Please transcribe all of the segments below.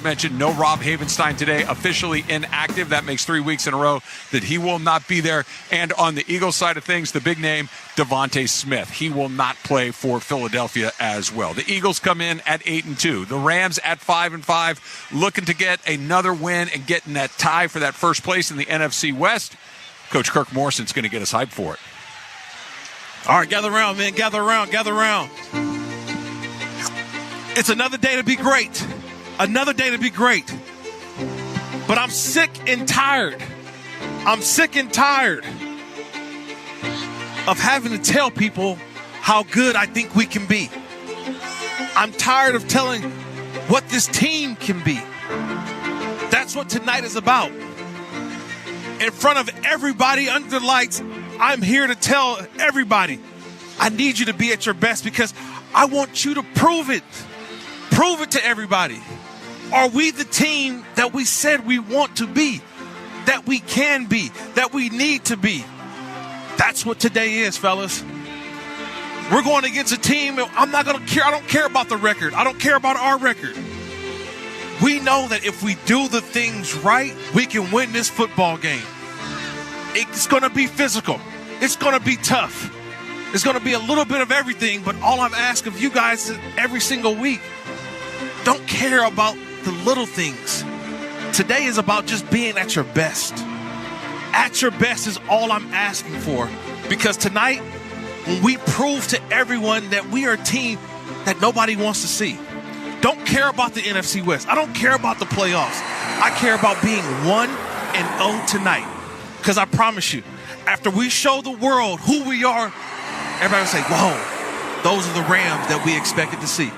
just mentioned, no Rob Havenstein today, officially inactive. That makes 3 weeks in a row that he will not be there. And on the Eagles side of things, the big name, Devontae Smith. He will not play for Philadelphia as well. The Eagles come in at 8-2. The Rams at 5-5, looking to get another win and getting that tie for that first place in the NFC West. Coach Kirk Morrison's going to get us hyped for it. All right, gather around, man. Gather around. It's another day to be great. Another day to be great. But I'm sick and tired. Of having to tell people how good I think we can be. I'm tired of telling what this team can be. That's what tonight is about. In front of everybody under the lights, I'm here to tell everybody, I need you to be at your best because I want you to prove it. Prove it to everybody. Are we the team that we said we want to be, that we can be, that we need to be? That's what today is, fellas. We're going against a team. I'm not going to care. I don't care about the record. I don't care about our record. We know that if we do the things right, we can win this football game. It's going to be physical. It's going to be tough. It's going to be a little bit of everything, but all I'm asking of you guys is every single week, don't care about the little things. Today is about just being at your best. At your best is all I'm asking for. Because tonight, when we prove to everyone that we are a team that nobody wants to see. Don't care about the NFC West. I don't care about the playoffs. I care about being 1-0 tonight. Because I promise you, after we show the world who we are, everybody will say, whoa, those are the Rams that we expected to see.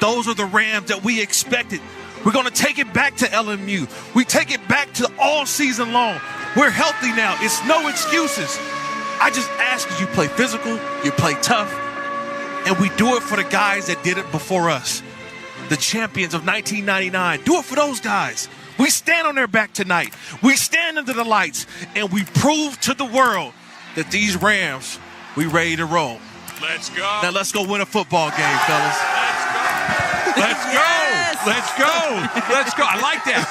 Those are the Rams that we expected. We're going to take it back to LMU. We take it back to all season long. We're healthy now. It's no excuses. I just ask you play physical, you play tough, and we do it for the guys that did it before us. The champions of 1999. Do it for those guys. We stand on their back tonight. We stand under the lights, and we prove to the world that these Rams, we ready to roll. Let's go. Now let's go win a football game, fellas. Let's go. Yes. Let's go. Let's go. I like that.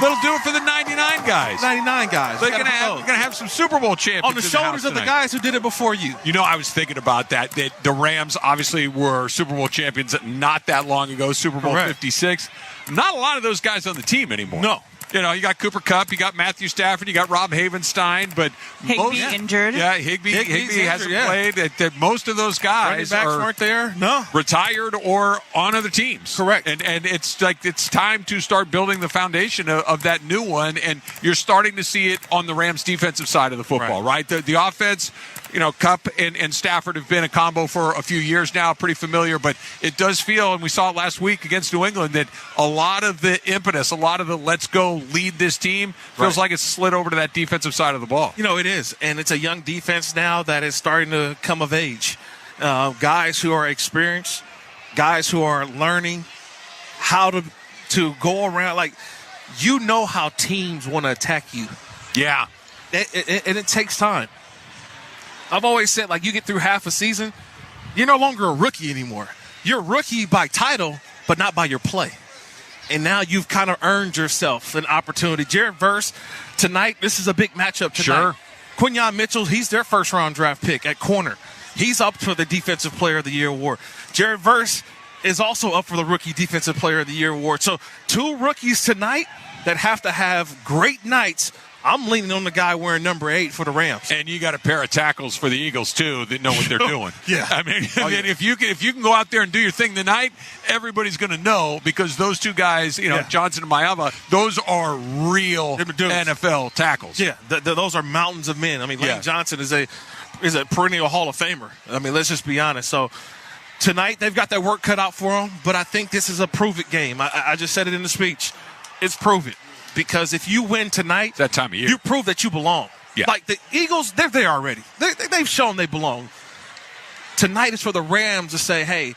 They'll do it for the 99 guys. 99 guys. They're going to have some Super Bowl champions on the shoulders of the guys who did it before you. You know, I was thinking about that the Rams obviously were Super Bowl champions not that long ago, Super Bowl 56. Not a lot of those guys on the team anymore. No. You know, you got Cooper Kupp, you got Matthew Stafford, you got Rob Havenstein, but Higbee injured. Yeah, Higbee hasn't played. That most of those guys weren't there. No, retired or on other teams. Correct. And it's like it's time to start building the foundation of that new one, and you're starting to see it on the Rams' defensive side of the football, right? The offense. You know, Kupp and Stafford have been a combo for a few years now, pretty familiar, but it does feel, and we saw it last week against New England, that a lot of the impetus, a lot of the let's go lead this team feels like it's slid over to that defensive side of the ball. You know, it is, and it's a young defense now that is starting to come of age. Guys who are experienced, guys who are learning how to go around. Like, you know how teams want to attack you. Yeah. And it takes time. I've always said, like, you get through half a season, you're no longer a rookie anymore. You're a rookie by title, but not by your play. And now you've kind of earned yourself an opportunity. Jared Verse, tonight, this is a big matchup tonight. Sure. Quinyon Mitchell, he's their first-round draft pick at corner. He's up for the Defensive Player of the Year award. Jared Verse is also up for the Rookie Defensive Player of the Year award. So 2 rookies tonight that have to have great nights. I'm leaning on the guy wearing number 8 for the Rams. And you got a pair of tackles for the Eagles, too, that know what they're doing. Yeah. I mean, if you can go out there and do your thing tonight, everybody's going to know because those 2 guys, Johnson and Mayava, those are real NFL tackles. Yeah, those are mountains of men. I mean, Lane Johnson is a perennial Hall of Famer. I mean, let's just be honest. So tonight they've got their work cut out for them, but I think this is a prove-it game. I just said it in the speech. It's prove-it. Because if you win tonight, that time of year, you prove that you belong. Yeah. Like the Eagles, they're there already. They've shown they belong. Tonight is for the Rams to say, hey,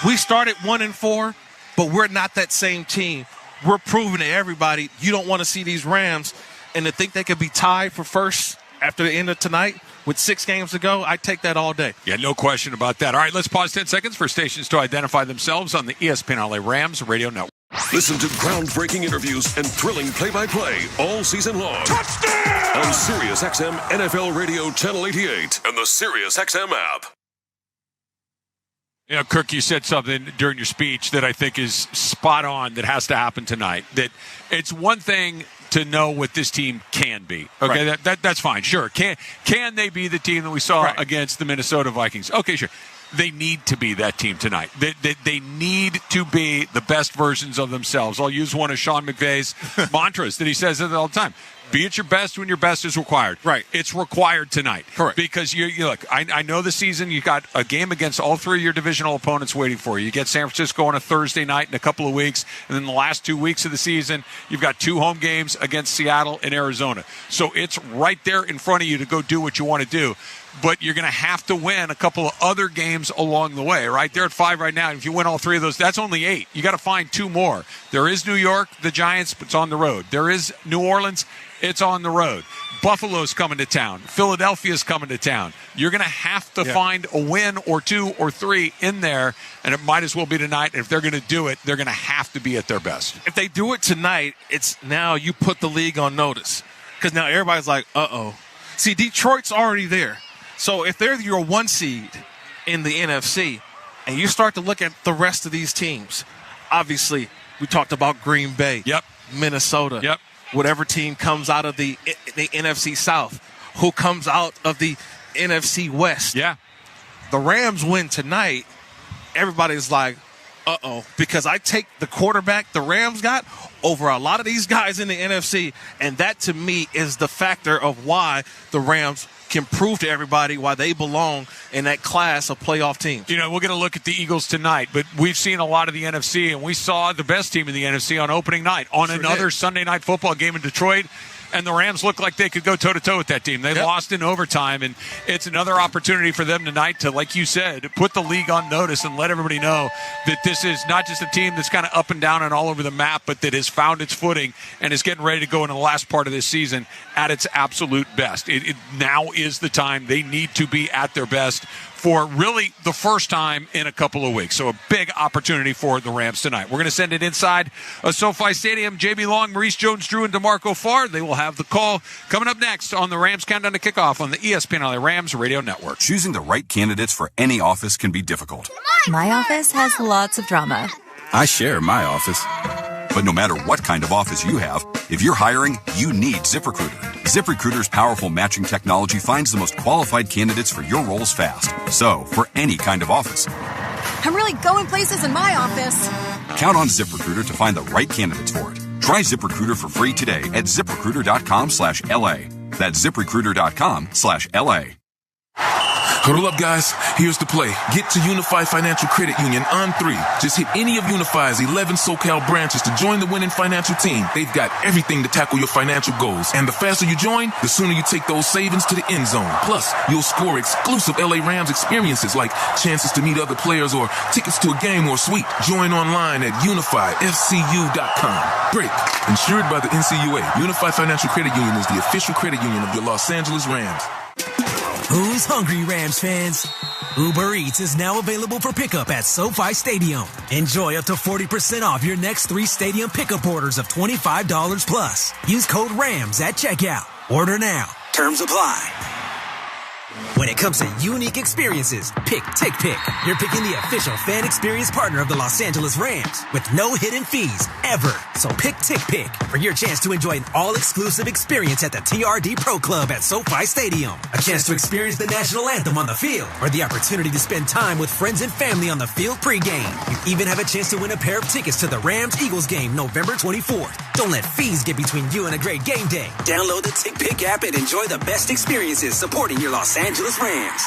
we started 1-4, but we're not that same team. We're proving to everybody you don't want to see these Rams. And to think they could be tied for first after the end of tonight with 6 games to go, I take that all day. Yeah, no question about that. All right, let's pause 10 seconds for stations to identify themselves on the ESPN LA Rams radio network. Listen to groundbreaking interviews and thrilling play-by-play all season long. Touchdown! On SiriusXM NFL Radio Channel 88 and the SiriusXM app. You know, Kirk, you said something during your speech that I think is spot on that has to happen tonight. That it's one thing to know what this team can be. Okay, right. That's fine. Sure. Can they be the team that we saw against the Minnesota Vikings? Okay, sure. They need to be that team tonight. They need to be the best versions of themselves. I'll use one of Sean McVay's mantras that he says it all the time. Be at your best when your best is required. Right. It's required tonight. Correct. Because you look, I know the season, you got a game against all three of your divisional opponents waiting for you. You get San Francisco on a Thursday night in a couple of weeks, and then the last 2 weeks of the season, you've got 2 home games against Seattle and Arizona. So it's right there in front of you to go do what you want to do. But you're going to have to win a couple of other games along the way, right? They're at 5 right now. If you win all 3 of those, that's only 8. You got to find 2 more. There is New York, the Giants, but it's on the road. There is New Orleans, it's on the road. Buffalo's coming to town. Philadelphia's coming to town. You're going to have to find a win or 2 or 3 in there, and it might as well be tonight. And if they're going to do it, they're going to have to be at their best. If they do it tonight, it's now you put the league on notice. Because now everybody's like, uh-oh. See, Detroit's already there. So if they're your 1 seed in the NFC and you start to look at the rest of these teams, obviously we talked about Green Bay, Minnesota, whatever team comes out of the NFC South, who comes out of the NFC West. Yeah. The Rams win tonight, everybody's like, uh-oh, because I take the quarterback the Rams got over a lot of these guys in the NFC, and that to me is the factor of why the Rams can prove to everybody why they belong in that class of playoff teams. You know, we're going to look at the Eagles tonight, but we've seen a lot of the NFC, and we saw the best team in the NFC on opening night on another Sunday night football game in Detroit. And the Rams look like they could go toe-to-toe with that team. They lost in overtime, and it's another opportunity for them tonight to, like you said, put the league on notice and let everybody know that this is not just a team that's kind of up and down and all over the map, but that has found its footing and is getting ready to go into the last part of this season at its absolute best. It now is the time they need to be at their best for really the first time in a couple of weeks. So a big opportunity for the Rams tonight. We're going to send it inside SoFi Stadium. JB Long, Maurice Jones-Drew, and DeMarco Farr. They will have the call coming up next on the Rams Countdown to Kickoff on the ESPN LA Rams Radio Network. Choosing the right candidates for any office can be difficult. My office has lots of drama. I share my office. But no matter what kind of office you have, if you're hiring, you need ZipRecruiter. ZipRecruiter's powerful matching technology finds the most qualified candidates for your roles fast. So, for any kind of office. I'm really going places in my office. Count on ZipRecruiter to find the right candidates for it. Try ZipRecruiter for free today at ZipRecruiter.com/LA. That's ZipRecruiter.com/LA. Huddle up, guys. Here's the play. Get to Unified Financial Credit Union on 3. Just hit any of Unified's 11 SoCal branches to join the winning financial team. They've got everything to tackle your financial goals. And the faster you join, the sooner you take those savings to the end zone. Plus, you'll score exclusive LA Rams experiences like chances to meet other players or tickets to a game or suite. Join online at UnifiedFCU.com. Break. Insured by the NCUA. Unified Financial Credit Union is the official credit union of the Los Angeles Rams. Who's hungry, Rams fans? Uber Eats is now available for pickup at SoFi Stadium. Enjoy up to 40% off your next 3 stadium pickup orders of $25 plus. Use code RAMS at checkout. Order now. Terms apply. When it comes to unique experiences, pick TickPick. You're picking the official fan experience partner of the Los Angeles Rams with no hidden fees ever. So pick TickPick for your chance to enjoy an all-exclusive experience at the TRD Pro Club at SoFi Stadium. A chance to experience the national anthem on the field or the opportunity to spend time with friends and family on the field pregame. You even have a chance to win a pair of tickets to the Rams-Eagles game November 24th. Don't let fees get between you and a great game day. Download the TickPick app and enjoy the best experiences supporting your Los Angeles Rams.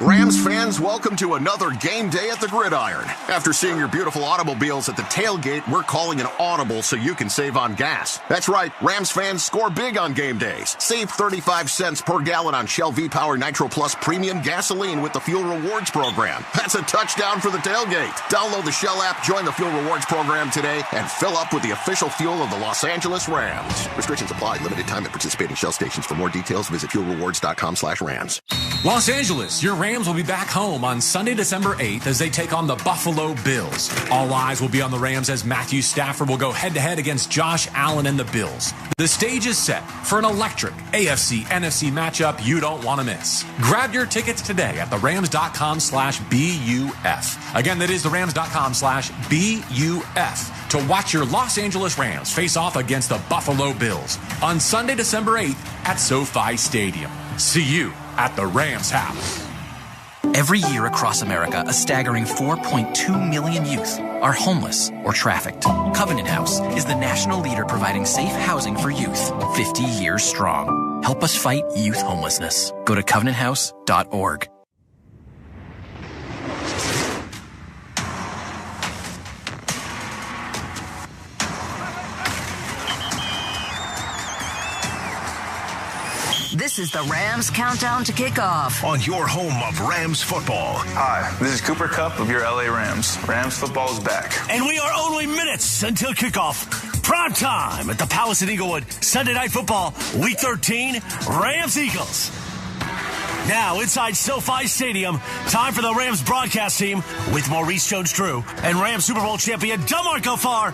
Rams fans, welcome to another game day at the Gridiron. After seeing your beautiful automobiles at the tailgate, we're calling an audible so you can save on gas. That's right, Rams fans score big on game days. Save 35 cents per gallon on Shell V-Power Nitro Plus Premium Gasoline with the Fuel Rewards program. That's a touchdown for the tailgate. Download the Shell app, join the Fuel Rewards program today, and fill up with the official fuel of the Los Angeles Rams. Restrictions apply. Limited time at participating Shell stations. For more details, visit fuelrewards.com/Rams. Los Angeles, your Rams will be back home on Sunday, December 8th as they take on the Buffalo Bills. All eyes will be on the Rams as Matthew Stafford will go head-to-head against Josh Allen and the Bills. The stage is set for an electric AFC-NFC matchup you don't want to miss. Grab your tickets today at therams.com/BUF. Again, that is therams.com/BUF to watch your Los Angeles Rams face off against the Buffalo Bills on Sunday, December 8th at SoFi Stadium. See you at the Rams house. Every year across America, a staggering 4.2 million youth are homeless or trafficked. Covenant House is the national leader providing safe housing for youth, 50 years strong. Help us fight youth homelessness. Go to covenanthouse.org. This is the Rams Countdown to Kickoff on your home of Rams football. Hi, this is Cooper Kupp of your LA Rams. Rams football is back. And we are only minutes until kickoff. Prime time at the Palace in Inglewood. Sunday Night Football, Week 13, Rams-Eagles. Now, inside SoFi Stadium, time for the Rams broadcast team with Maurice Jones-Drew and Rams Super Bowl champion DeMarco Farr.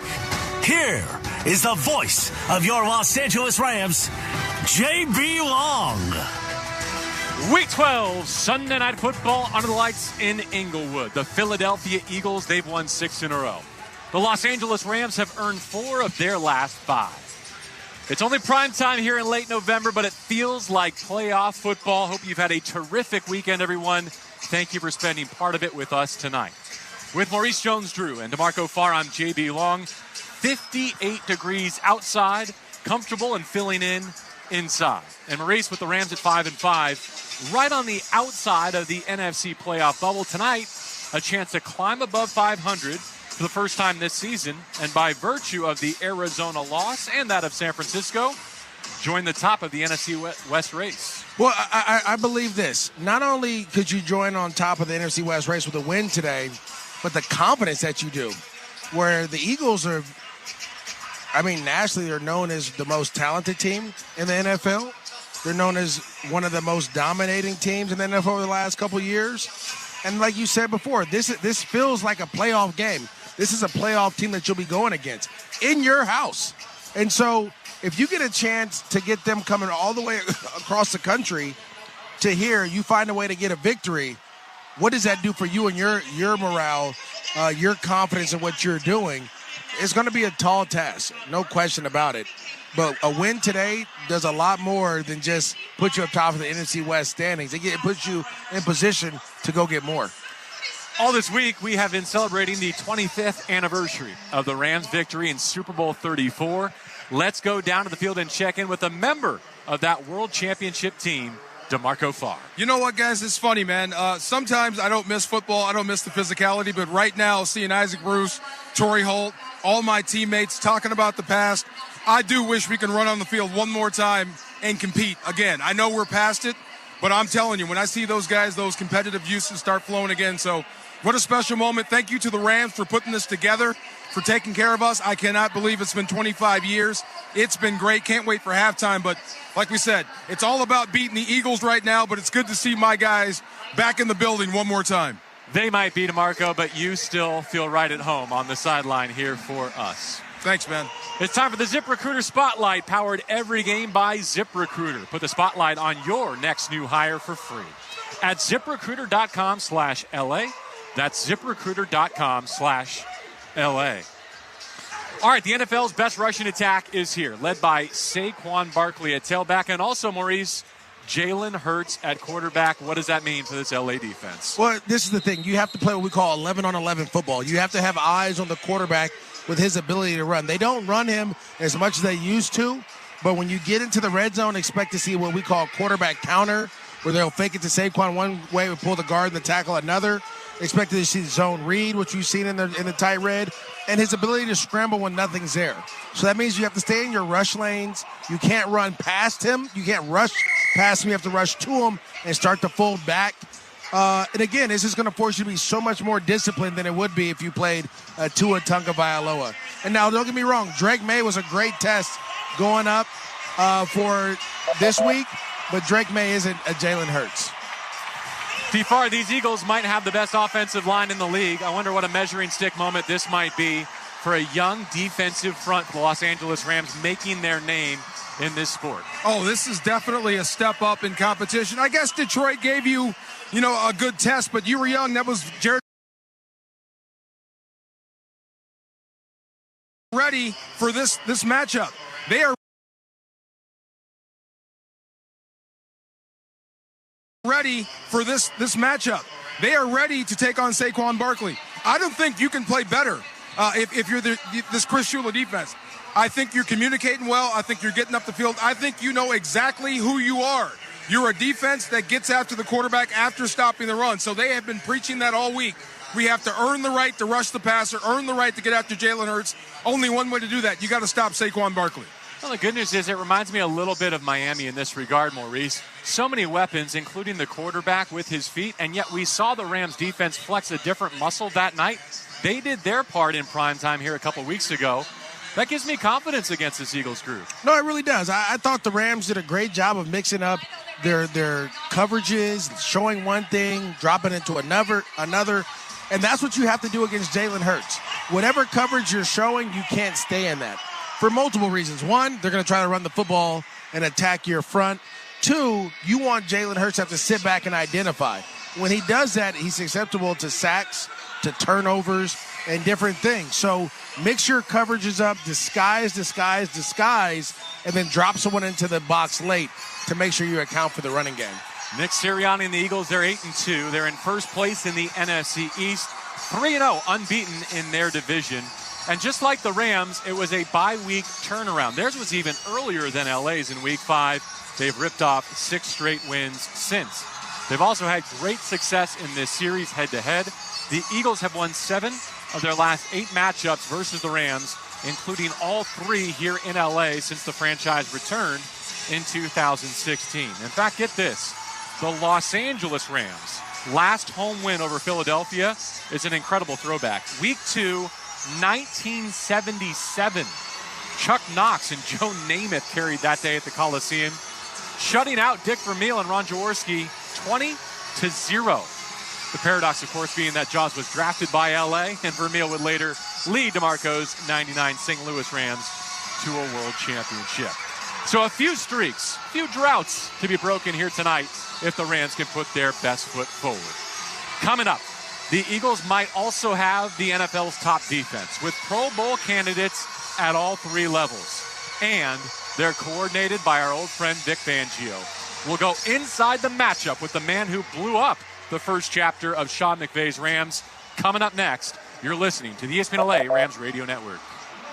Here is the voice of your Los Angeles Rams, J.B. Long. Week 12, Sunday Night Football under the lights in Inglewood. The Philadelphia Eagles, they've won 6 in a row. The Los Angeles Rams have earned 4 of their last 5. It's only prime time here in late November, but it feels like playoff football. Hope you've had a terrific weekend, everyone. Thank you for spending part of it with us tonight. With Maurice Jones-Drew and DeMarco Farr, I'm J.B. Long. 58 degrees outside, comfortable and filling in inside. And Maurice with the Rams at 5-5, right on the outside of the NFC playoff bubble. Tonight, a chance to climb above 500 for the first time this season, and by virtue of the Arizona loss and that of San Francisco, join the top of the NFC West race. Well, I believe this. Not only could you join on top of the NFC West race with a win today, but the confidence that you do, where the Eagles are, nationally, they're known as the most talented team in the NFL. They're known as one of the most dominating teams in the NFL over the last couple of years. And like you said before, this feels like a playoff game. This is a playoff team that you'll be going against in your house. And so if you get a chance to get them coming all the way across the country to here, you find a way to get a victory, what does that do for you and your morale, your confidence in what you're doing? It's going to be a tall task, no question about it. But a win today does a lot more than just put you up top of the NFC West standings. It puts you in position to go get more. All this week, we have been celebrating the 25th anniversary of the Rams' victory in Super Bowl 34. Let's go down to the field and check in with a member of that World Championship team, DeMarco Farr. You know what, guys? It's funny, man. Sometimes I don't miss football. I don't miss the physicality. But right now, seeing Isaac Bruce, Torrey Holt, all my teammates talking about the past, I do wish we can run on the field one more time and compete again. I know we're past it, but I'm telling you, when I see those guys, those competitive juices start flowing again. So what a special moment. Thank you to the Rams for putting this together, for taking care of us. I cannot believe it's been 25 years. It's been great. Can't wait for halftime. But like we said, it's all about beating the Eagles right now, but it's good to see my guys back in the building one more time. They might be, DeMarco, but you still feel right at home on the sideline here for us. Thanks, man. It's time for the ZipRecruiter Spotlight, powered every game by ZipRecruiter. Put the spotlight on your next new hire for free at ZipRecruiter.com/LA. That's ZipRecruiter.com/LA. All right, the NFL's best rushing attack is here, led by Saquon Barkley at tailback, and also, Maurice, Jalen Hurts at quarterback. What does that mean for this LA defense? Well, this is the thing. You have to play what we call 11-on-11 football. You have to have eyes on the quarterback with his ability to run. They don't run him as much as they used to, but when you get into the red zone, expect to see what we call quarterback counter, where they'll fake it to Saquon one way and pull the guard and the tackle another. Expected to see zone read, which we've seen in the tight red, and his ability to scramble when nothing's there. So that means you have to stay in your rush lanes. You can't run past him. You can't rush past him. You have to rush to him and start to fold back. And again, this is going to force you to be so much more disciplined than it would be if you played Tua Tagovailoa. And now, don't get me wrong, Drake May was a great test going up for this week, but Drake May isn't a Jalen Hurts. Fifar, these Eagles might have the best offensive line in the league. I wonder what a measuring stick moment this might be for a young defensive front for the Los Angeles Rams making their name in this sport. Oh, this is definitely a step up in competition. I guess Detroit gave you, a good test, but you were young. That was Jared. Ready for this matchup. They are ready for this matchup. They are ready to take on Saquon Barkley. I don't think you can play better if you're this Chris Shula defense. I think you're communicating well. I think you're getting up the field. I think you know exactly who you are. You're a defense that gets after the quarterback after stopping the run. So they have been preaching that all week. We have to earn the right to rush the passer, earn the right to get after Jalen Hurts. Only one way to do that. You got to stop Saquon Barkley. Well, the good news is it reminds me a little bit of Miami in this regard, Maurice. So many weapons, including the quarterback with his feet, and yet we saw the Rams defense flex a different muscle that night. They did their part in prime time here a couple weeks ago. That gives me confidence against this Eagles group. No, it really does. I thought the Rams did a great job of mixing up their coverages, showing one thing, dropping into another. And that's what you have to do against Jalen Hurts. Whatever coverage you're showing, you can't stay in that for multiple reasons. One, they're going to try to run the football and attack your front. Two, you want Jalen Hurts to have to sit back and identify. When he does that, he's susceptible to sacks, to turnovers, and different things. So mix your coverages up, disguise, and then drop someone into the box late to make sure you account for the running game. Nick Sirianni and the Eagles, they're 8-2. They're in first place in the NFC East, 3-0, unbeaten in their division. And just like the Rams, it was a bye-week turnaround. Theirs was even earlier than LA's in Week 5. They've ripped off 6 straight wins since. They've also had great success in this series head-to-head. The Eagles have won 7 of their last 8 matchups versus the Rams, including all 3 here in LA since the franchise returned in 2016. In fact, get this. The Los Angeles Rams' last home win over Philadelphia is an incredible throwback. Week 2, 1977. Chuck Knox and Joe Namath carried that day at the Coliseum, shutting out Dick Vermeil and Ron Jaworski 20-0. The paradox, of course, being that Jaws was drafted by LA and Vermeil would later lead DeMarco's 99 St. Louis Rams to a world championship. So a few streaks, a few droughts to be broken here tonight if the Rams can put their best foot forward. Coming up, the Eagles might also have the NFL's top defense with Pro Bowl candidates at all 3 levels. And they're coordinated by our old friend Vic Fangio. We'll go inside the matchup with the man who blew up the first chapter of Sean McVay's Rams. Coming up next, you're listening to the ESPN LA Rams Radio Network.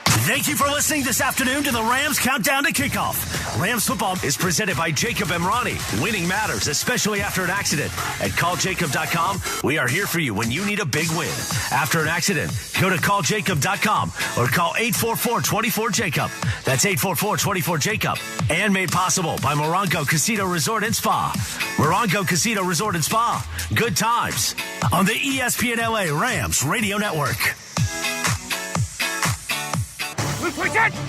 Thank you for listening this afternoon to the Rams Countdown to Kickoff. Rams football is presented by Jacob Emrani. Winning matters, especially after an accident. At calljacob.com, we are here for you when you need a big win. After an accident, go to calljacob.com or call 844-24-JACOB. That's 844-24-JACOB. And made possible by Morongo Casino Resort and Spa. Morongo Casino Resort and Spa. Good times on the ESPN LA Rams Radio Network.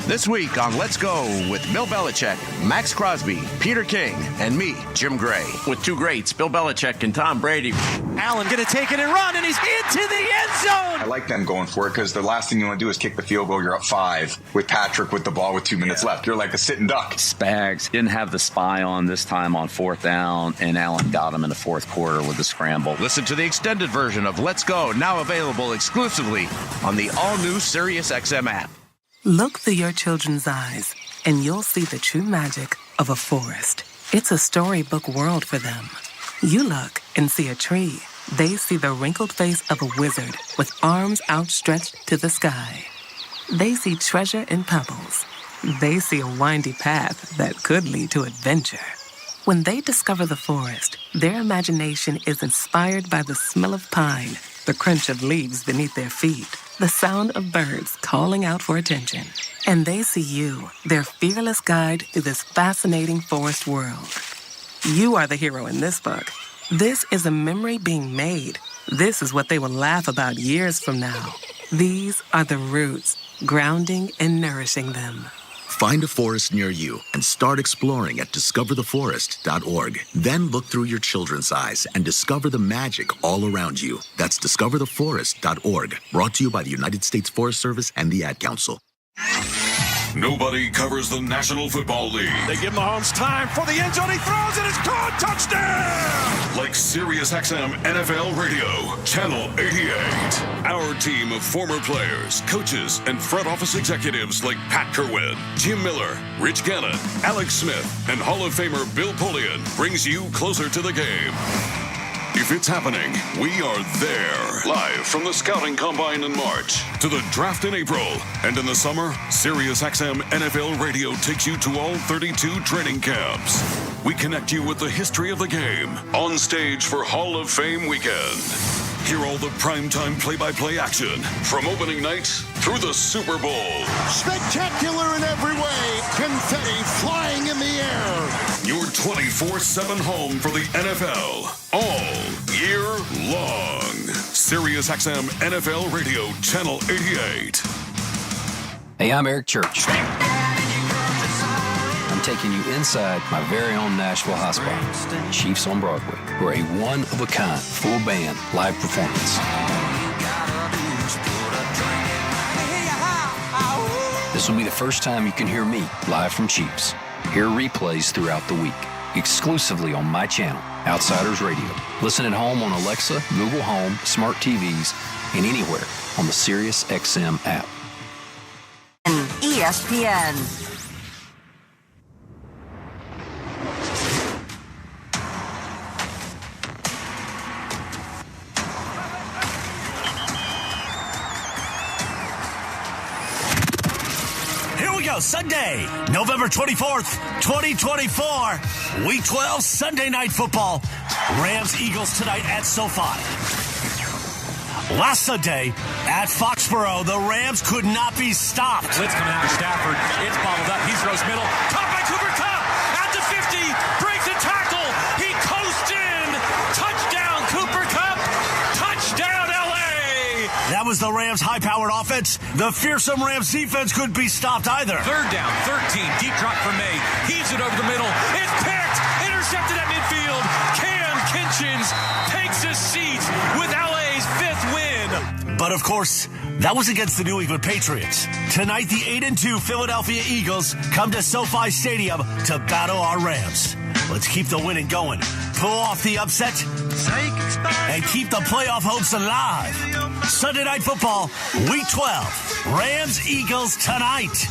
This week on Let's Go with Bill Belichick, Max Crosby, Peter King, and me, Jim Gray. With 2 greats, Bill Belichick and Tom Brady. Allen going to take it and run, and he's into the end zone. I like them going for it because the last thing you want to do is kick the field goal. You're up 5 with Patrick with the ball with 2 minutes left. You're like a sitting duck. Spags didn't have the spy on this time on 4th down, and Allen got him in the 4th quarter with the scramble. Listen to the extended version of Let's Go, now available exclusively on the all-new SiriusXM app. Look through your children's eyes, and you'll see the true magic of a forest. It's a storybook world for them. You look and see a tree. They see the wrinkled face of a wizard with arms outstretched to the sky. They see treasure in pebbles. They see a windy path that could lead to adventure. When they discover the forest, their imagination is inspired by the smell of pine, the crunch of leaves beneath their feet, the sound of birds calling out for attention. And they see you, their fearless guide through this fascinating forest world. You are the hero in this book. This is a memory being made. This is what they will laugh about years from now. These are the roots, grounding and nourishing them. Find a forest near you and start exploring at discovertheforest.org. Then look through your children's eyes and discover the magic all around you. That's discovertheforest.org. Brought to you by the United States Forest Service and the Ad Council. Nobody covers the National Football League. They give Mahomes time for the end zone. He throws it. It's caught. Touchdown! Like SiriusXM NFL Radio, Channel 88. Our team of former players, coaches, and front office executives like Pat Kerwin, Jim Miller, Rich Gannon, Alex Smith, and Hall of Famer Bill Polian brings you closer to the game. If it's happening, we are there. Live from the Scouting Combine in March to the draft in April. And in the summer, SiriusXM NFL Radio takes you to all 32 training camps. We connect you with the history of the game on stage for Hall of Fame weekend. Hear all the primetime play-by-play action from opening night through the Super Bowl. Spectacular in every way. Confetti flying in the air. Your 24/7 home for the NFL all year long. SiriusXM NFL Radio, Channel 88. Hey, I'm Eric Church. I'm taking you inside my very own Nashville hospital, Chiefs on Broadway, for a one-of-a-kind full band live performance. This will be the first time you can hear me live from Chiefs. Hear replays throughout the week, exclusively on my channel, Outsiders Radio. Listen at home on Alexa, Google Home, smart TVs, and anywhere on the SiriusXM app. ESPN. Sunday, November 24th, 2024, Week 12, Sunday Night Football. Rams-Eagles tonight at SoFi. Last Sunday, at Foxborough, the Rams could not be stopped. Blitz coming out of Stafford. It's bobbled up. He throws middle. Caught by Cooper Kupp at the 50. Breaks a tackle. He coasts in. Touchdown, Cooper Kupp. Touchdown, L.A. That was the Rams' high-powered offense. The fearsome Rams defense couldn't be stopped either. Third down, 13. Deep drop for May. Heaves it over the middle. It's picked. Intercepted at midfield. Cam Kinchins takes a seat with LA's fifth win. But of course, that was against the New England Patriots. Tonight, the 8-2 Philadelphia Eagles come to SoFi Stadium to battle our Rams. Let's keep the winning going, pull off the upset, and keep the playoff hopes alive. Sunday Night Football, Week 12, Rams-Eagles tonight.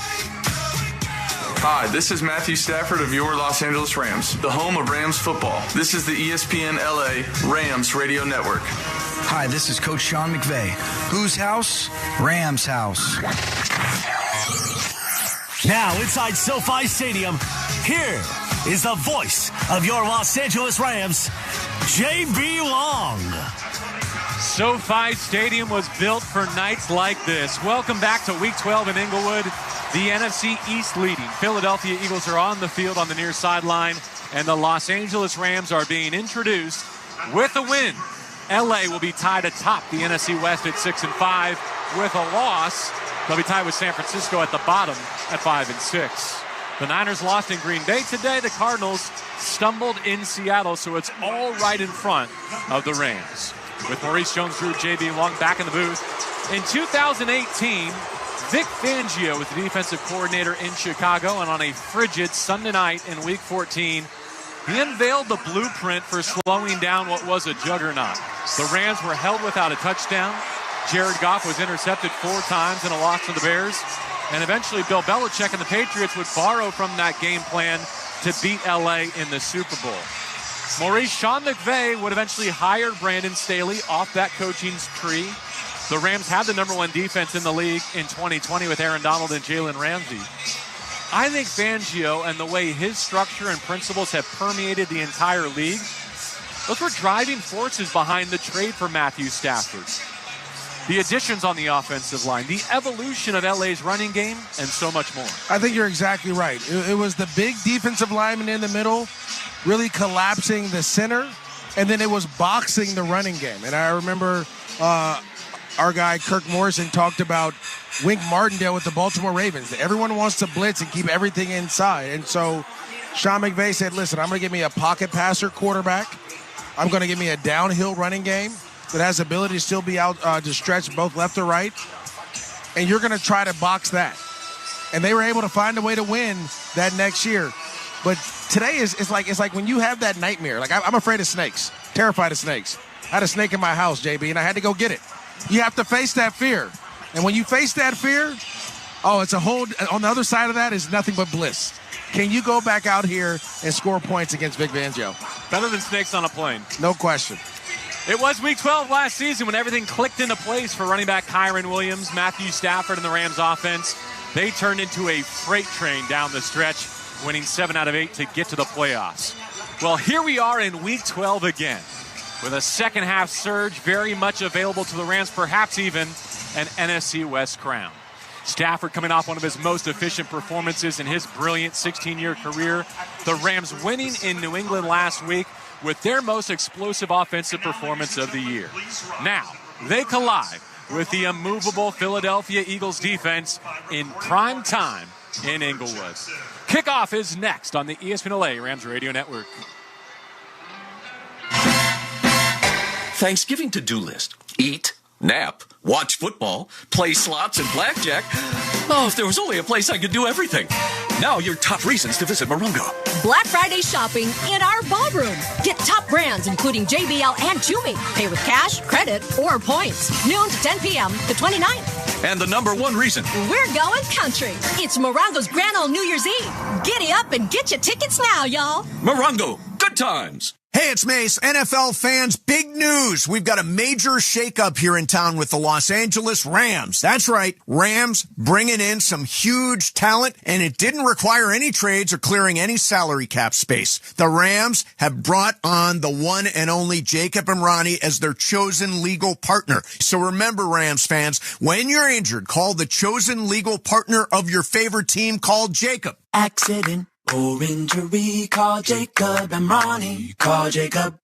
Hi, this is Matthew Stafford of your Los Angeles Rams, the home of Rams football. This is the ESPN LA Rams Radio Network. Hi, this is Coach Sean McVay. Whose house? Rams' house. Now, inside SoFi Stadium, here is the voice of your Los Angeles Rams, J.B. Long. SoFi Stadium was built for nights like this. Welcome back to Week 12 in Inglewood. The NFC East leading Philadelphia Eagles are on the field on the near sideline, and the Los Angeles Rams are being introduced with a win. LA will be tied atop the NFC West at 6-5. With a loss, they'll be tied with San Francisco at the bottom at 5-6. The Niners lost in Green Bay today. The Cardinals stumbled in Seattle, so it's all right in front of the Rams. With Maurice Jones-Drew, J.B. Long back in the booth. In 2018, Vic Fangio was the defensive coordinator in Chicago, and on a frigid Sunday night in Week 14, he unveiled the blueprint for slowing down what was a juggernaut. The Rams were held without a touchdown. Jared Goff was intercepted 4 times in a loss to the Bears. And eventually Bill Belichick and the Patriots would borrow from that game plan to beat LA in the Super Bowl. Sean McVay would eventually hire Brandon Staley off that coaching tree. The Rams had the number 1 defense in the league in 2020 with Aaron Donald and Jalen Ramsey. I think Fangio and the way his structure and principles have permeated the entire league, those were driving forces behind the trade for Matthew Stafford. The additions on the offensive line, the evolution of LA's running game, and so much more. I think you're exactly right. It was the big defensive lineman in the middle really collapsing the center, and then it was boxing the running game. And I remember our guy Kirk Morrison talked about Wink Martindale with the Baltimore Ravens. Everyone wants to blitz and keep everything inside. And so Sean McVay said, listen, I'm going to give me a pocket passer quarterback. I'm going to give me a downhill running game that has the ability to still be out to stretch both left or right. And you're going to try to box that. And they were able to find a way to win that next year. But today it's like when you have that nightmare. Like I'm afraid of snakes, terrified of snakes. I had a snake in my house, JB, and I had to go get it. You have to face that fear. And when you face that fear, it's a whole, on the other side of that is nothing but bliss. Can you go back out here and score points against Vic Fangio? Better than snakes on a plane. No question. It was week 12 last season when everything clicked into place for running back Kyron Williams, Matthew Stafford, and the Rams offense. They turned into a freight train down the stretch, winning 7 out of 8 to get to the playoffs. Well, here we are in week 12 again, with a second half surge very much available to the Rams, perhaps even an NFC West crown. Stafford coming off one of his most efficient performances in his brilliant 16-year career. The Rams winning in New England last week with their most explosive offensive performance of the year. Now, they collide with the immovable Philadelphia Eagles defense in prime time in Inglewood. Kickoff is next on the ESPN LA Rams Radio Network. Thanksgiving to-do list. Eat, nap, watch football, play slots and blackjack. Oh, if there was only a place I could do everything. Now your top reasons to visit Morongo. Black Friday shopping in our ballroom. Get top brands including JBL and Chewy. Pay with cash, credit, or points. Noon to 10 p.m. the 29th. And the number one reason. We're going country. It's Morongo's Grand Ole New Year's Eve. Giddy up and get your tickets now, y'all. Morongo, good times. Hey, it's Mace. NFL fans, big news. We've got a major shakeup here in town with the Los Angeles Rams. That's right. Rams bringing in some huge talent, and it didn't require any trades or clearing any salary cap space. The Rams have brought on the one and only Jacob Imrani as their chosen legal partner. So remember, Rams fans, when you're injured, call the chosen legal partner of your favorite team called Jacob. Accident or injury, call Jacob Imrani. Call Jacob.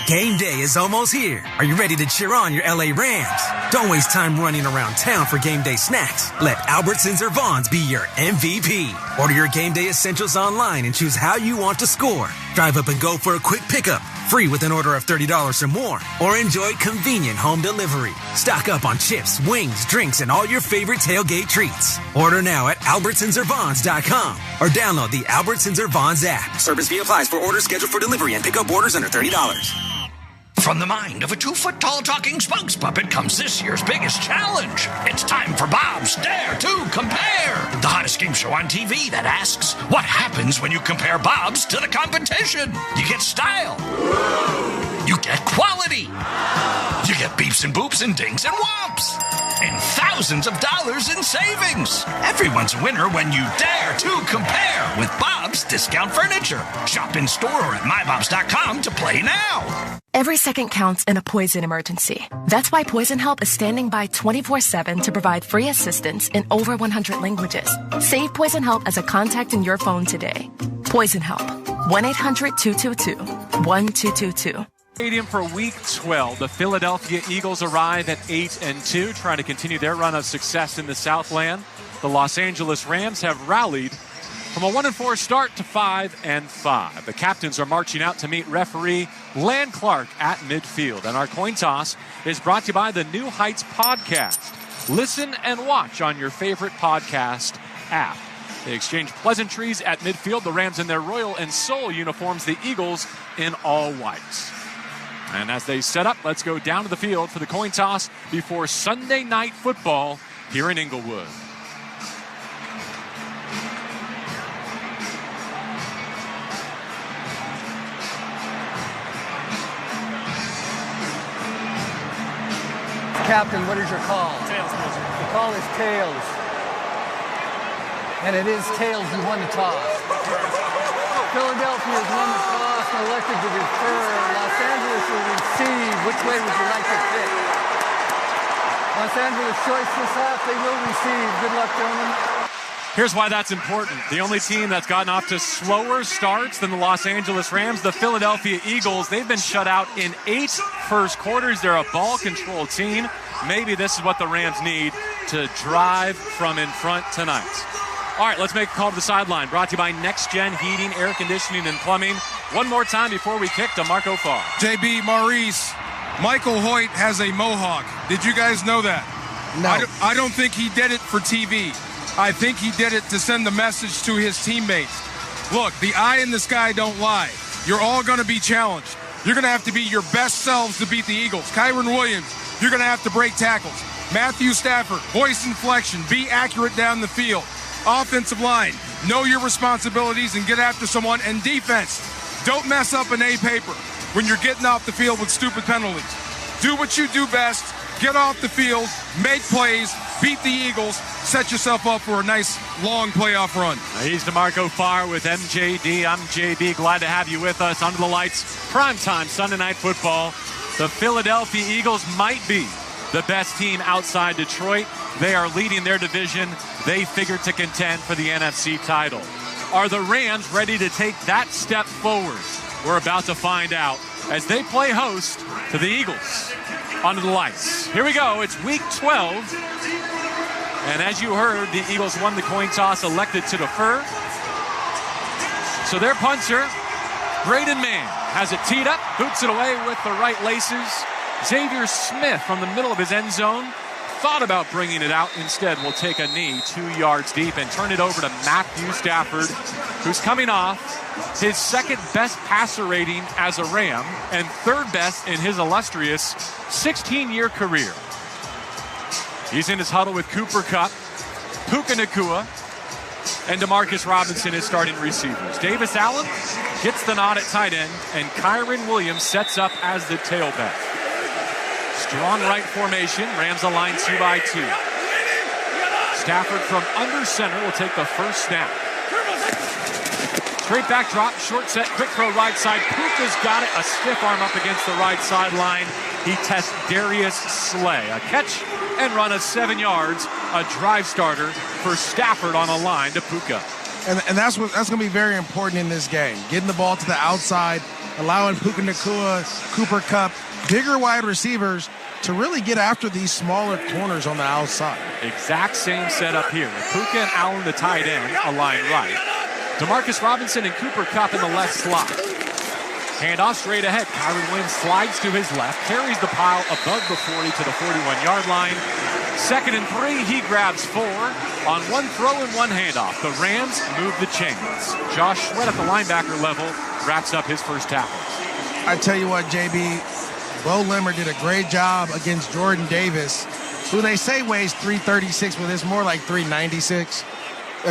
Game day is almost here. Are you ready to cheer on your LA Rams? Don't waste time running around town for game day snacks. Let Albertsons or Vons be your MVP. Order your game day essentials online and choose how you want to score. Drive up and go for a quick pickup, free with an order of $30 or more. Or enjoy convenient home delivery. Stock up on chips, wings, drinks, and all your favorite tailgate treats. Order now at albertsonsorvons.com or download the Albertsons or Vons app. Service fee applies for orders scheduled for delivery and pickup orders under $30. From the mind of a 2-foot-tall talking spokes puppet comes this year's biggest challenge. It's time for Bob's Dare to Compare, the hottest game show on TV that asks, what happens when you compare Bob's to the competition? You get style. You get quality. You get beeps and boops and dings and whomps. And thousands of dollars in savings. Everyone's a winner when you dare to compare with Bob's Discount Furniture. Shop in store or at mybobs.com to play now. Every second counts in a poison emergency. That's why Poison Help is standing by 24/7 to provide free assistance in over 100 languages. Save Poison Help as a contact in your phone today. Poison Help. 1-800-222-1222. Stadium for Week 12. The Philadelphia Eagles arrive at 8-2, trying to continue their run of success in the Southland. The Los Angeles Rams have rallied from a 1-4 start to 5-5. The captains are marching out to meet referee Lan Clark at midfield. And our coin toss is brought to you by the New Heights podcast. Listen and watch on your favorite podcast app. They exchange pleasantries at midfield. The Rams in their royal and soul uniforms, the Eagles in all whites. And as they set up, let's go down to the field for the coin toss before Sunday night football here in Inglewood. Captain, what is your call? Tails, Major. The call is tails. And it is tails. You won the toss. Philadelphia has won the toss and elected to defer. Los Angeles will receive. Which way would you like to pick? Los Angeles choice this half. They will receive. Good luck, gentlemen. Here's why that's important. The only team that's gotten off to slower starts than the Los Angeles Rams, the Philadelphia Eagles, they've been shut out in 8 first quarters. They're a ball control team. Maybe this is what the Rams need to drive from in front tonight. All right, let's make a call to the sideline. Brought to you by Next Gen Heating, Air Conditioning, and Plumbing. One more time before we kick to Marco Farr. JB, Maurice, Michael Hoyt has a mohawk. Did you guys know that? No. I don't think he did it for TV. I think he did it to send the message to his teammates. Look, the eye in the sky don't lie. You're all going to be challenged. You're going to have to be your best selves to beat the Eagles. Kyren Williams, you're going to have to break tackles. Matthew Stafford, voice inflection, be accurate down the field. Offensive line, know your responsibilities and get after someone. And defense, don't mess up an A paper when you're getting off the field with stupid penalties. Do what you do best. Get off the field, make plays, beat the Eagles, set yourself up for a nice, long playoff run. He's DeMarco Farr with MJD. I'm JB. Glad to have you with us. Under the lights, primetime Sunday Night Football. The Philadelphia Eagles might be the best team outside Detroit. They are leading their division. They figure to contend for the NFC title. Are the Rams ready to take that step forward? We're about to find out as they play host to the Eagles. Under the lights. Here we go. It's week 12. And as you heard, the Eagles won the coin toss, elected to defer. So their punter, Braden Mann, has it teed up, boots it away with the right laces. Xavier Smith from the middle of his end zone thought about bringing it out. Instead, will take a knee 2 yards deep and turn it over to Matthew Stafford, who's coming off his second best passer rating as a Ram and third best in his illustrious 16-year career. He's in his huddle with Cooper Kupp, Puka Nacua, and DeMarcus Robinson as starting receivers. Davis Allen gets the nod at tight end, and Kyren Williams sets up as the tailback. Strong right formation. Rams align 2 by 2. Stafford from under center will take the first snap. Straight back drop, short set, quick throw right side. Puka's got it. A stiff arm up against the right sideline. He tests Darius Slay. A catch and run of 7 yards. A drive starter for Stafford on a line to Puka. And that's going to be very important in this game. Getting the ball to the outside, allowing Puka Nacua, Cooper Kupp, bigger wide receivers to really get after these smaller corners on the outside. Exact same setup here. Puka and Allen, the tight end, align right. DeMarcus Robinson and Cooper Kupp in the left slot. Handoff straight ahead. Kyren Williams slides to his left, carries the pile above the 40 to the 41-yard line. 2nd and 3, he grabs 4 on one throw and one handoff. The Rams move the chains. Josh Sweat at the linebacker level wraps up his first tackle. I tell you what, JB, Bo Limmer did a great job against Jordan Davis, who they say weighs 336, but it's more like 396.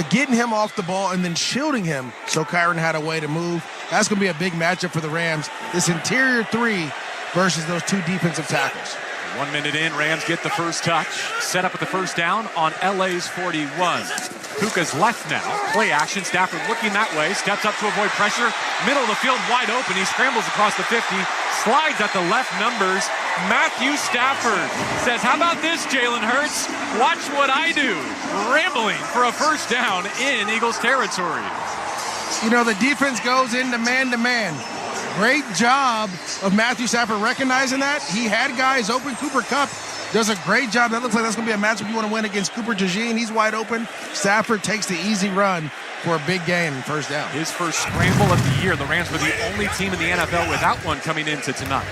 Getting him off the ball and then shielding him so Kyren had a way to move. That's going to be a big matchup for the Rams. This interior 3 versus those 2 defensive tackles. 1 minute in, Rams get the first touch. Set up with the first down on LA's 41. Puka's left now. Play action. Stafford looking that way. Steps up to avoid pressure. Middle of the field wide open. He scrambles across the 50. Slides at the left numbers. Matthew Stafford says, how about this, Jalen Hurts? Watch what I do. Rambling for a first down in Eagles territory. You know, the defense goes into man-to-man. Great job of Matthew Stafford recognizing that. He had guys open. Cooper Kupp does a great job. That looks like that's going to be a matchup you want to win against Cooper DeJean. He's wide open. Stafford takes the easy run for a big gain and first down. His first scramble of the year. The Rams were the only team in the NFL without one coming into tonight.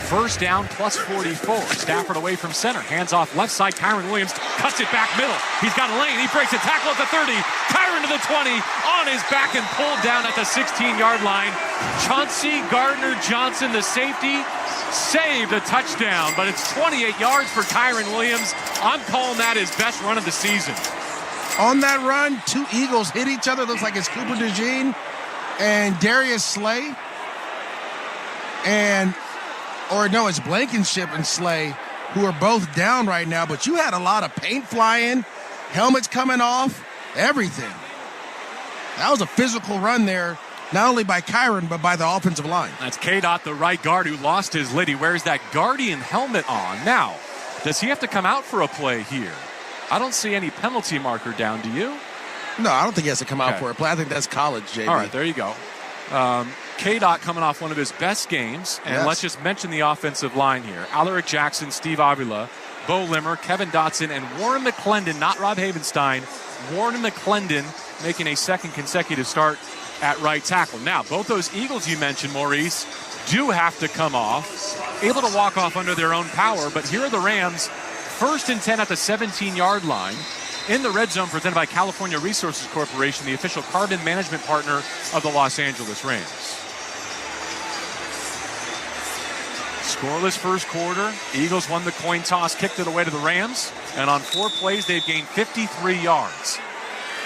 First down plus 44. Stafford away from center. Hands off left side. Kyren Williams cuts it back middle. He's got a lane. He breaks a tackle at the 30. Kyren to the 20. On his back and pulled down at the 16-yard line. Chauncey Gardner-Johnson, the safety, saved a touchdown, but it's 28 yards for Kyren Williams. I'm calling that his best run of the season. On that run, 2 Eagles hit each other. Looks like it's Cooper DeJean and Darius Slay. It's Blankenship and Slay, who are both down right now, but you had a lot of paint flying, helmets coming off, everything. That was a physical run there, not only by Kyren, but by the offensive line. That's K-Dot, the right guard, who lost his lid. He wears that Guardian helmet on. Now, does he have to come out for a play here? I don't see any penalty marker down, do you? No, I don't think he has to come out for a play. I think that's college, JB. All right, there you go. K-Dot coming off one of his best games. And let's just mention the offensive line here. Alaric Jackson, Steve Avila, Bo Limmer, Kevin Dotson, and Warren McClendon, not Rob Havenstein. Warren McClendon making a second consecutive start at right tackle. Now, both those Eagles you mentioned, Maurice, do have to come off, able to walk off under their own power. But here are the Rams, 1st and 10 at the 17-yard line. In the red zone, presented by California Resources Corporation, the official carbon management partner of the Los Angeles Rams. Scoreless first quarter. Eagles won the coin toss, kicked it away to the Rams, and on 4 plays, they've gained 53 yards.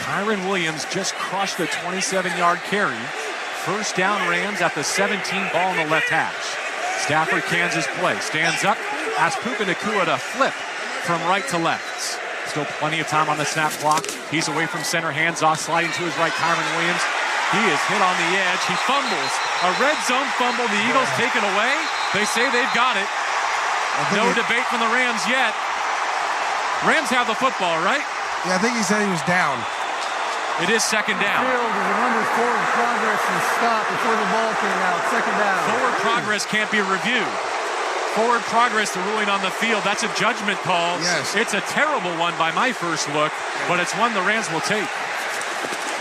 Kyron Williams just crushed a 27-yard carry. First down Rams at the 17, ball in the left hash. Stafford, Kansas play. Stands up, asks Puka Nacua to flip from right to left. Still plenty of time on the snap clock. He's away from center, hands off, sliding to his right, Kyron Williams. He is hit on the edge. He fumbles. A red zone fumble. The Eagles take it away. They say they've got it. No debate from the Rams yet. Rams have the football, right? Yeah, I think he said he was down. It is second down. Field is a runner's forward progress and stop before the ball came out. Second down. Forward progress can't be reviewed. Forward progress, the ruling on the field, that's a judgment call. Yes. It's a terrible one by my first look, but it's one the Rams will take.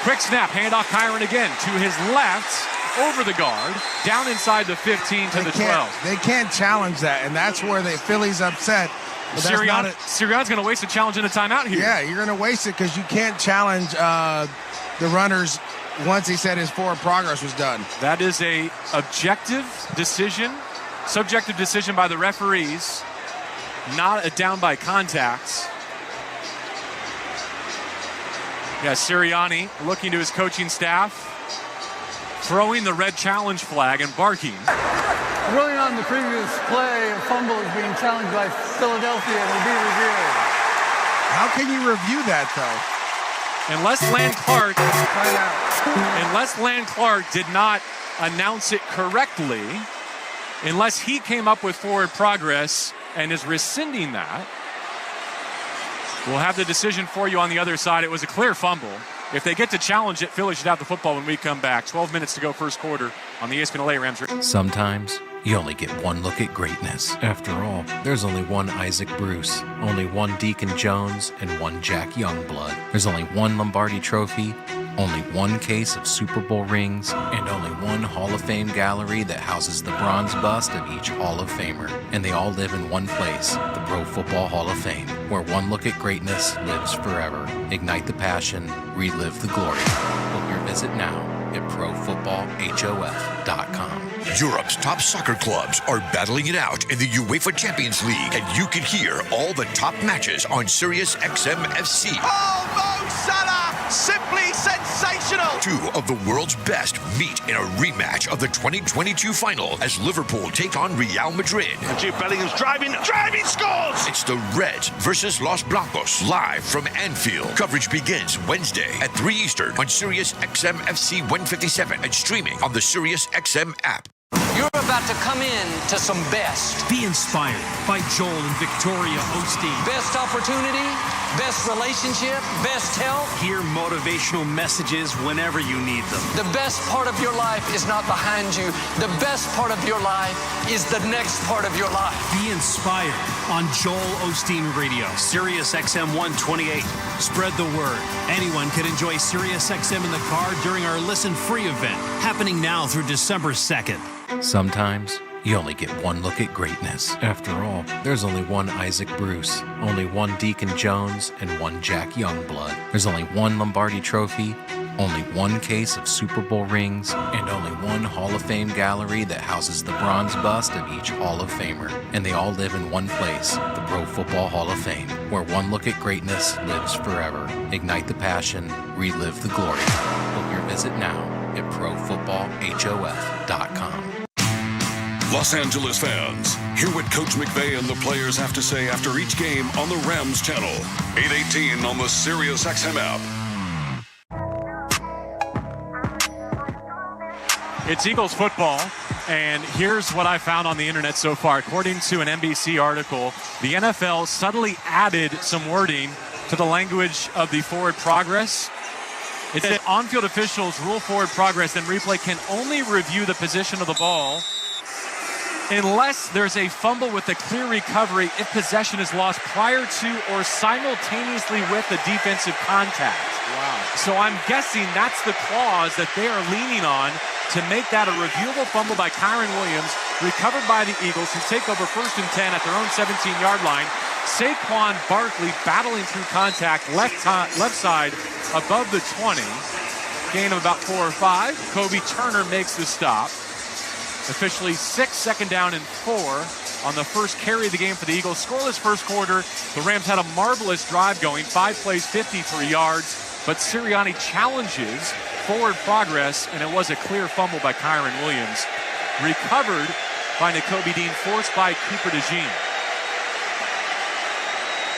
Quick snap, handoff Kyron again to his left, over the guard, down inside the 15 to the 12. They can't challenge that, and that's where the Phillies upset. Sirianni's going to waste a challenge in a timeout here. Yeah, you're going to waste it because you can't challenge the runners once he said his forward progress was done. That is a objective decision. Subjective decision by the referees, not a down by contact. Yeah, Sirianni looking to his coaching staff, throwing the red challenge flag and barking. Ruling on the previous play, a fumble is being challenged by Philadelphia and will be reviewed. How can you review that, though? Unless Land Clark did not announce it correctly, unless he came up with forward progress and is rescinding that, we'll have the decision for you on the other side. It was a clear fumble. If they get to challenge it, Philly should have the football when we come back. 12 minutes to go first quarter on the ESPN LA Rams. Sometimes you only get one look at greatness. After all, there's only one Isaac Bruce, only one Deacon Jones, and one Jack Youngblood. There's only one Lombardi Trophy, only one case of Super Bowl rings, and only one Hall of Fame gallery that houses the bronze bust of each Hall of Famer. And they all live in one place, the Pro Football Hall of Fame, where one look at greatness lives forever. Ignite the passion, relive the glory. Book your visit now at ProFootballHof.com. Europe's top soccer clubs are battling it out in the UEFA Champions League, and you can hear all the top matches on Sirius XM FC. Oh, Mo Salah! Simply sensational! Two of the world's best meet in a rematch of the 2022 final as Liverpool take on Real Madrid. And Jude Bellingham's driving, scores! It's the Reds versus Los Blancos, live from Anfield. Coverage begins Wednesday at 3 Eastern on Sirius XM FC 157 and streaming on the Sirius XM app. You're about to come in to some best. Be inspired by Joel and Victoria Osteen. Best opportunity, best relationship, best health. Hear motivational messages whenever you need them. The best part of your life is not behind you. The best part of your life is the next part of your life. Be inspired on Joel Osteen Radio. Sirius XM 128. Spread the word. Anyone can enjoy Sirius XM in the car during our Listen Free event, happening now through December 2nd. Sometimes you only get one look at greatness. After all, there's only one Isaac Bruce, only one Deacon Jones, and one Jack Youngblood. There's only one Lombardi Trophy, only one case of Super Bowl rings, and only one Hall of Fame gallery that houses the bronze bust of each Hall of Famer. And they all live in one place, the Pro Football Hall of Fame, where one look at greatness lives forever. Ignite the passion, relive the glory. Book your visit now at ProFootballHof.com. Los Angeles fans, hear what Coach McVay and the players have to say after each game on the Rams channel. 8:18 on the Sirius XM app. It's Eagles football, and here's what I found on the internet so far. According to an NBC article, the NFL subtly added some wording to the language of the forward progress It said on-field officials rule forward progress and replay can only review the position of the ball unless there's a fumble with a clear recovery if possession is lost prior to or simultaneously with the defensive contact. Wow. So I'm guessing that's the clause that they are leaning on to make that a reviewable fumble by Kyron Williams, recovered by the Eagles, who take over 1st and 10 at their own 17-yard line. Saquon Barkley battling through contact left side above the 20. Gain of about 4 or 5. Kobe Turner makes the stop. Officially 6, 2nd down and 4 on the first carry of the game for the Eagles. Scoreless first quarter. The Rams had a marvelous drive going. 5 plays, 53 yards. But Sirianni challenges forward progress, and it was a clear fumble by Kyron Williams. Recovered by Nakobe Dean, forced by Cooper DeJean.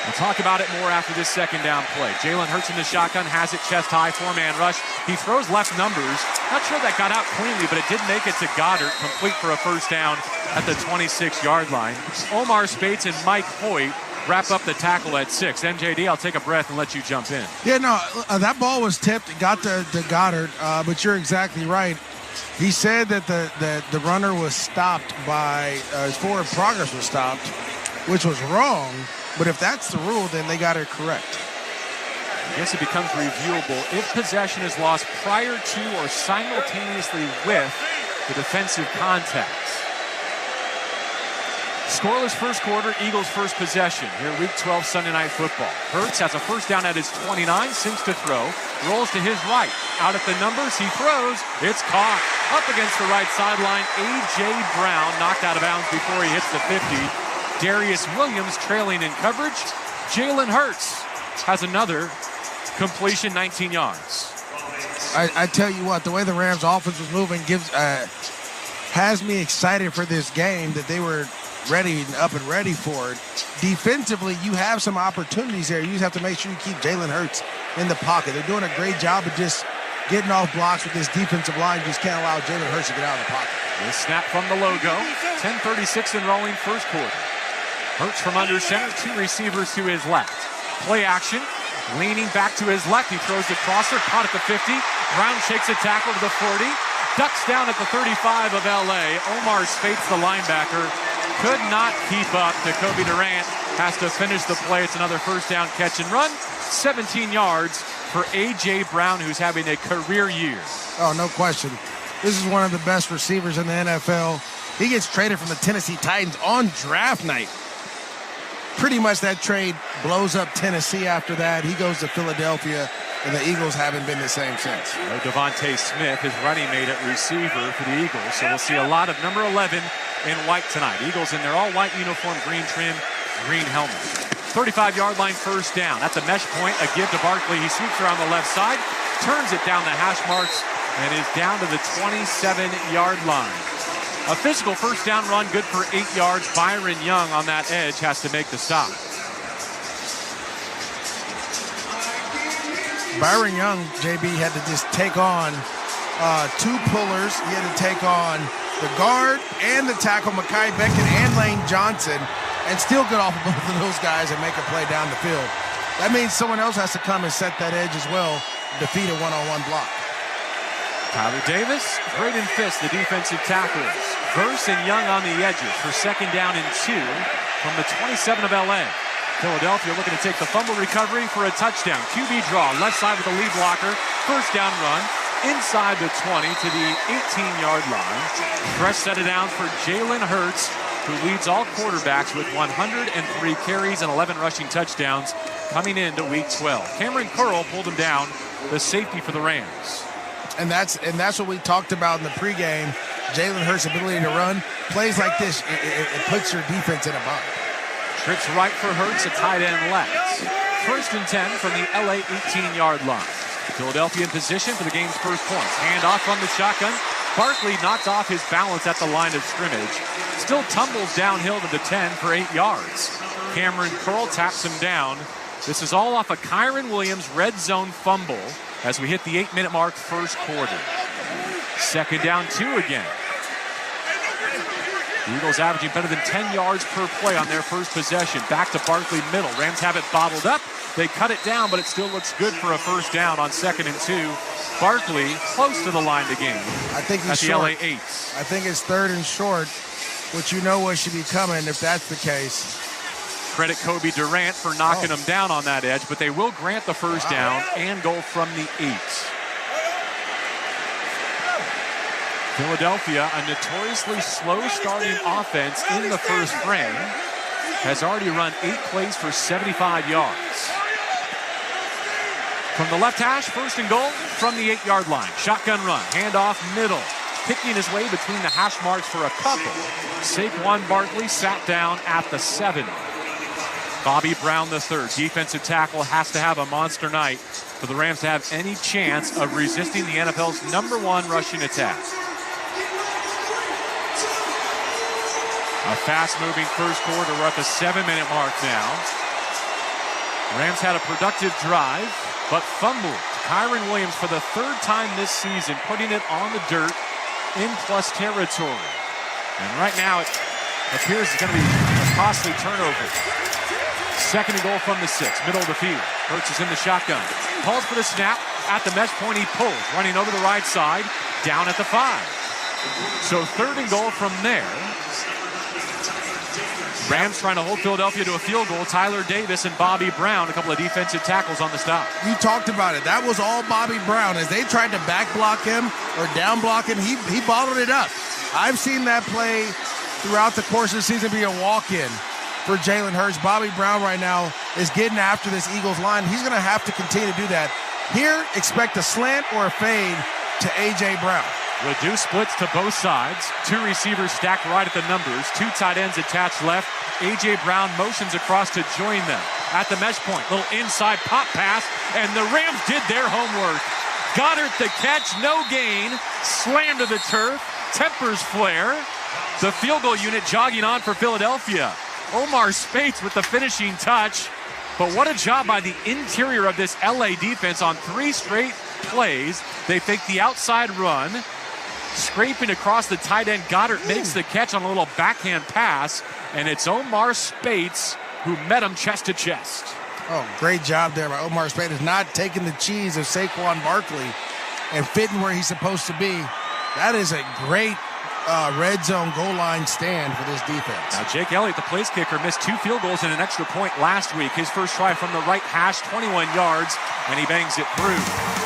We'll talk about it more after this 2nd down play. Jalen Hurts in the shotgun, has it chest high, 4-man rush. He throws left numbers. Not sure that got out cleanly, but it did make it to Goddard, complete for a 1st down at the 26-yard line. Omar Spates and Mike Hoyt wrap up the tackle at 6. MJD, I'll take a breath and let you jump in. Yeah, no, that ball was tipped. It got to Goddard, but you're exactly right. He said that the runner was stopped by, his forward progress was stopped, which was wrong. But if that's the rule, then they got it correct. I guess it becomes reviewable if possession is lost prior to or simultaneously with the defensive contacts. Scoreless first quarter, Eagles first possession here week 12 Sunday Night Football. Hurts has a 1st down at his 29, sinks to throw, rolls to his right. Out at the numbers, he throws, it's caught. Up against the right sideline, A.J. Brown knocked out of bounds before he hits the 50. Darius Williams trailing in coverage. Jalen Hurts has another completion, 19 yards. I tell you what, the way the Rams offense was moving has me excited for this game, that they were ready and up and ready for it. Defensively, you have some opportunities there. You just have to make sure you keep Jalen Hurts in the pocket. They're doing a great job of just getting off blocks with this defensive line. You just can't allow Jalen Hurts to get out of the pocket. The snap from the logo. 10:36 and rolling first quarter. Hurts from under center, 2 receivers to his left. Play action, leaning back to his left. He throws the crosser, caught at the 50. Brown shakes a tackle to the 40. Ducks down at the 35 of L.A. Omar Spates, the linebacker, could not keep up. Jacoby Durant has to finish the play. It's another 1st down catch and run. 17 yards for A.J. Brown, who's having a career year. Oh, no question. This is one of the best receivers in the NFL. He gets traded from the Tennessee Titans on draft night. Pretty much that trade blows up Tennessee after that. He goes to Philadelphia, and the Eagles haven't been the same since. Devontae Smith, his running mate at receiver for the Eagles. So we'll see a lot of number 11 in white tonight. Eagles in their all-white uniform, green trim, green helmet. 35-yard line, 1st down. At the mesh point, a give to Barkley. He sweeps around the left side, turns it down the hash marks, and is down to the 27-yard line. A physical 1st down run, good for 8 yards. Byron Young on that edge has to make the stop. Byron Young, JB, had to just take on 2 pullers. He had to take on the guard and the tackle, Mekhi Becton and Lane Johnson, and still get off of both of those guys and make a play down the field. That means someone else has to come and set that edge as well, defeat a one-on-one block. Tyler Davis, Braden Fisk, the defensive tacklers. Verse and Young on the edges for 2nd down and 2 from the 27 of L.A. Philadelphia looking to take the fumble recovery for a touchdown. QB draw, left side with the lead blocker. 1st down run, inside the 20 to the 18-yard line. Press set it down for Jalen Hurts, who leads all quarterbacks with 103 carries and 11 rushing touchdowns coming into week 12. Cameron Curl pulled him down, the safety for the Rams. And that's what we talked about in the pregame. Jalen Hurts' ability to run. Plays like this, it puts your defense in a bind. Trips right for Hurts, a tight end left. 1st and 10 from the LA 18-yard line. Philadelphia in position for the game's first points. Hand off from the shotgun. Barkley knocks off his balance at the line of scrimmage. Still tumbles downhill to the 10 for 8 yards. Cameron Curl taps him down. This is all off a Kyron Williams red zone fumble as we hit the 8-minute mark, first quarter. 2nd down, 2 again. The Eagles averaging better than 10 yards per play on their first possession. Back to Barkley middle. Rams have it bottled up. They cut it down, but it still looks good for a first down on 2nd and 2. Barkley close to the line to gain. I think he's at the short. LA 8. I think it's 3rd and short, which you know what should be coming if that's the case. Credit Kobe Durant for knocking him down on that edge, but they will grant the first down and go from the 8. Philadelphia, a notoriously slow-starting offense in the first frame, has already run 8 plays for 75 yards. From the left hash, 1st and goal from the 8-yard line. Shotgun run, handoff middle. Picking his way between the hash marks for a couple. Saquon Barkley sat down at the 7. Bobby Brown III, defensive tackle, has to have a monster night for the Rams to have any chance of resisting the NFL's #1 rushing attack. A fast-moving first quarter. We're at the 7-minute mark now. Rams had a productive drive, but fumbled. Kyron Williams for the 3rd time this season, putting it on the dirt in plus territory. And right now it appears it's going to be a costly turnover. 2nd and goal from the 6, middle of the field. Hurts is in the shotgun. Calls for the snap. At the mesh point, he pulls. Running over the right side, down at the 5. So 3rd and goal from there. Rams trying to hold Philadelphia to a field goal. Tyler Davis and Bobby Brown, a couple of defensive tackles on the stop. You talked about it. That was all Bobby Brown. As they tried to back block him or down block him, he bottled it up. I've seen that play throughout the course of the season be a walk-in for Jalen Hurts. Bobby Brown right now is getting after this Eagles line. He's going to have to continue to do that. Here, expect a slant or a fade to A.J. Brown. Reduced splits to both sides. 2 receivers stacked right at the numbers. 2 tight ends attached left. A.J. Brown motions across to join them. At the mesh point, little inside pop pass, and the Rams did their homework. Goddard the catch, no gain. Slam to the turf. Tempers flare. The field goal unit jogging on for Philadelphia. Omar Spates with the finishing touch. But what a job by the interior of this LA defense on 3 straight plays. They fake the outside run. Scraping across the tight end. Goddard makes the catch on a little backhand pass. And it's Omar Spates who met him chest to chest. Oh, great job there by Omar Spates. Not taking the cheese of Saquon Barkley and fitting where he's supposed to be. That is a great red zone goal line stand for this defense. Now, Jake Elliott, the place kicker, missed 2 field goals and an extra point last week. His first try from the right hash, 21 yards, and he bangs it through.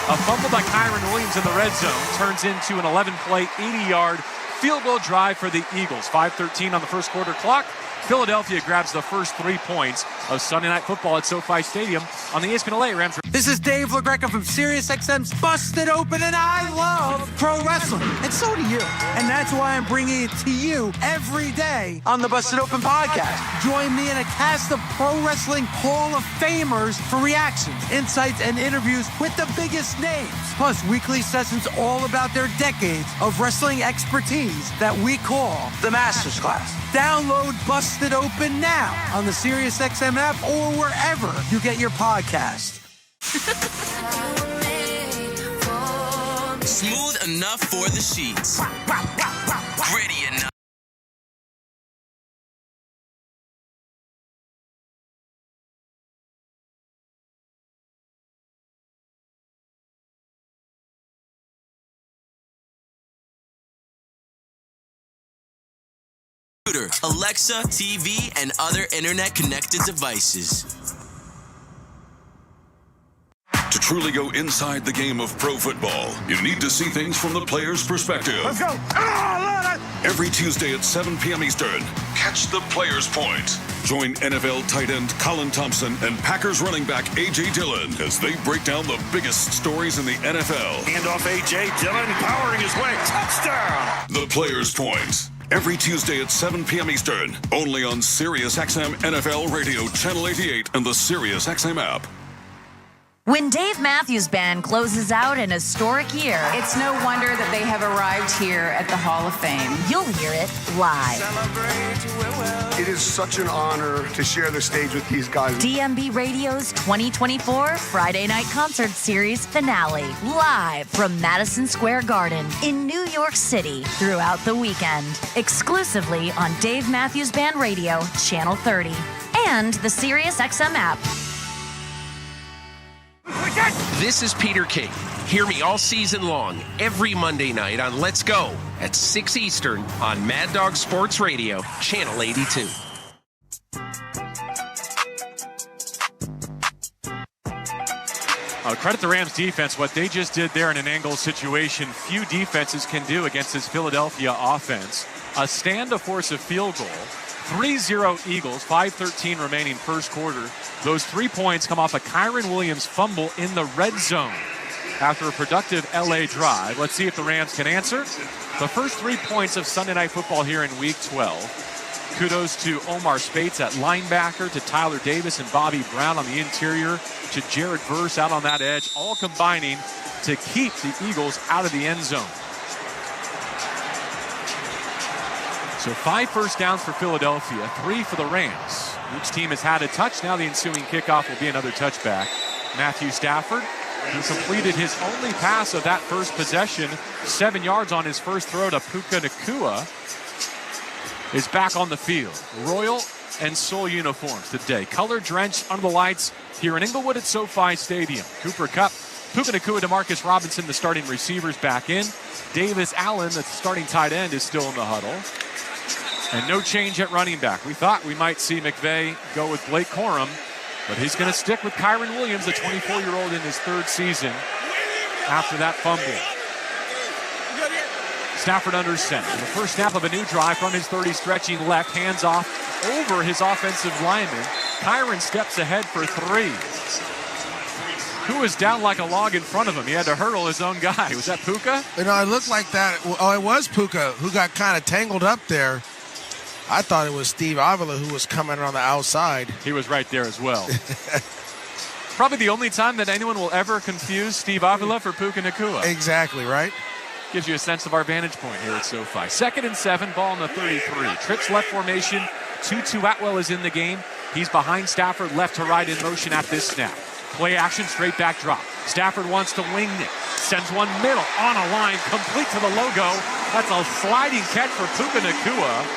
A fumble by Kyron Williams in the red zone turns into an 11-play, 80-yard field goal drive for the Eagles. 5:13 on the first quarter clock. Philadelphia grabs the first 3 points of Sunday Night Football at SoFi Stadium on the ESPN LA Rams. This is Dave LaGreca from SiriusXM's Busted Open, and I love pro wrestling. And so do you. And that's why I'm bringing it to you every day on the Busted Open podcast. Join me in a cast of pro wrestling Hall of Famers for reactions, insights, and interviews with the biggest names. Plus, weekly sessions all about their decades of wrestling expertise that we call the Masters Class. Download Busted Open now on the SiriusXM app or wherever you get your podcast. Smooth enough for the sheets. Gritty enough. Alexa, TV, and other internet-connected devices. To truly go inside the game of pro football, you need to see things from the player's perspective. Let's go. Every Tuesday at 7 p.m. Eastern, catch the Player's Point. Join NFL tight end Colin Thompson and Packers running back A.J. Dillon as they break down the biggest stories in the NFL. Hand off A.J. Dillon, powering his way. Touchdown. The Player's Point. Every Tuesday at 7 p.m. Eastern, only on SiriusXM NFL Radio, Channel 88, and the SiriusXM app. When Dave Matthews Band closes out an historic year, it's no wonder that they have arrived here at the Hall of Fame. You'll hear it live. It is such an honor to share the stage with these guys. DMB Radio's 2024 Friday Night Concert Series finale, live from Madison Square Garden in New York City throughout the weekend. Exclusively on Dave Matthews Band Radio, Channel 30, and the SiriusXM app. This is Peter King. Hear me all season long, every Monday night on Let's Go at 6 Eastern on Mad Dog Sports Radio, Channel 82. Credit the Rams defense. What they just did there in an angle situation, few defenses can do against this Philadelphia offense. A stand to force a field goal. 3-0 Eagles, 5:13 remaining first quarter. Those 3 points come off a Kyren Williams fumble in the red zone after a productive LA drive. Let's see if the Rams can answer. The first 3 points of Sunday Night Football here in Week 12. Kudos to Omar Spates at linebacker, to Tyler Davis and Bobby Brown on the interior, to Jared Verse out on that edge, all combining to keep the Eagles out of the end zone. So 5 first downs for Philadelphia, 3 for the Rams. Each team has had a touch. Now the ensuing kickoff will be another touchback. Matthew Stafford, who completed his only pass of that first possession, 7 yards on his first throw to Puka Nacua, is back on the field. Royal and Soul uniforms today. Color drenched under the lights here in Inglewood at SoFi Stadium. Cooper Kupp, Puka Nacua, DeMarcus Robinson, the starting receivers, back in. Davis Allen, the starting tight end, is still in the huddle. And no change at running back. We thought we might see McVay go with Blake Corum, but he's going to stick with Kyren Williams, the 24-year-old in his 3rd season after that fumble. Stafford under center. The first snap of a new drive from his 30, stretching left, hands off over his offensive lineman. Kyren steps ahead for 3. Who was down like a log in front of him? He had to hurdle his own guy. Was that Puka? You know, it looked like that. Oh, it was Puka who got kind of tangled up there. I thought it was Steve Avila who was coming on the outside. He was right there as well. Probably the only time that anyone will ever confuse Steve Avila for Puka Nacua. Exactly, right? Gives you a sense of our vantage point here at SoFi. 2nd and 7, ball on the 33. Trips left formation. Tutu Atwell is in the game. He's behind Stafford, left to right in motion at this snap. Play action, straight back drop. Stafford wants to wing it. Sends one middle on a line, complete to the logo. That's a sliding catch for Puka Nacua.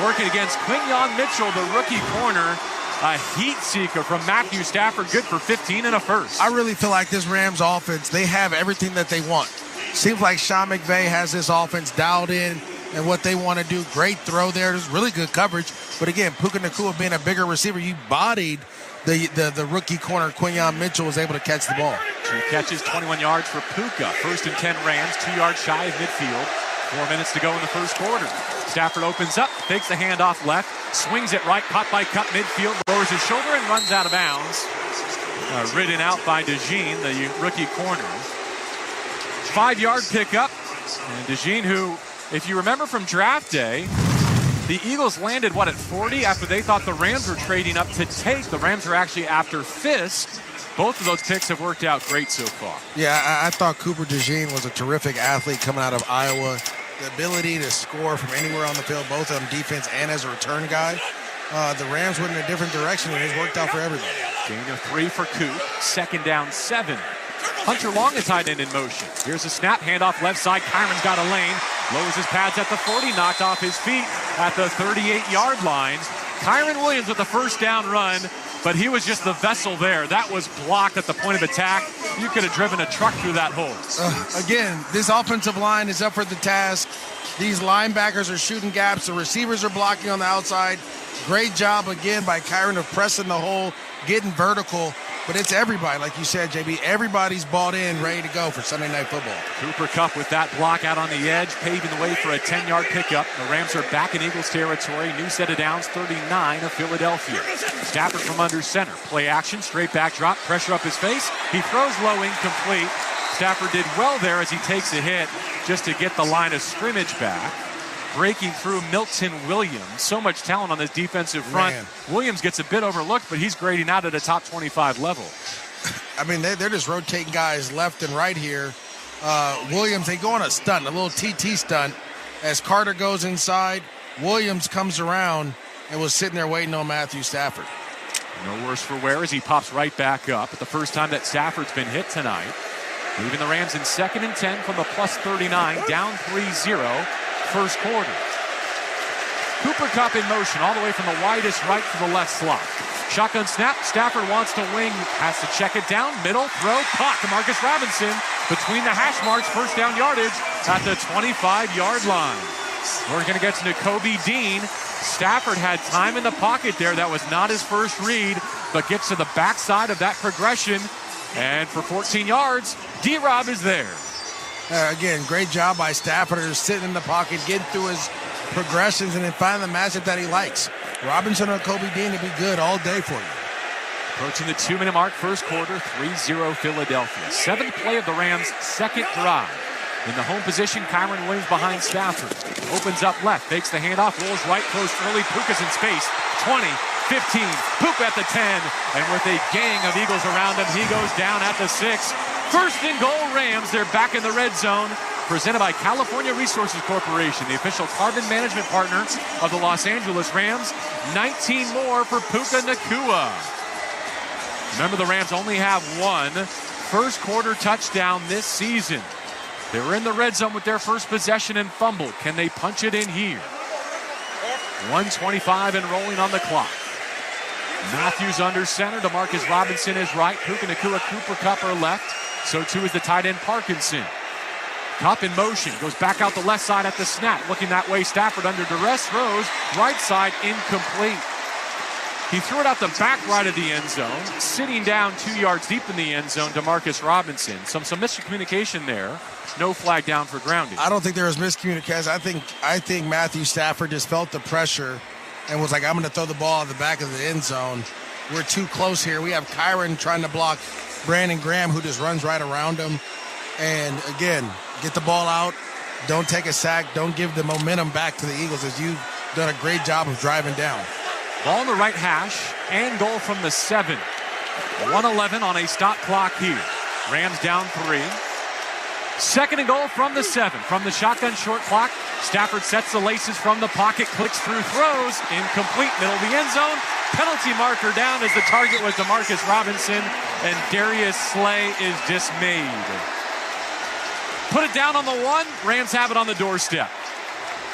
Working against Quinyon Mitchell, the rookie corner. A heat seeker from Matthew Stafford, good for 15 and a first. I really feel like this Rams offense, they have everything that they want. Seems like Sean McVay has this offense dialed in and what they want to do. Great throw there. There's really good coverage. But again, Puka Nacua being a bigger receiver, you bodied the rookie corner. Quinyon Mitchell was able to catch the ball. 2 catches, 21 yards for Puka. 1st and 10 Rams, 2 yards shy of midfield. 4 minutes to go in the first quarter. Stafford opens up, fakes the handoff left, swings it right, caught by Kupp midfield, lowers his shoulder and runs out of bounds. Ridden out by DeJean, the rookie corner. 5-yard pickup. And DeJean, who, if you remember from draft day, the Eagles landed, at 40 after they thought the Rams were trading up to take. The Rams are actually after Fisk. Both of those picks have worked out great so far. Yeah, I thought Cooper DeJean was a terrific athlete coming out of Iowa. The ability to score from anywhere on the field, both on defense and as a return guy. The Rams went in a different direction, and it's worked out for everybody. Gain of 3 for Coop. 2nd down, 7. Hunter Long, the tight end, in motion. Here's a snap, handoff left side. Kyron's got a lane. Lowers his pads at the 40, knocked off his feet at the 38-yard line. Kyren Williams with the first down run, but he was just the vessel there. That was blocked at the point of attack. You could have driven a truck through that hole. Again, this offensive line is up for the task. These linebackers are shooting gaps. The receivers are blocking on the outside. Great job again by Kyren of pressing the hole, getting vertical. But it's everybody, like you said, JB. Everybody's bought in, ready to go for Sunday Night Football. Cooper Kupp with that block out on the edge, paving the way for a 10-yard pickup. The Rams are back in Eagles territory. New set of downs, 39 of Philadelphia. Stafford from under center. Play action, straight back drop, pressure up his face. He throws low, incomplete. Stafford did well there as he takes a hit just to get the line of scrimmage back. Breaking through Milton Williams. So much talent on this defensive front. Man. Williams gets a bit overlooked, but he's grading out at a top 25 level. I mean, they're just rotating guys left and right here. Williams, they go on a stunt, a little TT stunt. As Carter goes inside, Williams comes around and was sitting there waiting on Matthew Stafford. No worse for wear as he pops right back up. At the first time that Stafford's been hit tonight. Leaving the Rams in 2nd and 10 from the plus 39, down 3-0, first quarter. Cooper Kupp in motion all the way from the widest right to the left slot. Shotgun snap, Stafford wants to wing, has to check it down, middle, throw, caught. Demarcus Robinson between the hash marks, first down yardage at the 25-yard line. We're going to get to Nakobe Dean. Stafford had time in the pocket there. That was not his first read, but gets to the backside of that progression. And for 14 yards, D-Rob is there. Again, great job by Stafford, sitting in the pocket, getting through his progressions, and then finding the matchup that he likes. Robinson or Kobe Dean to be good all day for you. Approaching the 2-minute mark, first quarter, 3-0 Philadelphia. 7th play of the Rams' second drive. In the home position, Kyron Williams behind Stafford. Opens up left, fakes the handoff, rolls right, throws early. Puka's in space. 20, 15, Puka at the 10. And with a gang of Eagles around him, he goes down at the 6. First and goal, Rams. They're back in the red zone. Presented by California Resources Corporation, the official carbon management partner of the Los Angeles Rams. 19 more for Puka Nacua. Remember, the Rams only have one first quarter touchdown this season. They were in the red zone with their first possession and fumbled. Can they punch it in here? 1:25 and rolling on the clock. Matthews under center. DeMarcus Robinson is right. Puka Nacua, Cooper Kupp are left. So too is the tight end Parkinson. Kupp in motion, goes back out the left side at the snap. Looking that way, Stafford under duress, throws, right side, incomplete. He threw it out the back right of the end zone. Sitting down 2 yards deep in the end zone, DeMarcus Robinson. Some miscommunication there. No flag down for grounding. I don't think there was miscommunication. I think Matthew Stafford just felt the pressure and was like, I'm going to throw the ball at the back of the end zone. We're too close here. We have Kyron trying to block Brandon Graham, who just runs right around him. And again, get the ball out. Don't take a sack. Don't give the momentum back to the Eagles, as you've done a great job of driving down. Ball on the right hash and goal from the 7. 1:11 on a stop clock here. Rams down 3. Second and goal from the 7. From the shotgun short clock, Stafford sets the laces from the pocket, clicks through, throws, incomplete, middle of the end zone. Penalty marker down as the target was DeMarcus Robinson, and Darius Slay is dismayed. Put it down on the 1. Rams have it on the doorstep.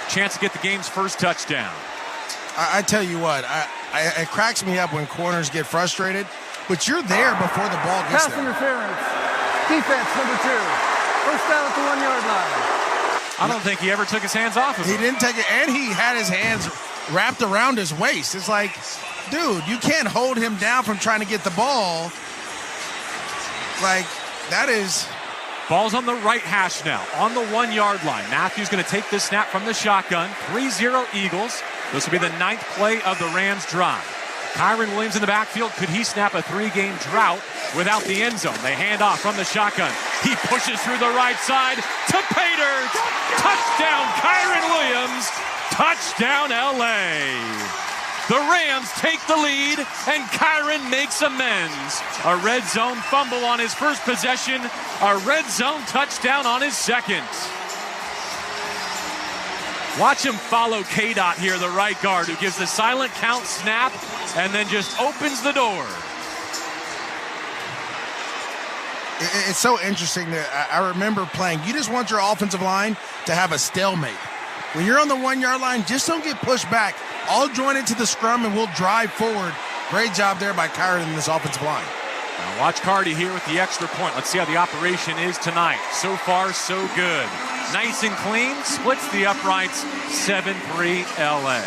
Chance to get the game's first touchdown. I tell you what, it cracks me up when corners get frustrated, but you're there before the ball gets Pass there. interference. Defense number 2. First down at the 1 yard line. I don't think he ever took his hands off of him. He didn't take it, and he had his hands wrapped around his waist. It's like, dude, you can't hold him down from trying to get the ball. Like, that is... Ball's on the right hash now, on the 1 yard line. Matthews going to take this snap from the shotgun. 3-0 Eagles. This will be the 9th play of the Rams drive. Kyron Williams in the backfield. Could he snap a 3-game drought without the end zone? They hand off from the shotgun. He pushes through the right side to Pater. Touchdown, Kyron Williams. Touchdown, LA. The Rams take the lead, and Kyron makes amends. A red zone fumble on his first possession. A red zone touchdown on his second. Watch him follow K-Dot here, the right guard, who gives the silent count snap and then just opens the door. It's so interesting that I remember playing. You just want your offensive line to have a stalemate. When you're on the 1 yard line, just don't get pushed back. I'll join into the scrum and we'll drive forward. Great job there by Kyron in this offensive line. Now watch Cardi here with the extra point. Let's see how the operation is tonight. So far, so good. Nice and clean, splits the uprights, 7-3 LA.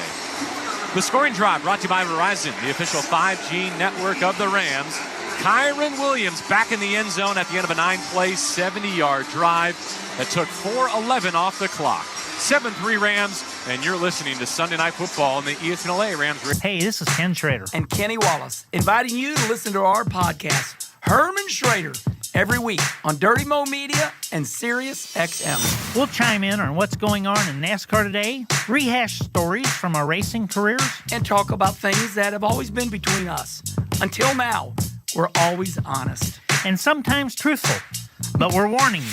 The scoring drive brought to you by Verizon, the official 5G network of the Rams. Kyron Williams back in the end zone at the end of a 9-play, 70-yard drive that took 4:11 off the clock. 7-3 Rams, and you're listening to Sunday Night Football on the ESPN Rams. Hey, this is Ken Schrader. And Kenny Wallace, inviting you to listen to our podcast, Herman Schrader, every week on Dirty Mo Media and Sirius XM. We'll chime in on what's going on in NASCAR today, rehash stories from our racing careers, and talk about things that have always been between us. Until now, we're always honest. And sometimes truthful. But we're warning you,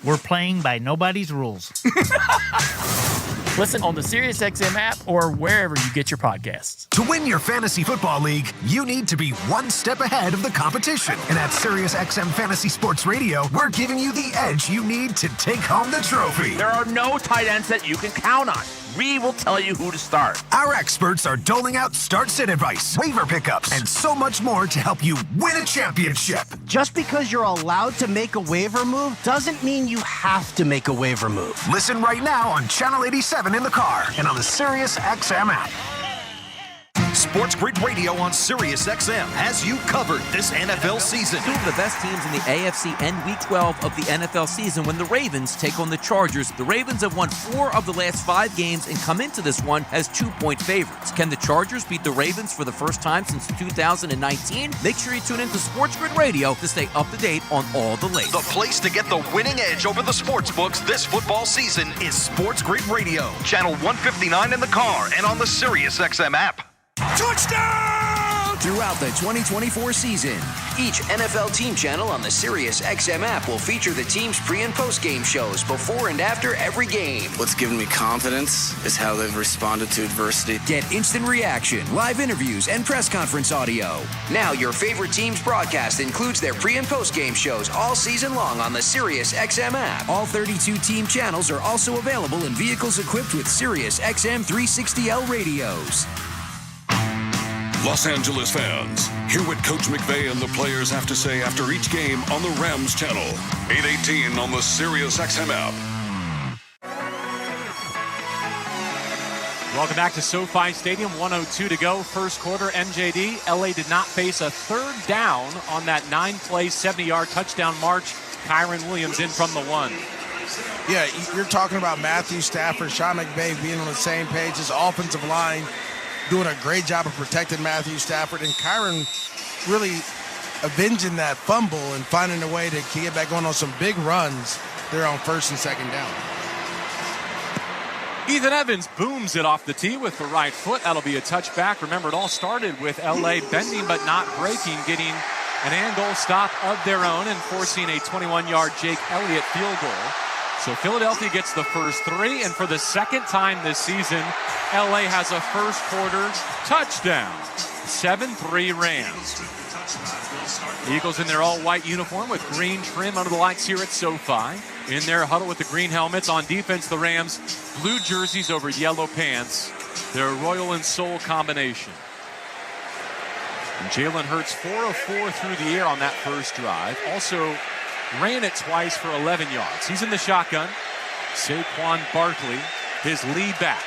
we're playing by nobody's rules. Listen on the SiriusXM app or wherever you get your podcasts. To win your fantasy football league, you need to be one step ahead of the competition. And at SiriusXM Fantasy Sports Radio, we're giving you the edge you need to take home the trophy. There are no tight ends that you can count on. We will tell you who to start. Our experts are doling out start-sit advice, waiver pickups, and so much more to help you win a championship. Just because you're allowed to make a waiver move doesn't mean you have to make a waiver move. Listen right now on Channel 87 in the car and on the SiriusXM app. Sports Grid Radio on SiriusXM has you covered this NFL season. Two of the best teams in the AFC end Week 12 of the NFL season when the Ravens take on the Chargers. The Ravens have won 4 of the last 5 games and come into this one as 2-point favorites. Can the Chargers beat the Ravens for the first time since 2019? Make sure you tune into Sports Grid Radio to stay up to date on all the latest. The place to get the winning edge over the sports books this football season is Sports Grid Radio. Channel 159 in the car and on the SiriusXM app. Touchdown! Throughout the 2024 season, each NFL team channel on the SiriusXM app will feature the team's pre- and post-game shows before and after every game. What's given me confidence is how they've responded to adversity. Get instant reaction, live interviews, and press conference audio. Now your favorite team's broadcast includes their pre- and post-game shows all season long on the SiriusXM app. All 32 team channels are also available in vehicles equipped with SiriusXM 360L radios. Los Angeles fans, hear what Coach McVay and the players have to say after each game on the Rams channel. 8:18 on the SiriusXM app. Welcome back to SoFi Stadium. 1:02 to go. First quarter, MJD. LA did not face a third down on that 9-play, 70-yard touchdown march. Kyron Williams in from the 1. Yeah, you're talking about Matthew Stafford, Sean McVay being on the same page. His offensive line doing a great job of protecting Matthew Stafford, and Kyron really avenging that fumble and finding a way to get back on some big runs there on first and second down. Ethan Evans booms it off the tee with the right foot. That'll be a touchback. Remember, it all started with LA bending but not breaking, getting an and goal stop of their own and forcing a 21-yard Jake Elliott field goal. So Philadelphia gets the first 3, and for the second time this season, LA has a first quarter touchdown. 7-3 Rams. Eagles in their all-white uniform with green trim under the lights here at SoFi. In their huddle with the green helmets. On defense, the Rams, blue jerseys over yellow pants. Their royal and soul combination. And Jalen Hurts 4 of 4 through the air on that first drive. Also ran it twice for 11 yards. He's in the shotgun. Saquon Barkley, his lead back.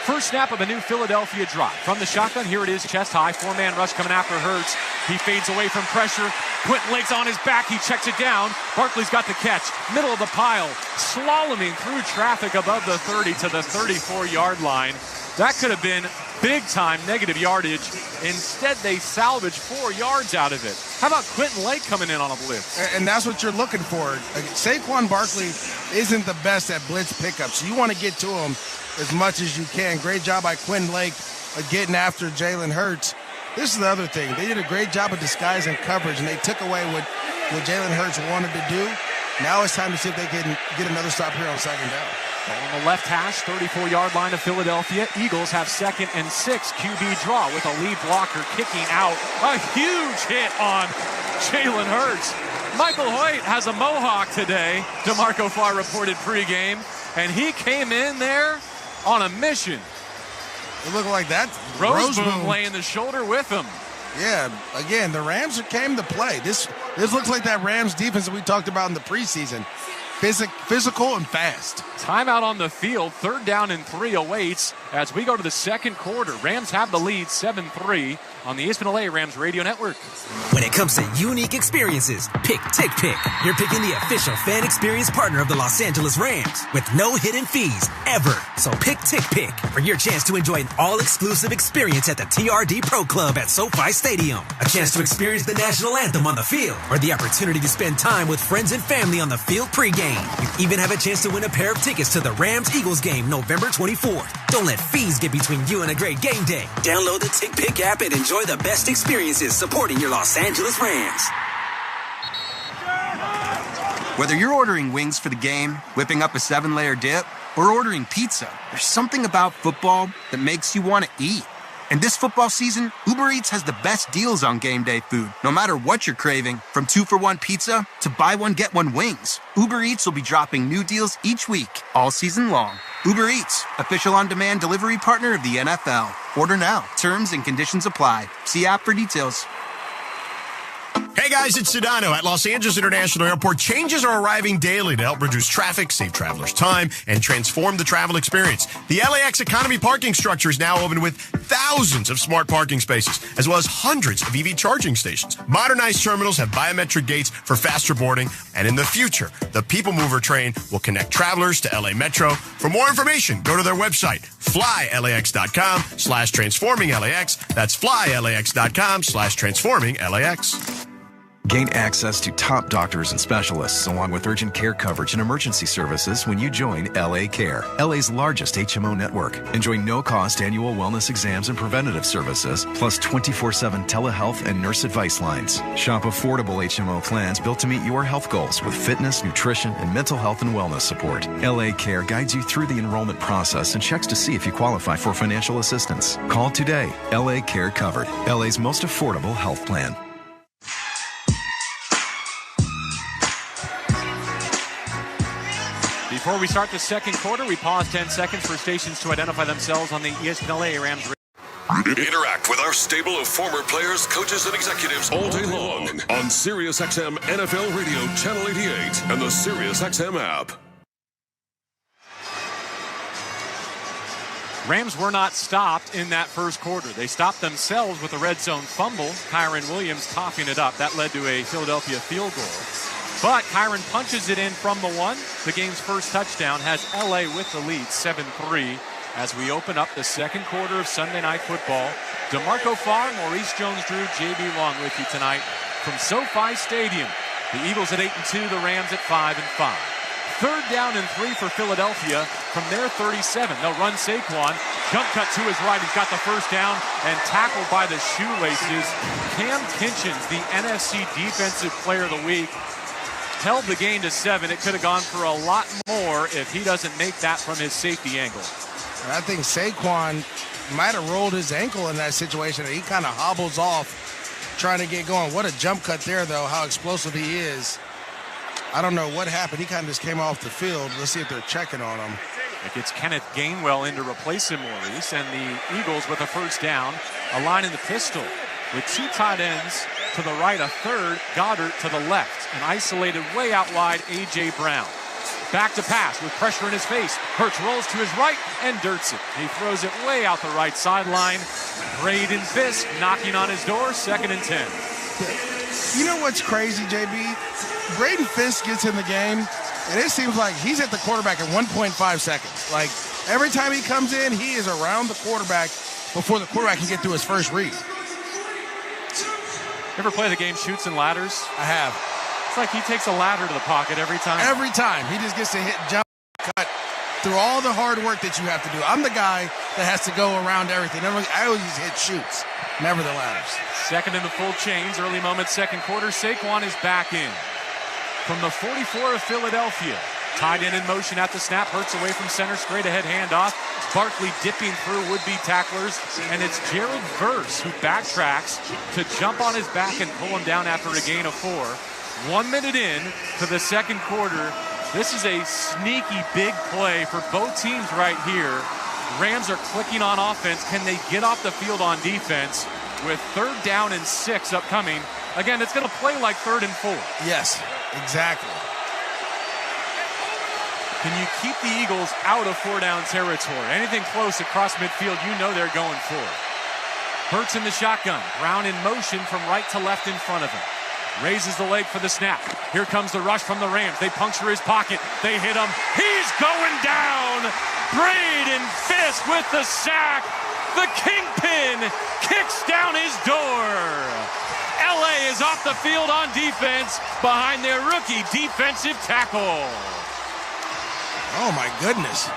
First snap of a new Philadelphia drive. From the shotgun, here it is, chest high. 4-man rush coming after Hurts. He fades away from pressure. Quentin Lake's on his back. He checks it down. Barkley's got the catch. Middle of the pile. Slaloming through traffic above the 30 to the 34-yard line. That could have been big-time negative yardage. Instead, they salvaged 4 yards out of it. How about Quentin Lake coming in on a blitz? And that's what you're looking for. Saquon Barkley isn't the best at blitz pickups. You want to get to him as much as you can. Great job by Quentin Lake getting after Jalen Hurts. This is the other thing. They did a great job of disguising coverage, and they took away what Jalen Hurts wanted to do. Now it's time to see if they can get another stop here on second down. On the left hash, 34-yard line of Philadelphia. Eagles have 2nd and 6 QB draw with a lead blocker kicking out. A huge hit on Jalen Hurts. Michael Hoyt has a mohawk today, DeMarco Farr reported pregame, and he came in there on a mission. It looked like that. Roseboom laying the shoulder with him. Yeah, again, the Rams came to play. This looks like that Rams defense that we talked about in the preseason. Physical and fast. Timeout on the field. 3rd down and 3 awaits as we go to the second quarter. Rams have the lead 7-3 on the Eastman LA Rams Radio Network. When it comes to unique experiences, pick Tick Pick. You're picking the official fan experience partner of the Los Angeles Rams with no hidden fees ever. So pick Tick Pick for your chance to enjoy an all-exclusive experience at the TRD Pro Club at SoFi Stadium. A chance to experience the national anthem on the field or the opportunity to spend time with friends and family on the field pregame. You even have a chance to win a pair of tickets to the Rams-Eagles game November 24th. Don't let fees get between you and a great game day. Download the Tick Pick app and enjoy the best experiences supporting your Los Angeles Rams. Whether you're ordering wings for the game, whipping up a 7-layer dip, or ordering pizza, there's something about football that makes you want to eat. And this football season, Uber Eats has the best deals on game day food, no matter what you're craving. From 2-for-1 pizza to buy one, get one wings. Uber Eats will be dropping new deals each week, all season long. Uber Eats, official on-demand delivery partner of the NFL. Order now. Terms and conditions apply. See app for details. Hey guys, it's Sedano at Los Angeles International Airport. Changes are arriving daily to help reduce traffic, save travelers time, and transform the travel experience. The LAX Economy parking structure is now open with thousands of smart parking spaces, as well as hundreds of EV charging stations. Modernized terminals have biometric gates for faster boarding, and in the future, the People Mover train will connect travelers to LA Metro. For more information, go to their website, flylax.com/transforming-LAX. That's flylax.com/transforming-LAX. Gain access to top doctors and specialists, along with urgent care coverage and emergency services when you join LA Care, LA's largest HMO network. Enjoy no-cost annual wellness exams and preventative services, plus 24/7 telehealth and nurse advice lines. Shop affordable HMO plans built to meet your health goals with fitness, nutrition, and mental health and wellness support. LA Care guides you through the enrollment process and checks to see if you qualify for financial assistance. Call today. LA Care Covered, LA's most affordable health plan. Before we start the second quarter, we pause 10 seconds for stations to identify themselves on the ESPN LA Rams. Interact with our stable of former players, coaches, and executives all day long on SiriusXM NFL Radio Channel 88 and the SiriusXM app. Rams were not stopped in that first quarter. They stopped themselves with a red zone fumble. Kyron Williams coughing it up. That led to a Philadelphia field goal. But Kyron punches it in from the one. The game's first touchdown has LA with the lead, 7-3, as we open up the second quarter of Sunday Night Football. DeMarco Farr, Maurice Jones-Drew, J.B. Long with you tonight from SoFi Stadium. The Eagles at 8-2, the Rams at 5-5. Third down and 3 for Philadelphia from their 37. They'll run Saquon. Jump cut to his right. He's got the first down and tackled by the shoelaces. Cam Kinchins, the NFC Defensive Player of the Week, held the gain to 7. It could have gone for a lot more if he doesn't make that from his safety angle. I think Saquon might have rolled his ankle in that situation. He kind of hobbles off trying to get going. What a jump cut there, though, how explosive he is. I don't know what happened. He kind of just came off the field. Let's see if they're checking on him. It gets Kenneth Gainwell in to replace him, Maurice, and the Eagles with a first down, a line in the pistol with two tight ends to the right, a third, Goddard to the left, an isolated way out wide, A.J. Brown. Back to pass with pressure in his face. Hurts rolls to his right and dirts it. He throws it way out the right sideline. Braden Fisk knocking on his door, 2nd and 10. You know what's crazy, JB? Braden Fisk gets in the game, and it seems like he's at the quarterback in 1.5 seconds. Like, every time he comes in, he is around the quarterback before the quarterback can get to his first read. Ever play the game Chutes and Ladders? I have. It's like he takes a ladder to the pocket every time. Every time. He just gets to hit, jump, cut through all the hard work that you have to do. I'm the guy that has to go around everything. I always hit chutes, never the ladders. Second in the full chains, early moment, second quarter. Saquon is back in. From the 44 of Philadelphia. Tied in motion at the snap. Hurts away from center. Straight ahead handoff. Barkley dipping through would-be tacklers. And it's Jared Verse who backtracks to jump on his back and pull him down after a gain of 4. 1 minute in to the second quarter. This is a sneaky big play for both teams right here. Rams are clicking on offense. Can they get off the field on defense with 3rd down and 6 upcoming? Again, it's going to play like 3rd and 4. Yes, exactly. Can you keep the Eagles out of 4-down territory? Anything close across midfield, you know they're going for it. Hurts in the shotgun. Brown in motion from right to left in front of him. Raises the leg for the snap. Here comes the rush from the Rams. They puncture his pocket. They hit him. He's going down. Braden Fisk with the sack. The Kingpin kicks down his door. LA is off the field on defense behind their rookie defensive tackle. Oh, my goodness.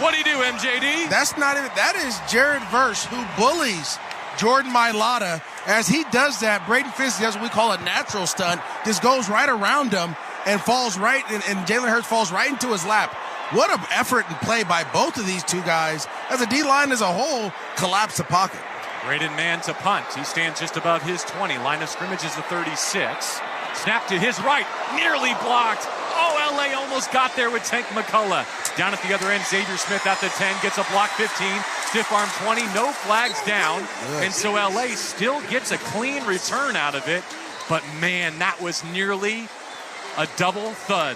What do you do, MJD? That is Jared Verse, who bullies Jordan Mailata. As he does that, Braden Fisk does what we call a natural stunt. Just goes right around him and falls right, and Jalen Hurts falls right into his lap. What an effort and play by both of these two guys as the D-line as a whole collapsed the pocket. Braden Mann to punt. He stands just above his 20. Line of scrimmage is the 36. Snap to his right. Nearly blocked. Oh, LA almost got there with Tank McCullough. Down at the other end, Xavier Smith at the 10. Gets a block 15. Stiff arm 20. No flags down. And so LA still gets a clean return out of it. But, man, that was nearly a double thud.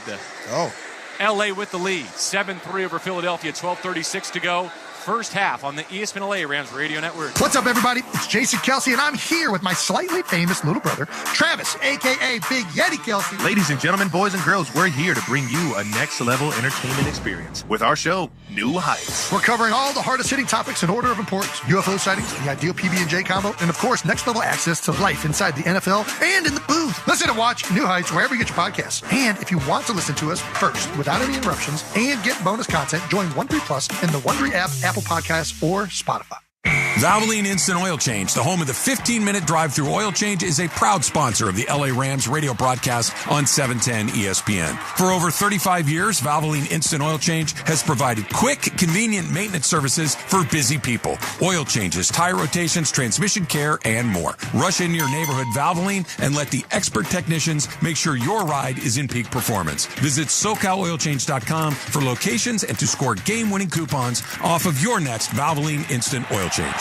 Oh. LA with the lead. 7-3 over Philadelphia. 12:36 to go. First half on the ESPN LA Rams Radio Network. What's up, everybody? It's Jason Kelsey, and I'm here with my slightly famous little brother, Travis, a.k.a. Big Yeti Kelsey. Ladies and gentlemen, boys and girls, we're here to bring you a next-level entertainment experience with our show, New Heights. We're covering all the hardest-hitting topics in order of importance. UFO sightings, the ideal PB&J combo, and, of course, next-level access to life inside the NFL and in the booth. Listen and watch New Heights wherever you get your podcasts. And if you want to listen to us first without any interruptions and get bonus content, join Wondery Plus in the Wondery app, Apple Podcasts, or Spotify. Valvoline Instant Oil Change, the home of the 15-minute drive-through oil change, is a proud sponsor of the LA Rams radio broadcast on 710 ESPN. For over 35 years, Valvoline Instant Oil Change has provided quick, convenient maintenance services for busy people. Oil changes, tire rotations, transmission care, and more. Rush into your neighborhood Valvoline and let the expert technicians make sure your ride is in peak performance. Visit SoCalOilChange.com for locations and to score game-winning coupons off of your next Valvoline Instant Oil Change.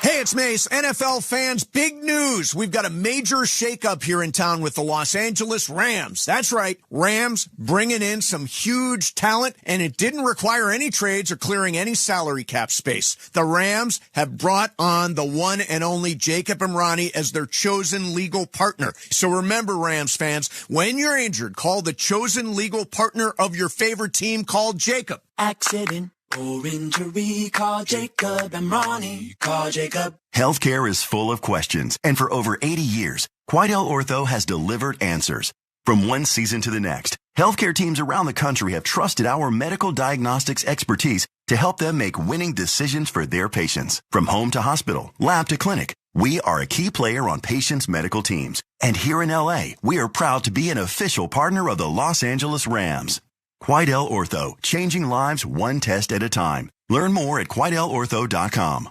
Hey, it's Mace. NFL fans, big news. We've got a major shakeup here in town with the Los Angeles Rams. That's right. Rams bringing in some huge talent, and it didn't require any trades or clearing any salary cap space. The Rams have brought on the one and only Jacob Emrani as their chosen legal partner. So remember, Rams fans, when you're injured, call the chosen legal partner of your favorite team called Jacob. Accident or injury, call Jacob Emrani. Call Jacob. Healthcare is full of questions, and for over 80 years, Quidel Ortho has delivered answers. From one season to the next, healthcare teams around the country have trusted our medical diagnostics expertise to help them make winning decisions for their patients. From home to hospital, lab to clinic, we are a key player on patients' medical teams. And here in LA, we are proud to be an official partner of the Los Angeles Rams. Quidel Ortho, changing lives one test at a time. Learn more at QuidelOrtho.com.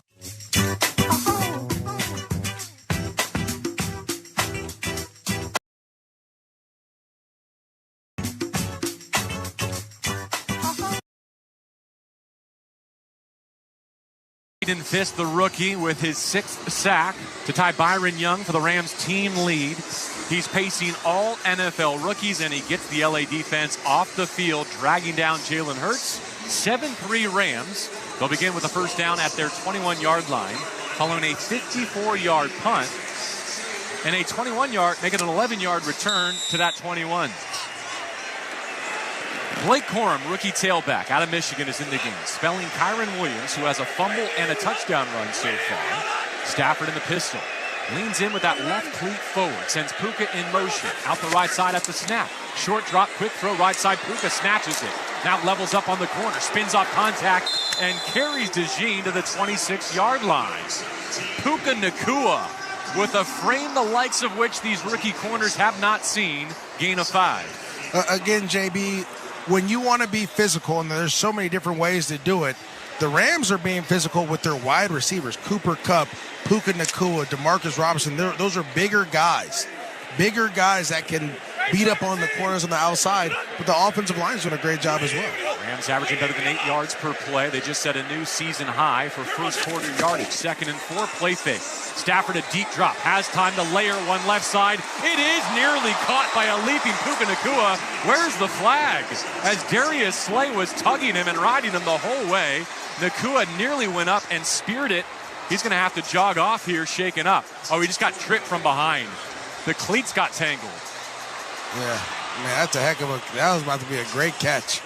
Aiden Fisk, the rookie, with his 6th sack to tie Byron Young for the Rams team lead. He's pacing all NFL rookies, and he gets the LA defense off the field, dragging down Jalen Hurts. 7-3 Rams. They'll begin with a first down at their 21-yard line, following a 54-yard punt, and a 21-yard, make it an 11-yard return to that 21. Blake Corum, rookie tailback out of Michigan, is in the game, spelling Kyron Williams, who has a fumble and a touchdown run so far. Stafford in the pistol. Leans in with that left cleat forward. Sends Puka in motion. Out the right side at the snap. Short drop, quick throw, right side. Puka snatches it. Now levels up on the corner. Spins off contact and carries DeJean to the 26-yard line. Puka Nacua with a frame the likes of which these rookie corners have not seen. Gain of 5. Again, JB, when you want to be physical, and there's so many different ways to do it, the Rams are being physical with their wide receivers, Cooper Kupp, Puka Nacua, Demarcus Robinson. Those are bigger guys that can beat up on the corners on the outside, but the offensive line's doing a great job as well. Rams averaging better than 8 yards per play. They just set a new season high for first quarter yardage. 2nd and 4, play fake. Stafford a deep drop, has time to layer one left side. It is nearly caught by a leaping Puka Nacua. Where's the flag? As Darius Slay was tugging him and riding him the whole way, Nacua nearly went up and speared it. He's going to have to jog off here, shaken up. Oh, he just got tripped from behind. The cleats got tangled. Yeah, man, that was about to be a great catch.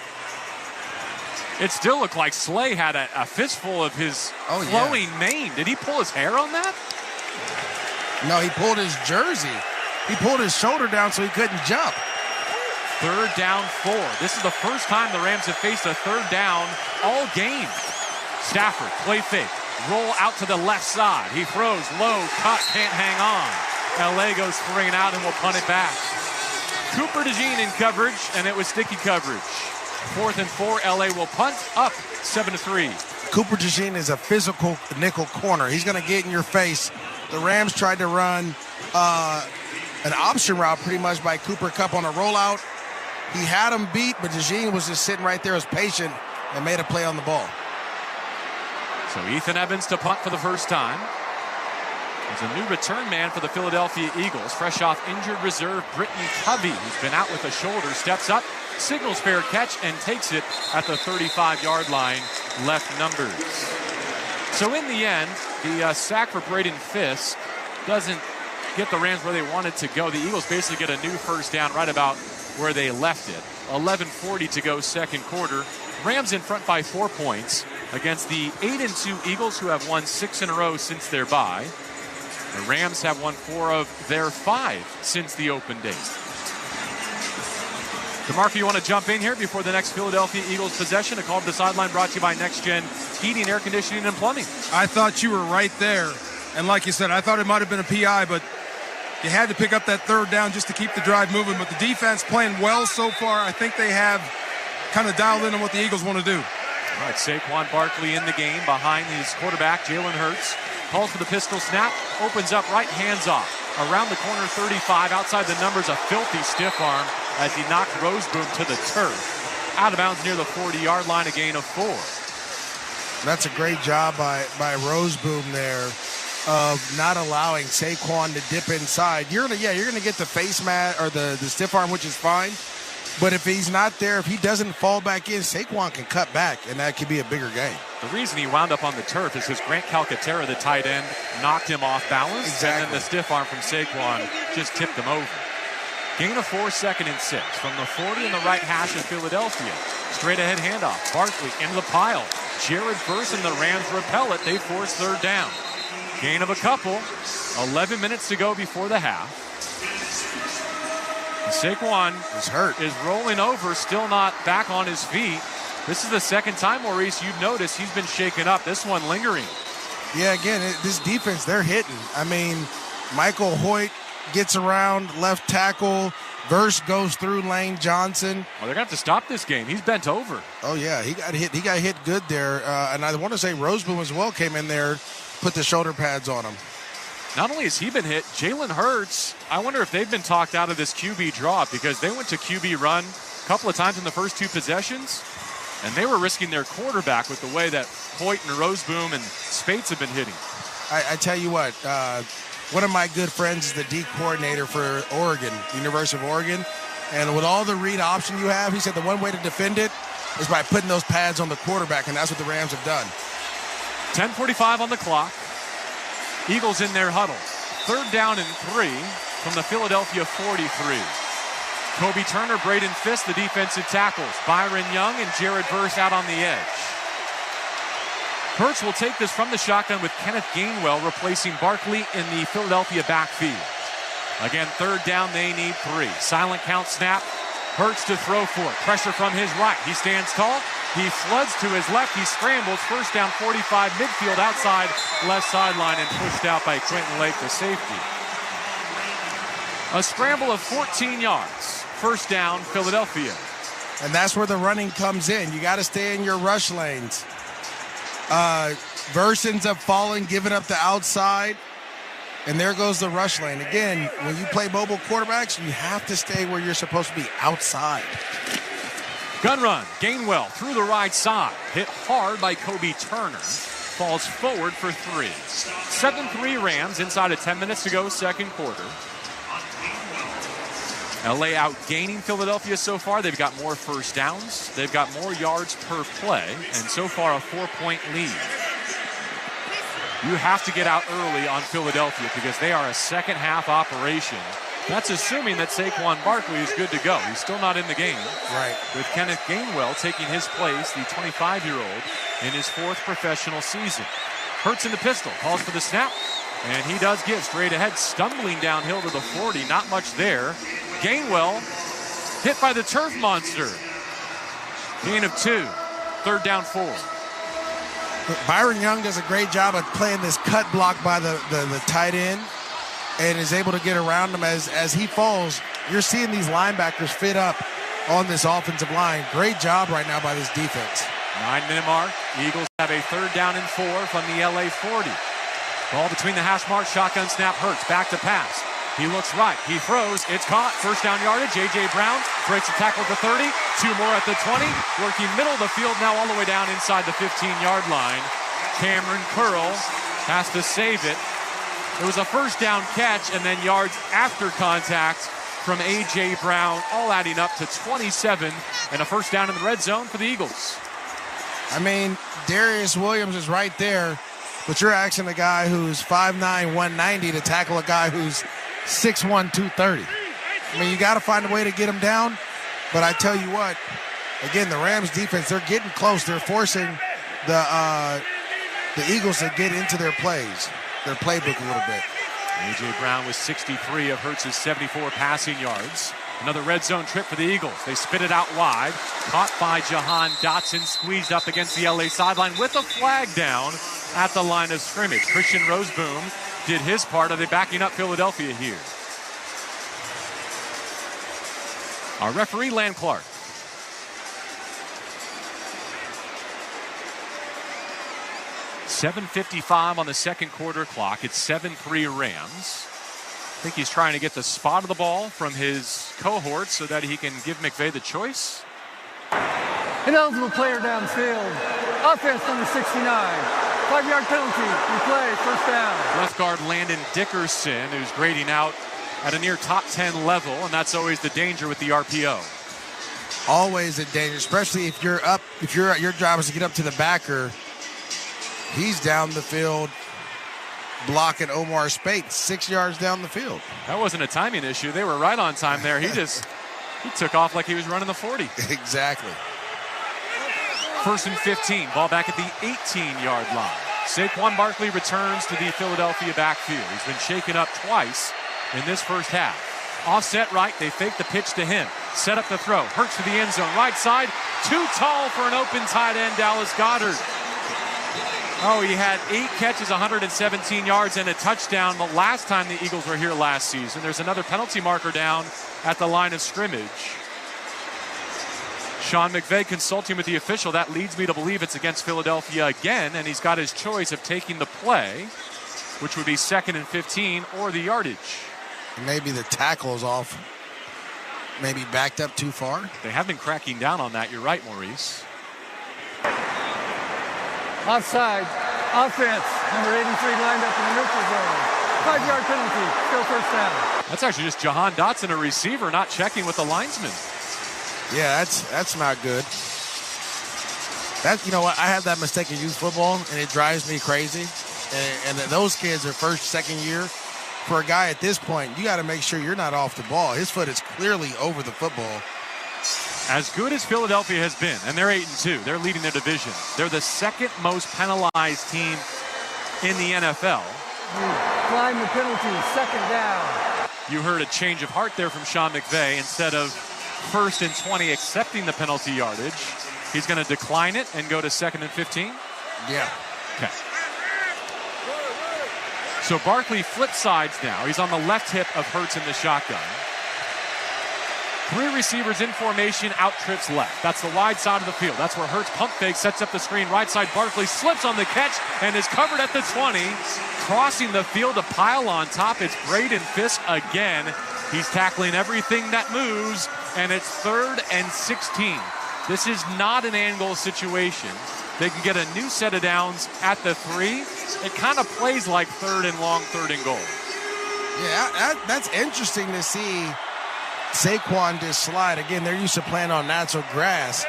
It still looked like Slay had a fistful of his flowing mane. Did he pull his hair on that? No, he pulled his jersey. He pulled his shoulder down so he couldn't jump. 3rd down 4. This is the first time the Rams have faced a 3rd down all game. Stafford, play fake. Roll out to the left side. He throws low, cut, can't hang on. LA goes 3 and out and will punt it back. Cooper DeJean in coverage, and it was sticky coverage. 4th and 4. LA will punt up 7-3. Cooper DeJean is a physical nickel corner. He's going to get in your face. The Rams tried to run an option route pretty much by Cooper Kupp on a rollout. He had him beat, but DeJean was just sitting right there, was patient, and made a play on the ball. So Ethan Evans to punt for the first time. There's a new return man for the Philadelphia Eagles. Fresh off injured reserve, Britton Covey, who's been out with a shoulder, steps up, signals fair catch, and takes it at the 35-yard line, left numbers. So in the end, the sack for Braden Fisk doesn't get the Rams where they wanted to go. The Eagles basically get a new first down right about where they left it. 11:40 to go, second quarter. Rams in front by 4 points against the 8-2 Eagles, who have won 6 in a row since their bye. The Rams have won 4 of their 5 since the open date. DeMarco, you want to jump in here before the next Philadelphia Eagles possession? A call to the sideline brought to you by Next Gen Heating, Air Conditioning, and Plumbing. I thought you were right there. And like you said, I thought it might have been a PI, but you had to pick up that third down just to keep the drive moving. But the defense playing well so far. I think they have kind of dialed in on what the Eagles want to do. All right, Saquon Barkley in the game behind his quarterback, Jalen Hurts. Calls for the pistol snap, opens up right, hands off. Around the corner, 35, outside the numbers, a filthy stiff arm as he knocked Roseboom to the turf. Out of bounds near the 40-yard line, a gain of 4. That's a great job by Roseboom there of not allowing Saquon to dip inside. You're gonna get the face mat or the stiff arm, which is fine. But if he's not there, if he doesn't fall back in, Saquon can cut back, and that could be a bigger gain. The reason he wound up on the turf is because Grant Calcaterra, the tight end, knocked him off balance. Exactly. And then the stiff arm from Saquon just tipped him over. Gain of 4, 2nd and 6. From the 40 in the right hash of Philadelphia. Straight ahead handoff. Barkley into the pile. Jared Verse and the Rams repel it. They force third down. Gain of a couple. 11 minutes to go before the half. Saquon is rolling over, still not back on his feet. This is the second time, Maurice, you've noticed he's been shaken up. This one lingering. Yeah, again, this defense, they're hitting. I mean, Michael Hoyt gets around left tackle. Verse goes through Lane Johnson. Well, they're going to have to stop this game. He's bent over. Oh, yeah, he got hit. He got hit good there. And I want to say Roseboom as well came in there, put the shoulder pads on him. Not only has he been hit, Jalen Hurts, I wonder if they've been talked out of this QB draw because they went to QB run a couple of times in the first 2 possessions, and they were risking their quarterback with the way that Hoyt and Roseboom and Spates have been hitting. I tell you what, one of my good friends is the D coordinator for Oregon, University of Oregon, and with all the read option you have, he said the one way to defend it is by putting those pads on the quarterback, and that's what the Rams have done. 10:45 on the clock. Eagles in their huddle. 3rd down and 3 from the Philadelphia 43. Kobe Turner, Braden Fisk, the defensive tackles. Byron Young and Jared Verse out on the edge. Hurts will take this from the shotgun with Kenneth Gainwell replacing Barkley in the Philadelphia backfield. Again, 3rd down, they need 3. Silent count snap. Hurts to throw for it. Pressure from his right. He stands tall. He floods to his left. He scrambles. First down, 45, midfield outside, left sideline, and pushed out by Quentin Lake, the safety. A scramble of 14 yards. First down, Philadelphia. And that's where the running comes in. You got to stay in your rush lanes. Verse ends up falling, giving up the outside. And there goes the rush lane. Again, when you play mobile quarterbacks, you have to stay where you're supposed to be, outside. Gun run. Gainwell through the right side. Hit hard by Kobe Turner. Falls forward for 3. 7-3 Rams inside of 10 minutes to go, second quarter. LA outgaining Philadelphia so far. They've got more first downs. They've got more yards per play. And so far a 4-point lead. You have to get out early on Philadelphia because they are a second half operation. That's assuming that Saquon Barkley is good to go. He's still not in the game. Right. With Kenneth Gainwell taking his place, the 25-year-old, in his 4th professional season. Hurts in the pistol, calls for the snap, and he does give straight ahead, stumbling downhill to the 40. Not much there. Gainwell hit by the turf monster. Gain of 2. 3rd down, 4. Byron Young does a great job of playing this cut block by the tight end and is able to get around him as he falls. You're seeing these linebackers fit up on this offensive line. Great job right now by this defense. 9-minute mark. Eagles have a 3rd down and 4 from the LA 40. Ball between the hash marks. Shotgun snap. Hurts back to pass. He looks right. He throws. It's caught. First down yardage. A.J. Brown breaks the tackle at the 30. 2 more at the 20. Working middle of the field now all the way down inside the 15-yard line. Cameron Curl has to save it. It was a first down catch and then yards after contact from A.J. Brown, all adding up to 27 and a first down in the red zone for the Eagles. I mean, Darius Williams is right there, but you're asking a guy who's 5'9", 190 to tackle a guy who's 6'1", 230. I mean, you got to find a way to get him down, but I tell you what, again, the Rams defense, they're getting close. They're forcing the Eagles to get into their plays, their playbook a little bit. A.J. Brown with 63 of Hurts' 74 passing yards. Another red zone trip for the Eagles. They spit it out wide. Caught by Jahan Dotson, squeezed up against the LA sideline with a flag down at the line of scrimmage. Christian Roseboom did his part. Are they backing up Philadelphia here? Our referee, Lan Clark. .7:55 on the second quarter clock. It's 7-3 Rams. I think he's trying to get the spot of the ball from his cohort so that he can give McVay the choice. Ineligible player downfield. Offense number 69. 5-yard penalty. Replay. First down. Left guard Landon Dickerson, who's grading out at a near top 10 level, and that's always the danger with the RPO. Always a danger, especially if you're up. If your job is to get up to the backer. He's down the field blocking Omar Spate 6 yards down the field. That wasn't a timing issue. They were right on time there. He took off like he was running the 40. Exactly. 1st and 15. Ball back at the 18-yard line. Saquon Barkley returns to the Philadelphia backfield. He's been shaken up twice in this first half. Offset right. They fake the pitch to him. Set up the throw. Hurts to the end zone. Right side. Too tall for an open tight end, Dallas Goedert. Oh, he had 8 catches, 117 yards, and a touchdown the last time the Eagles were here last season. There's another penalty marker down at the line of scrimmage. Sean McVay consulting with the official. That leads me to believe it's against Philadelphia again, and he's got his choice of taking the play, which would be 2nd and 15, or the yardage. Maybe the tackle is off. Maybe backed up too far. They have been cracking down on that. You're right, Maurice. Offside. Offense. Number 83 lined up in the neutral zone. 5-yard penalty. Still first down. That's actually just Jahan Dotson, a receiver, not checking with the linesman. Yeah, that's not good. You know what? I have that mistake in youth football, and it drives me crazy. And those kids are first, second year. For a guy at this point, you got to make sure you're not off the ball. His foot is clearly over the football. As good as Philadelphia has been, and they're 8-2, they're leading their division. They're the 2nd most penalized team in the NFL. Climb the penalty, 2nd down. You heard a change of heart there from Sean McVay. Instead of 1st and 20 accepting the penalty yardage, he's going to decline it and go to 2nd and 15? Yeah. Okay. So Barkley flip sides now. He's on the left hip of Hurts in the shotgun. 3 receivers in formation, out trips left. That's the wide side of the field. That's where Hurts pump fake, sets up the screen. Right side, Barkley slips on the catch and is covered at the 20. Crossing the field to pile on top. It's Braden Fisk again. He's tackling everything that moves, and it's 3rd and 16. This is not an angle situation. They can get a new set of downs at the 3. It kind of plays like 3rd and long, 3rd and goal. Yeah, that's interesting to see. Saquon just slide. Again, they're used to playing on natural grass.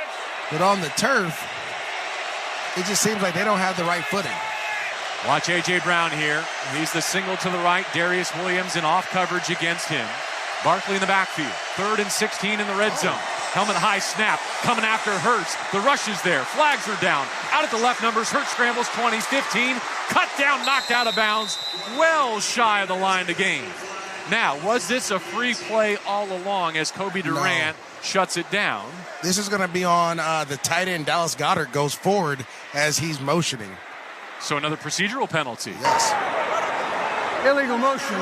But on the turf, it just seems like they don't have the right footing. Watch A.J. Brown here. He's the single to the right. Darius Williams in off coverage against him. Barkley in the backfield. 3rd and 16 in the red zone. Helmet high snap. Coming after Hurts. The rush is there. Flags are down. Out at the left numbers. Hurts scrambles 20, 15. Cut down, knocked out of bounds. Well shy of the line to gain. Now, was this a free play all along as Kobe Durant shuts it down? This is going to be on the tight end. Dallas Goedert goes forward as he's motioning. So another procedural penalty. Yes. Illegal motion.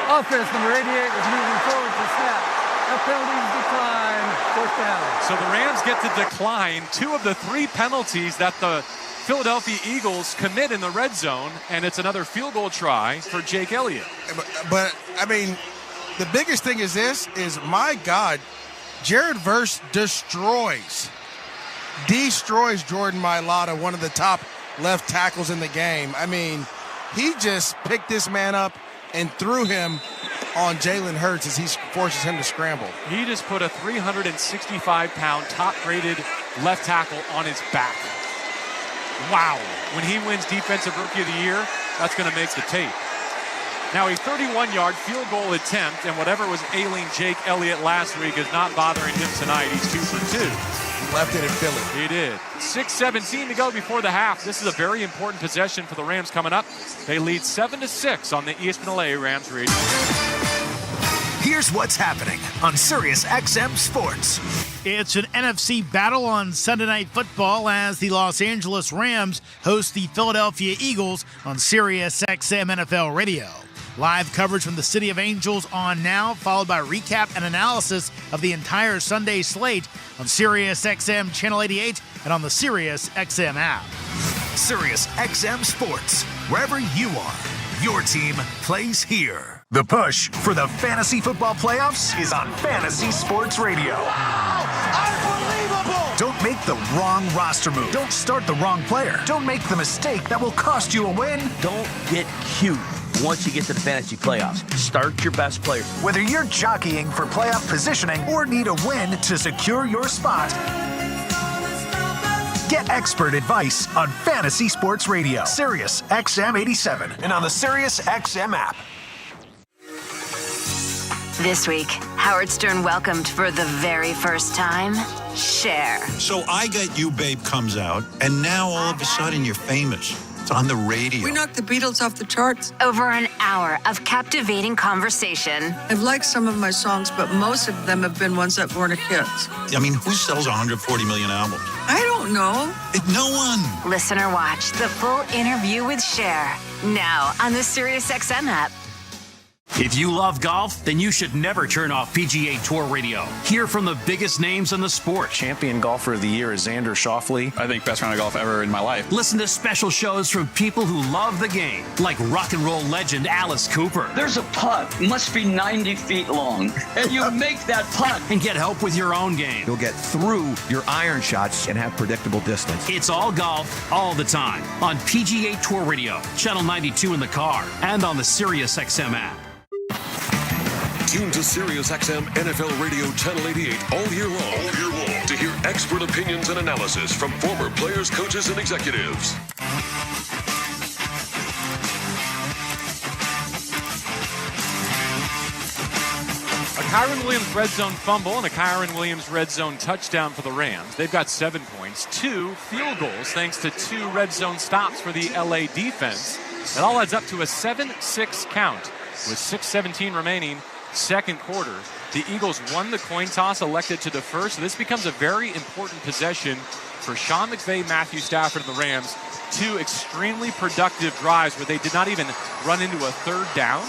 Offense number 88 is moving forward to snap. That penalty is declined. First down. So the Rams get to decline 2 of the 3 penalties that the Philadelphia Eagles commit in the red zone, and it's another field goal try for Jake Elliott. But I mean, the biggest thing is my God, Jared Verse destroys Jordan Mailata, one of the top left tackles in the game. I mean, he just picked this man up and threw him on Jalen Hurts as he forces him to scramble. He just put a 365-pound, top-graded left tackle on his back. Wow. When he wins Defensive Rookie of the Year, that's going to make the tape. Now a 31-yard field goal attempt, and whatever was ailing Jake Elliott last week is not bothering him tonight. He's 2 for 2. Left it in Philly. He did. 6:17 to go before the half. This is a very important possession for the Rams coming up. They lead 7-6 on the ESPN LA Rams radio. Here's what's happening on Sirius XM Sports. It's an NFC battle on Sunday Night Football as the Los Angeles Rams host the Philadelphia Eagles on Sirius XM NFL Radio. Live coverage from the City of Angels on now, followed by recap and analysis of the entire Sunday slate on Sirius XM Channel 88 and on the Sirius XM app. Sirius XM Sports, wherever you are, your team plays here. The push for the fantasy football playoffs is on Fantasy Sports Radio. Unbelievable! Don't make the wrong roster move. Don't start the wrong player. Don't make the mistake that will cost you a win. Don't get cute once you get to the fantasy playoffs. Start your best player. Whether you're jockeying for playoff positioning or need a win to secure your spot, get expert advice on Fantasy Sports Radio, Sirius XM 87, and on the Sirius XM app. This week, Howard Stern welcomed for the very first time, Cher. So I Got You, Babe comes out, and now all of a sudden you're famous. It's on the radio. We knocked the Beatles off the charts. Over an hour of captivating conversation. I've liked some of my songs, but most of them have been ones that weren't hits. I mean, who sells 140 million albums? I don't know. No one. Listener watch the full interview with Cher. Now on the SiriusXM app. If you love golf, then you should never turn off PGA Tour Radio. Hear from the biggest names in the sport. Champion golfer of the year is Xander Schauffele. I think best round of golf ever in my life. Listen to special shows from people who love the game, like rock and roll legend Alice Cooper. There's a putt, must be 90 feet long, and you make that putt. And get help with your own game. You'll get through your iron shots and have predictable distance. It's all golf, all the time, on PGA Tour Radio, Channel 92 in the car, and on the SiriusXM app. Tune to SiriusXM NFL Radio Channel 88 all year long to hear expert opinions and analysis from former players, coaches, and executives. A Kyron Williams red zone fumble and a Kyron Williams red zone touchdown for the Rams. They've got 7 points, 2 field goals thanks to 2 red zone stops for the LA defense. It all adds up to a 7-6 count with 6:17 remaining. Second quarter, the Eagles won the coin toss, elected to defer, so this becomes a very important possession for Sean McVay, Matthew Stafford, and the Rams. 2 extremely productive drives where they did not even run into a third down,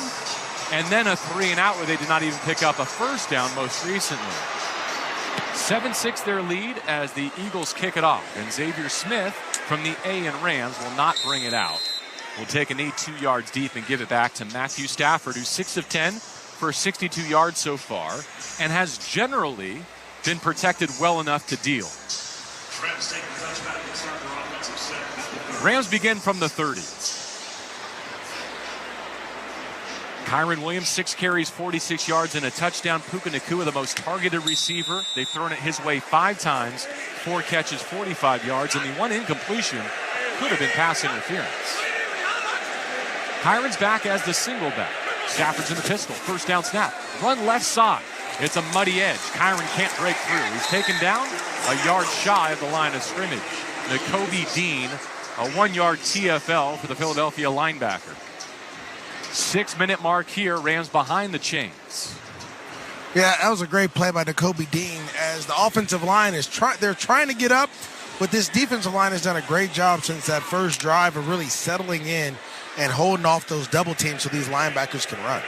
and then a 3-and-out where they did not even pick up a first down most recently. 7-6 their lead as the Eagles kick it off, and Xavier Smith from the A and Rams will not bring it out. Will take a knee 2 yards deep and give it back to Matthew Stafford, who's 6 of 10 for 62 yards so far, and has generally been protected well enough to deal. Rams begin from the 30. Kyron Williams, 6 carries, 46 yards, and a touchdown. Puka Nacua, the most targeted receiver. They've thrown it his way 5 times, 4 catches, 45 yards, and the 1 incompletion could have been pass interference. Kyron's back as the single back. Stafford's in the pistol. First down snap. Run left side. It's a muddy edge. Kyron can't break through. He's taken down a yard shy of the line of scrimmage. Nakobe Dean, a 1-yard TFL for the Philadelphia linebacker. 6-minute mark here. Rams behind the chains. Yeah, that was a great play by Nakobe Dean as the offensive line is they're trying to get up, but this defensive line has done a great job since that first drive of really settling in and holding off those double teams so these linebackers can run.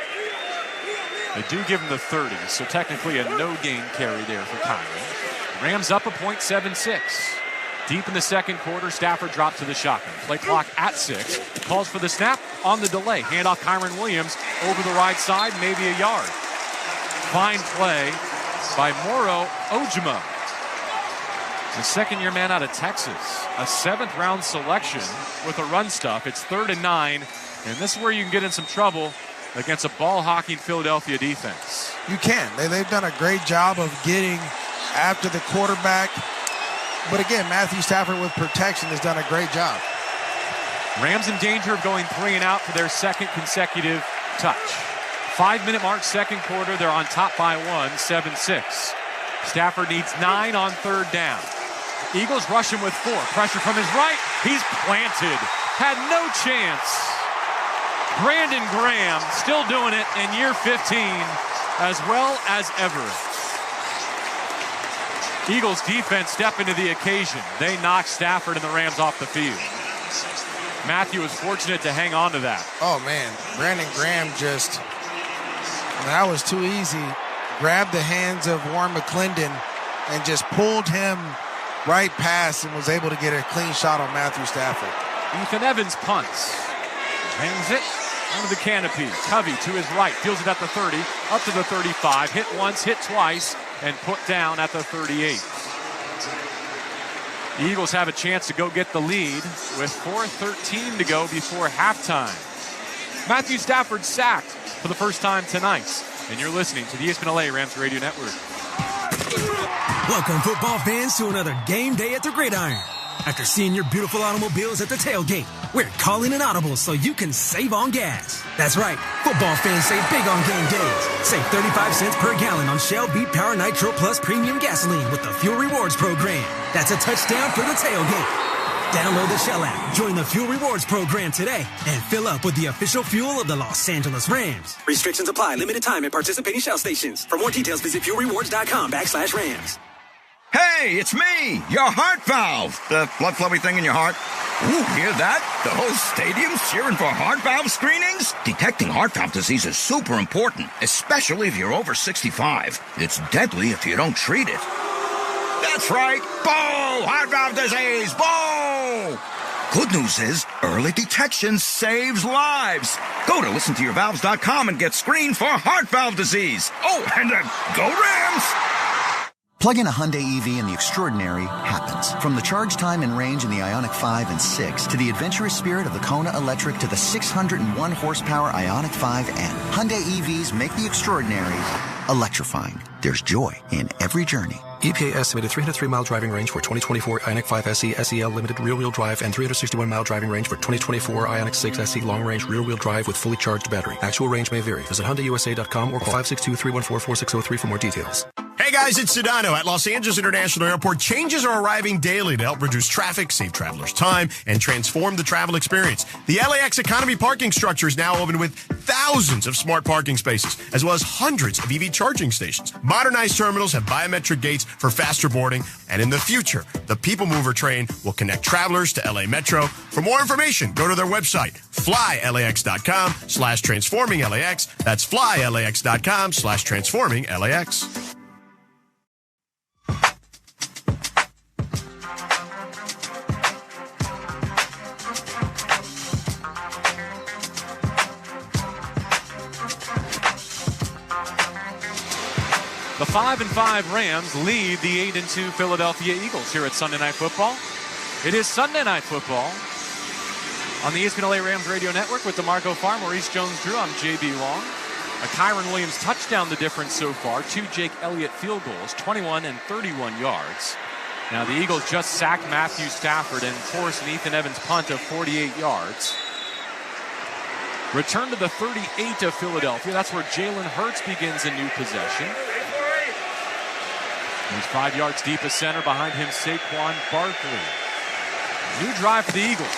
They do give him the 30, so technically a no-gain carry there for Kyron. Rams up a point, 7-6. Deep in the second quarter, Stafford drops to the shotgun. Play clock at 6. Calls for the snap on the delay. Handoff Kyron Williams over the right side, maybe a yard. Fine play by Moro Ojimo, the second-year man out of Texas. A 7th-round selection with a run stuff. It's 3rd and 9, and this is where you can get in some trouble against a ball-hawking Philadelphia defense. You can. They've done a great job of getting after the quarterback. But again, Matthew Stafford with protection has done a great job. Rams in danger of going 3 and out for their second consecutive touch. 5-minute mark, second quarter. They're on top by 1, 7-6. Stafford needs 9 on 3rd down. Eagles rush him with 4. Pressure from his right. He's planted. Had no chance. Brandon Graham still doing it in year 15 as well as ever. Eagles defense step into the occasion. They knock Stafford and the Rams off the field. Matthew was fortunate to hang on to that. Oh, man. Brandon Graham just, that was too easy. Grabbed the hands of Warren McClendon and just pulled him right past and was able to get a clean shot on Matthew Stafford. Ethan Evans punts. Hangs it under the canopy. Covey to his right. Fields it at the 30. Up to the 35. Hit once, hit twice, and put down at the 38. The Eagles have a chance to go get the lead with 4:13 to go before halftime. Matthew Stafford sacked for the first time tonight. And you're listening to the ESPN LA Rams Radio Network. Welcome, football fans, to another game day at the Gridiron. After seeing your beautiful automobiles at the tailgate, we're calling an audible so you can save on gas. That's right, football fans save big on game days. Save 35 cents per gallon on Shell Beat Power Nitro Plus Premium Gasoline with the Fuel Rewards program. That's a touchdown for the tailgate. Download the Shell app, join the Fuel Rewards program today, and fill up with the official fuel of the Los Angeles Rams. Restrictions apply. Limited time at participating Shell stations. For more details, visit fuelrewards.com/Rams. Hey, it's me, your heart valve. The blood flowy thing in your heart. Ooh, hear that? The whole stadium's cheering for heart valve screenings? Detecting heart valve disease is super important, especially if you're over 65. It's deadly if you don't treat it. That's right. Boo! Heart valve disease. Boo! Good news is, early detection saves lives. Go to listentoyourvalves.com and get screened for heart valve disease. Oh, and go Rams! Plug in a Hyundai EV and the extraordinary happens. From the charge time and range in the Ioniq 5 and 6 to the adventurous spirit of the Kona Electric to the 601 horsepower Ioniq 5N. Hyundai EVs make the extraordinary electrifying. There's joy in every journey. EPA estimated 303-mile driving range for 2024 Ioniq 5 SE SEL limited rear-wheel drive and 361-mile driving range for 2024 Ioniq 6 SE long-range rear-wheel drive with fully charged battery. Actual range may vary. Visit HyundaiUSA.com or call 562-314-4603 for more details. Hey guys, it's Sedano. At Los Angeles International Airport, changes are arriving daily to help reduce traffic, save travelers time, and transform the travel experience. The LAX Economy parking structure is now open with thousands of smart parking spaces, as well as hundreds of EV charging stations. Modernized terminals have biometric gates for faster boarding, and in the future, the People Mover train will connect travelers to LA Metro. For more information, go to their website, flylax.com/transforming-LAX. That's flylax.com/transforming-LAX. The 5-5 Rams lead the 8-2 Philadelphia Eagles here at Sunday Night Football. It is Sunday Night Football on the ESPN LA Rams Radio Network with DeMarco Farr, Maurice Jones-Drew. I'm JB Long. A Kyron Williams touchdown the difference so far. 2 Jake Elliott field goals, 21 and 31 yards. Now the Eagles just sacked Matthew Stafford and forced an Ethan Evans punt of 48 yards. Return to the 38 of Philadelphia. That's where Jalen Hurts begins a new possession. He's 5 yards deep of center. Behind him, Saquon Barkley. New drive for the Eagles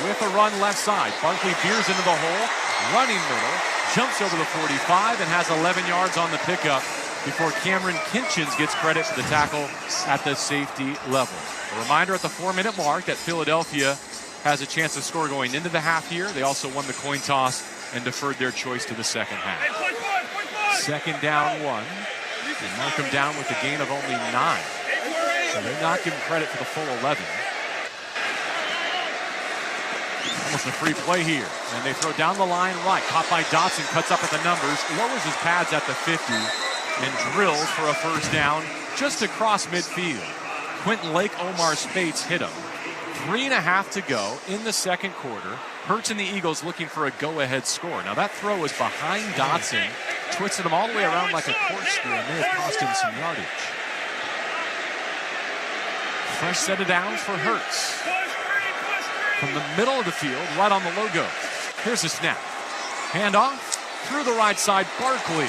with a run left side. Barkley veers into the hole, running middle, jumps over the 45 and has 11 yards on the pickup before Cameron Kinchins gets credit for the tackle at the safety level. A reminder at the 4-minute mark that Philadelphia has a chance to score going into the half here. They also won the coin toss and deferred their choice to the second half. 2nd down 1. And mark him down with a gain of only 9. So they're not giving credit for the full 11. Almost a free play here. And they throw down the line right. Caught by Dotson, cuts up at the numbers, lowers his pads at the 50, and drills for a first down just across midfield. Quentin Lake, Omar Spates hit him. 3.5 to go in the second quarter. Hurts and the Eagles looking for a go-ahead score. Now that throw was behind Dotson, twisted him all the way around like a corkscrew and may have cost him some yardage. Fresh set of downs for Hurts. From the middle of the field, right on the logo. Here's a snap. Handoff through the right side, Barkley.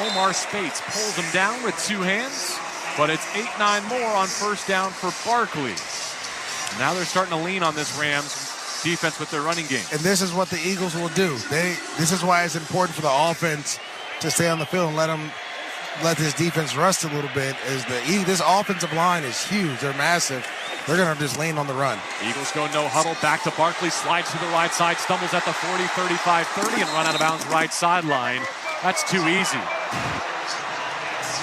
Omar Spates pulls him down with 2 hands, but it's 8-9 more on first down for Barkley. Now they're starting to lean on this Rams defense with their running game. And this is what the Eagles will do. This is why it's important for the offense to stay on the field and let this defense rust a little bit. This offensive line is huge. They're massive. They're going to just lean on the run. Eagles go no huddle. Back to Barkley. Slides to the right side. Stumbles at the 40, 35, 30, and run out of bounds right sideline. That's too easy.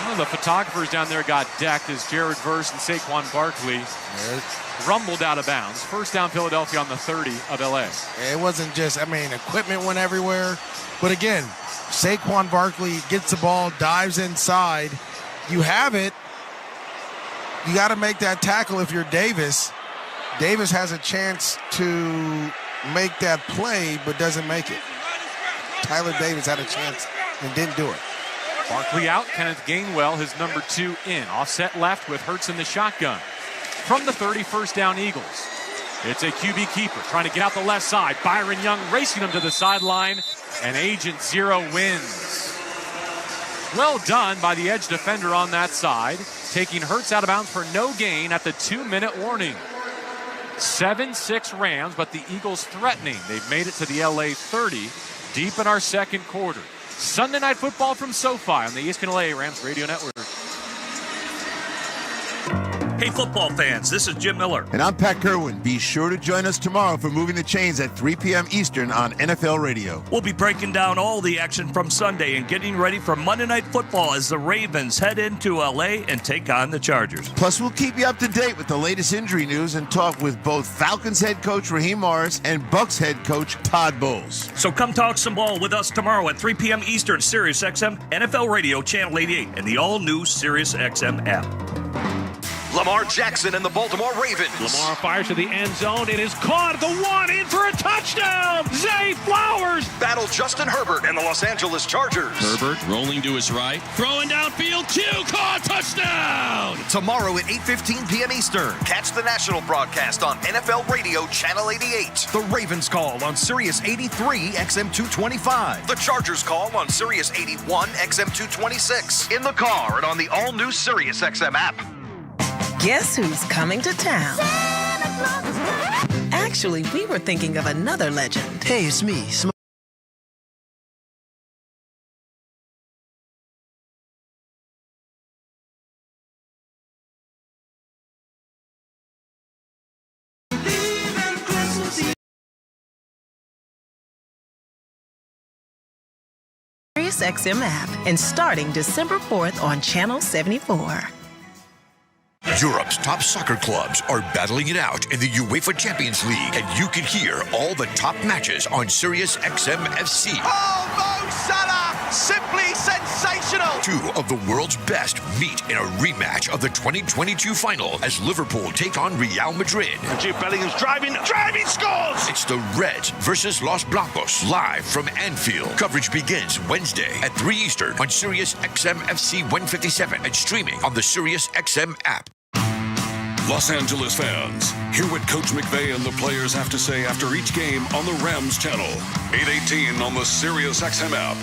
One of the photographers down there got decked as Jared Verse and Saquon Barkley rumbled out of bounds. First down Philadelphia on the 30 of LA. It wasn't just, equipment went everywhere. But again, Saquon Barkley gets the ball, dives inside. You have it. You got to make that tackle if you're Davis. Davis has a chance to make that play, but doesn't make it. Tyler Davis had a chance and didn't do it. Barkley out, Kenneth Gainwell, his number 2 in. Offset left with Hurts in the shotgun. From the 30, first down Eagles. It's a QB keeper trying to get out the left side. Byron Young racing him to the sideline, and Agent Zero wins. Well done by the edge defender on that side, taking Hurts out of bounds for no gain at the 2-minute warning. 7-6 Rams, but the Eagles threatening. They've made it to the LA 30 deep in our second quarter. Sunday Night Football from SoFi on the ESPN LA Rams Radio Network. Hey, football fans, this is Jim Miller. And I'm Pat Kerwin. Be sure to join us tomorrow for Moving the Chains at 3 p.m. Eastern on NFL Radio. We'll be breaking down all the action from Sunday and getting ready for Monday Night Football as the Ravens head into L.A. and take on the Chargers. Plus, we'll keep you up to date with the latest injury news and talk with both Falcons head coach Raheem Morris and Bucs head coach Todd Bowles. So come talk some ball with us tomorrow at 3 p.m. Eastern, Sirius XM, NFL Radio, Channel 88, and the all-new Sirius XM app. Lamar Jackson and the Baltimore Ravens. Lamar fires to the end zone. It is caught at the 1, in for a touchdown. Zay Flowers. Battle Justin Herbert and the Los Angeles Chargers. Herbert rolling to his right. Throwing downfield. Caught. Touchdown. Tomorrow at 8:15 p.m. Eastern. Catch the national broadcast on NFL Radio Channel 88. The Ravens call on Sirius 83 XM 225. The Chargers call on Sirius 81 XM 226. In the car and on the all-new Sirius XM app. Guess who's coming to town? Actually, we were thinking of another legend. Hey, it's me. Sirius XM app and starting December 4th on Channel 74. Europe's top soccer clubs are battling it out in the UEFA Champions League, and you can hear all the top matches on Sirius XM FC. Oh, Mo Salah! Simply sensational! 2 of the world's best meet in a rematch of the 2022 final as Liverpool take on Real Madrid. And Jude Bellingham's driving, scores! It's the Reds versus Los Blancos, live from Anfield. Coverage begins Wednesday at 3 Eastern on Sirius XM FC 157 and streaming on the Sirius XM app. Los Angeles fans, hear what Coach McVay and the players have to say after each game on the Rams channel. 8:18 on the Sirius XM app.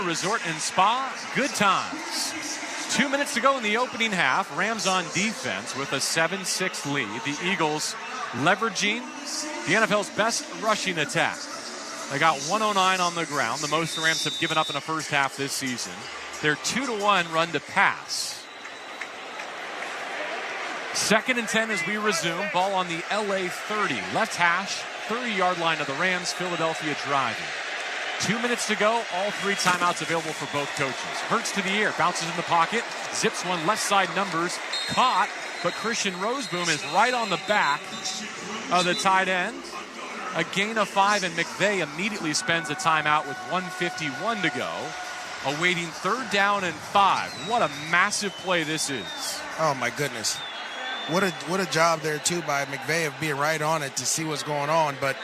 Resort and Spa, good times. 2 minutes to go in the opening half. Rams on defense with a 7-6 lead. The Eagles leveraging the NFL's best rushing attack. They got 109 on the ground, the most the Rams have given up in the first half this season. They're 2-1 run to pass. 2nd and 10 as we resume. Ball on the LA 30. Left hash, 30-yard line of the Rams. Philadelphia driving. 2 minutes to go. All 3 timeouts available for both coaches. Hurts to the air. Bounces in the pocket. Zips one left side numbers. Caught. But Christian Roseboom is right on the back of the tight end. A gain of 5, and McVay immediately spends a timeout with 1:51 to go. Awaiting 3rd down and 5. What a massive play this is. Oh, my goodness. What a job there, too, by McVay of being right on it to see what's going on. But,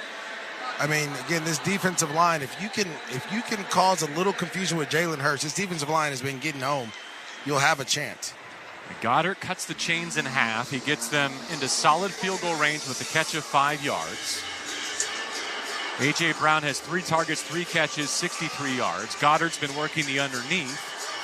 I mean, again, this defensive line, if you can cause a little confusion with Jalen Hurts, this defensive line has been getting home, you'll have a chance. Goddard cuts the chains in half. He gets them into solid field goal range with a catch of 5 yards. A.J. Brown has 3 targets, 3 catches, 63 yards. Goddard's been working the underneath.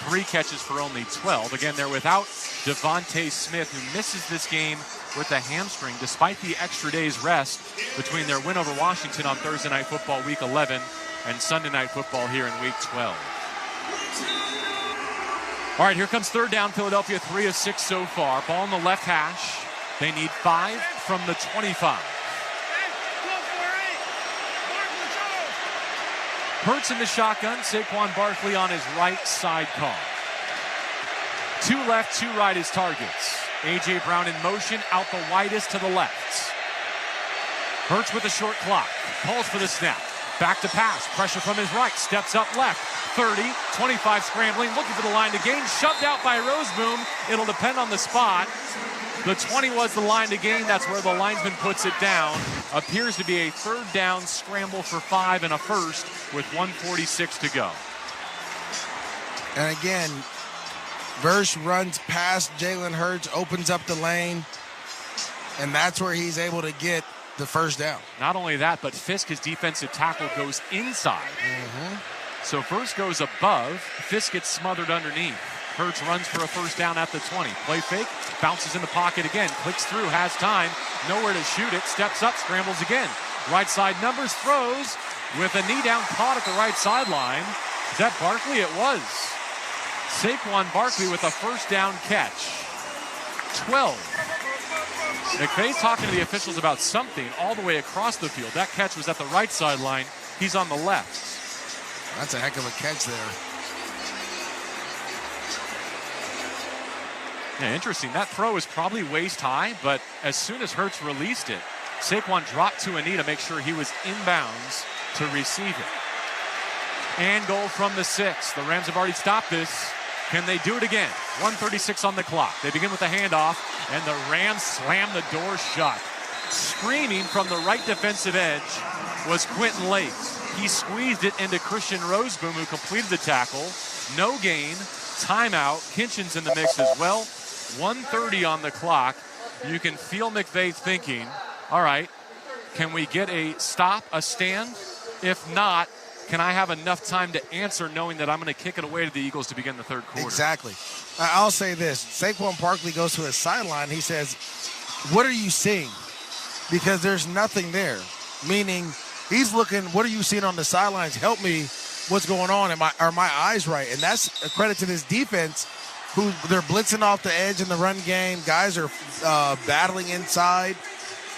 3 catches for only 12. Again, they're without Devontae Smith, who misses this game with a hamstring, despite the extra day's rest between their win over Washington on Thursday Night Football Week 11 and Sunday Night Football here in Week 12. All right, here comes 3rd down. Philadelphia 3 of 6 so far. Ball in the left hash. They need 5 from the 25. Hurts in the shotgun. Saquon Barkley on his right sidecar. 2 left, 2 right is targets. A.J. Brown in motion, out the widest to the left. Hurts with a short clock. Calls for the snap. Back to pass. Pressure from his right. Steps up left. 30, 25 scrambling. Looking for the line to gain. Shoved out by Roseboom. It'll depend on the spot. The 20 was the line to gain. That's where the linesman puts it down. Appears to be a 3rd down scramble for 5 and a first with 1:46 to go. And again, Verse runs past Jalen Hurts, opens up the lane, and that's where he's able to get the 1st down. Not only that, but Fisk, his defensive tackle, goes inside. So Verse goes above. Fisk gets smothered underneath. Hurts runs for a 1st down at the 20. Play fake, bounces in the pocket again, clicks through, has time, nowhere to shoot it, steps up, scrambles again. Right side numbers, throws with a knee down, caught at the right sideline. Is that Barkley? It was. Saquon Barkley with a 1st down catch. 12. McVay's talking to the officials about something all the way across the field. That catch was at the right sideline. He's on the left. That's a heck of a catch there. Yeah, interesting. That throw is probably waist high, but as soon as Hurts released it, Saquon dropped to a knee to make sure he was inbounds to receive it. And goal from the 6. The Rams have already stopped this. Can they do it again? 1:36 on the clock. They begin with the handoff, and the Rams slam the door shut. Screaming from the right defensive edge was Quentin Lake. He squeezed it into Christian Roseboom, who completed the tackle. No gain. Timeout. Kinchin's in the mix as well. 1:30 on the clock. You can feel McVay thinking, all right, can we get a stop, a stand? If not, can I have enough time to answer knowing that I'm going to kick it away to the Eagles to begin the 3rd quarter? Exactly. I'll say this. Saquon Barkley goes to his sideline. He says, what are you seeing? Because there's nothing there. Meaning, he's looking, what are you seeing on the sidelines? Help me. What's going on? Are my eyes right? And that's a credit to this defense, who they're blitzing off the edge in the run game. Guys are battling inside.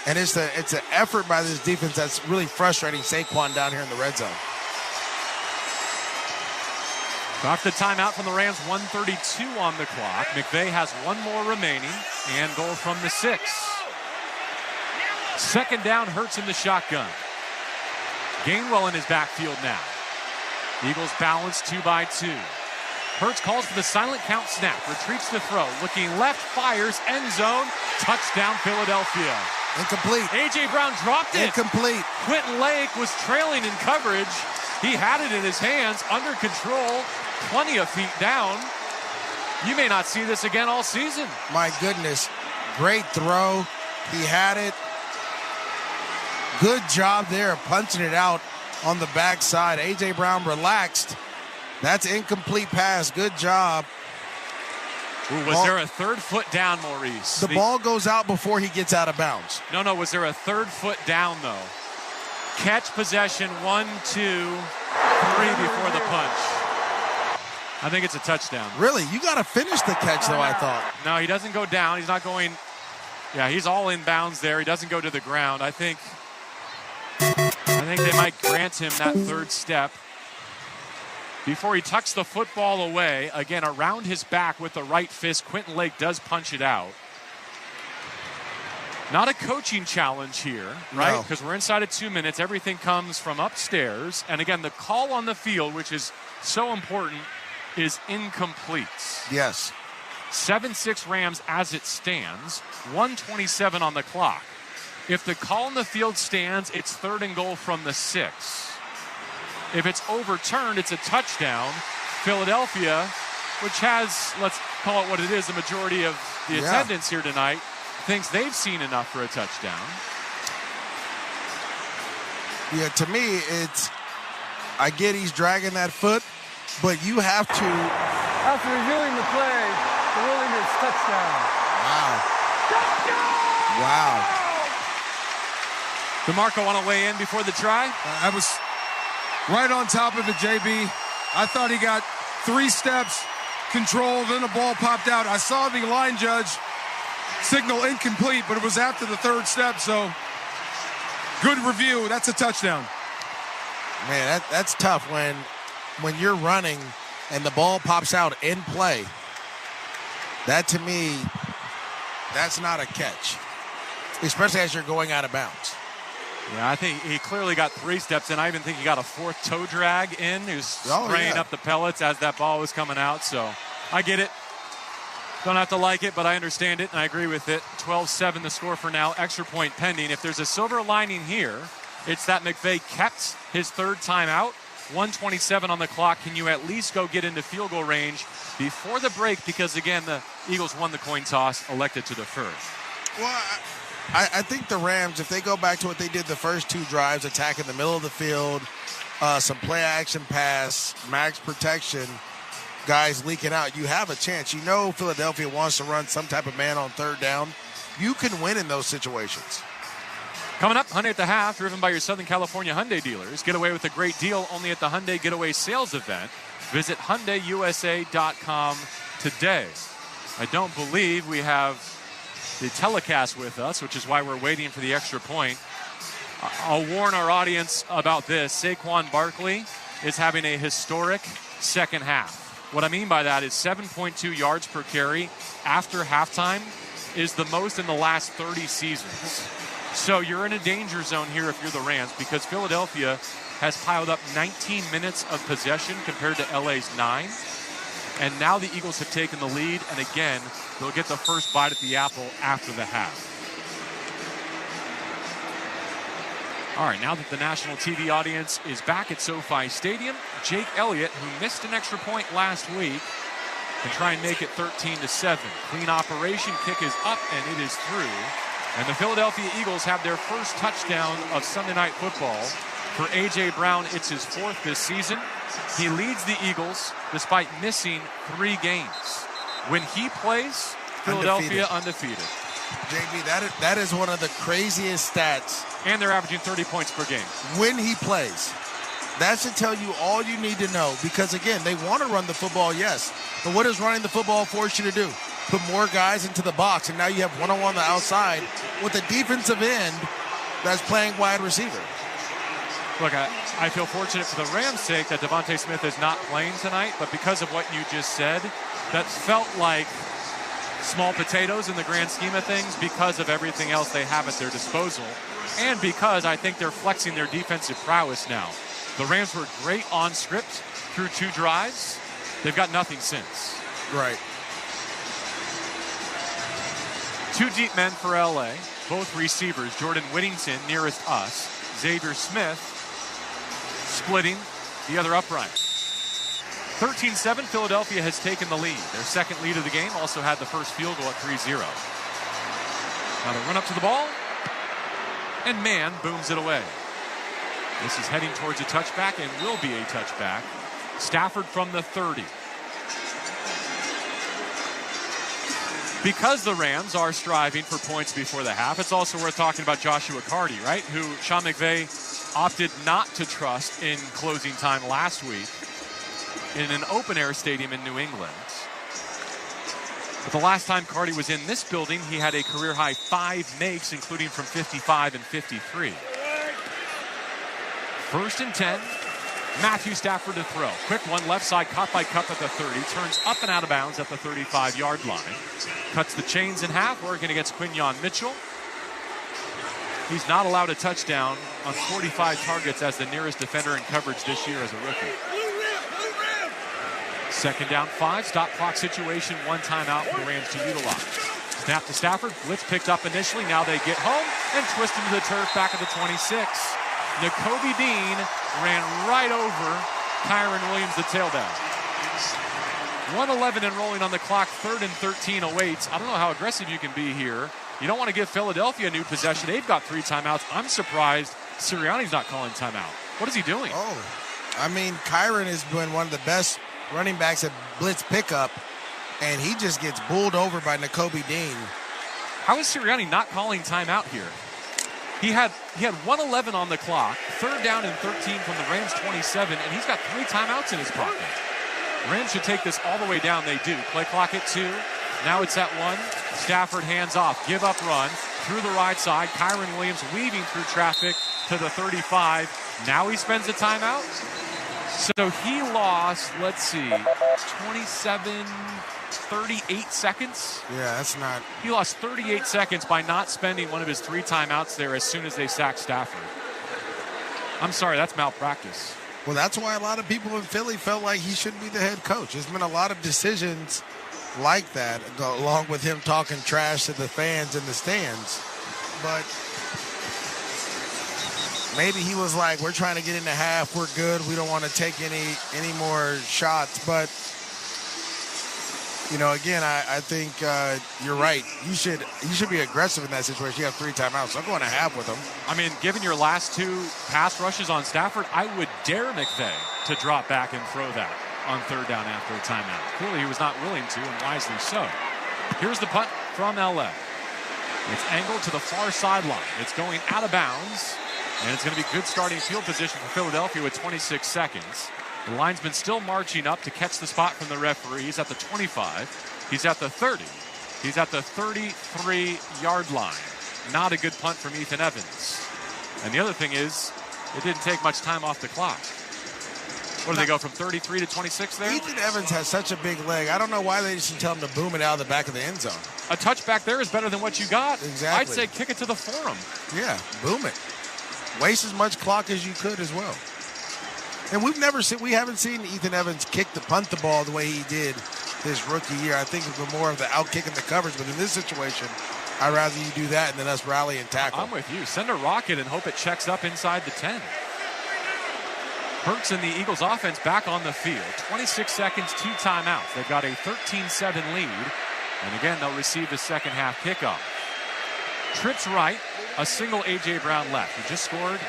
And it's an effort by this defense that's really frustrating Saquon down here in the red zone. Off the timeout from the Rams, 1:32 on the clock. McVay has 1 more remaining, and goal from the 6. 2nd down, Hurts in the shotgun. Gainwell in his backfield now. Eagles balance 2 by 2. Hurts calls for the silent count snap, retreats to throw, looking left, fires, end zone, touchdown Philadelphia. Incomplete. A.J. Brown dropped it. Incomplete. Quentin Lake was trailing in coverage. He had it in his hands, under control, plenty of feet down. You may not see this again all season. My goodness. Great throw. He had it. Good job there of punching it out on the backside. A.J. Brown relaxed. That's incomplete pass. Good job. Ooh, was there a 3rd foot down, Maurice? The ball goes out before he gets out of bounds. No, was there a 3rd foot down, though? Catch possession, 1, 2, 3 before the punch. I think it's a touchdown. Really? You got to finish the catch, though, I thought. No, he doesn't go down. He's not going Yeah, he's all in bounds there. He doesn't go to the ground. I think they might grant him that third step before he tucks the football away. Again, around his back with the right fist. Quentin Lake does punch it out. Not a coaching challenge here, right? Because we're inside of 2 minutes. Everything comes from upstairs. And again, the call on the field, which is so important, is incomplete. Yes. 7-6 Rams as it stands. 1:27 on the clock. If the call on the field stands, it's 3rd and goal from the 6. If it's overturned, it's a touchdown. Philadelphia, which has, let's call it what it is, the majority of the attendance here tonight, thinks they've seen enough for a touchdown. Yeah, to me, I get he's dragging that foot, but you have to. After reviewing the play, the ruling is touchdown. Wow. DeMarco want to weigh in before the try? I was right on top of it, JB. I thought he got 3 steps, control, then the ball popped out. I saw the line judge signal incomplete, but it was after the 3rd step, so good review. That's a touchdown. Man, that's tough when you're running and the ball pops out in play. That, to me, that's not a catch, especially as you're going out of bounds. Yeah, I think he clearly got 3 steps in. I even think he got a 4th toe drag in. He was spraying up the pellets as that ball was coming out. So I get it. Don't have to like it, but I understand it, and I agree with it. 12-7 the score for now. Extra point pending. If there's a silver lining here, it's that McVay kept his 3rd time out. 1:27 on the clock. Can you at least go get into field goal range before the break? Because, again, the Eagles won the coin toss, elected to defer. Well, I think the Rams, if they go back to what they did the first 2 drives, attack in the middle of the field, some play-action pass, max protection, guys leaking out, you have a chance. You know Philadelphia wants to run some type of man on 3rd down. You can win in those situations. Coming up, Hyundai at the half, driven by your Southern California Hyundai dealers. Get away with a great deal only at the Hyundai Getaway Sales Event. Visit HyundaiUSA.com today. I don't believe we have the telecast with us, which is why we're waiting for the extra point. I'll warn our audience about this. Saquon Barkley is having a historic second half. What I mean by that is 7.2 yards per carry after halftime is the most in the last 30 seasons. So you're in a danger zone here if you're the Rams, because Philadelphia has piled up 19 minutes of possession compared to LA's 9. And now the Eagles have taken the lead, and again, they'll get the first bite at the apple after the half. All right, now that the national TV audience is back at SoFi Stadium, Jake Elliott, who missed an extra point last week, can try and make it 13-7. Clean operation, kick is up, and it is through. And the Philadelphia Eagles have their first touchdown of Sunday Night Football. For A.J. Brown, it's his 4th this season. He leads the Eagles despite missing 3 games. When he plays, Philadelphia undefeated. JB, that is one of the craziest stats. And they're averaging 30 points per game. When he plays. That should tell you all you need to know. Because, again, they want to run the football, yes. But what does running the football force you to do? Put more guys into the box, and now you have one-on-one on the outside with a defensive end that's playing wide receiver. Look, I feel fortunate for the Rams' sake that Devontae Smith is not playing tonight, but because of what you just said, that felt like small potatoes in the grand scheme of things because of everything else they have at their disposal, and because I think they're flexing their defensive prowess now. The Rams were great on script through 2 drives. They've got nothing since. Right. 2 deep men for LA, both receivers. Jordan Whittington nearest us. Xavier Smith splitting the other upright. 13-7, Philadelphia has taken the lead. Their second lead of the game, also had the first field goal at 3-0. Now they run up to the ball, and man booms it away. This is heading towards a touchback and will be a touchback. Stafford from the 30. Because the Rams are striving for points before the half, it's also worth talking about Joshua Carty, right? Who Sean McVay opted not to trust in closing time last week in an open-air stadium in New England. But the last time Cardi was in this building, he had a career-high 5 makes, including from 55 and 53. 1st and 10. Matthew Stafford to throw. Quick one, left side, caught by Cup at the 30. Turns up and out of bounds at the 35-yard line. Cuts the chains in half, working against Quinyon Mitchell. He's not allowed a touchdown on 45 targets as the nearest defender in coverage this year as a rookie. 2nd down 5, stop clock situation, 1 timeout for the Rams to utilize. Snap to Stafford, blitz picked up initially, now they get home and twist into the turf back at the 26. Nakobe Dean ran right over Kyron Williams, the tailback. 1:11 and rolling on the clock, 3rd and 13 awaits. I don't know how aggressive you can be here. You don't want to give Philadelphia a new possession. They've got 3 timeouts. I'm surprised Sirianni's not calling timeout. What is he doing? Oh, I mean, Kyron has been one of the best running backs at blitz pickup, and he just gets bowled over by Nakobe Dean. How is Sirianni not calling timeout here? He had 1:11 on the clock, 3rd down and 13 from the Rams 27, and he's got 3 timeouts in his pocket. Rams should take this all the way down. They do. Play clock at 2. Now it's at 1. Stafford hands off. Give up run through the right side. Kyron Williams weaving through traffic to the 35. Now he spends a timeout. So he lost, let's see, 38 seconds. Yeah, that's not. He lost 38 seconds by not spending one of his 3 timeouts there as soon as they sacked Stafford. I'm sorry, that's malpractice. Well, that's why a lot of people in Philly felt like he shouldn't be the head coach. There's been a lot of decisions like that, along with him talking trash to the fans in the stands. But maybe he was like, we're trying to get into half, we're good, we don't want to take any more shots. But you know, again, I think you're right. You should be aggressive in that situation. You have 3 timeouts. I'm going to half with him. I mean, given your last 2 pass rushes on Stafford, I would dare McVay to drop back and throw that on 3rd down after a timeout. Clearly, he was not willing to, and wisely so. Here's the punt from LA. It's angled to the far sideline. It's going out of bounds, and it's going to be good starting field position for Philadelphia with 26 seconds. The linesman still marching up to catch the spot from the referee. He's at the 25. He's at the 30. He's at the 33-yard line. Not a good punt from Ethan Evans. And the other thing is, it didn't take much time off the clock. What did they go from 33 to 26 there? Ethan Evans has such a big leg. I don't know why they just tell him to boom it out of the back of the end zone. A touchback there is better than what you got. Exactly. I'd say kick it to the forum. Yeah, boom it. Waste as much clock as you could as well. And we haven't seen Ethan Evans punt the ball the way he did this rookie year. I think it's more of the out kick and the coverage. But in this situation, I'd rather you do that than us rally and tackle. I'm with you. Send a rocket and hope it checks up inside the 10. Hurts and the Eagles offense back on the field. 26 seconds, 2 timeouts. They've got a 13-7 lead. And again, they'll receive the second half kickoff. Trips right, a single A.J. Brown left. He just scored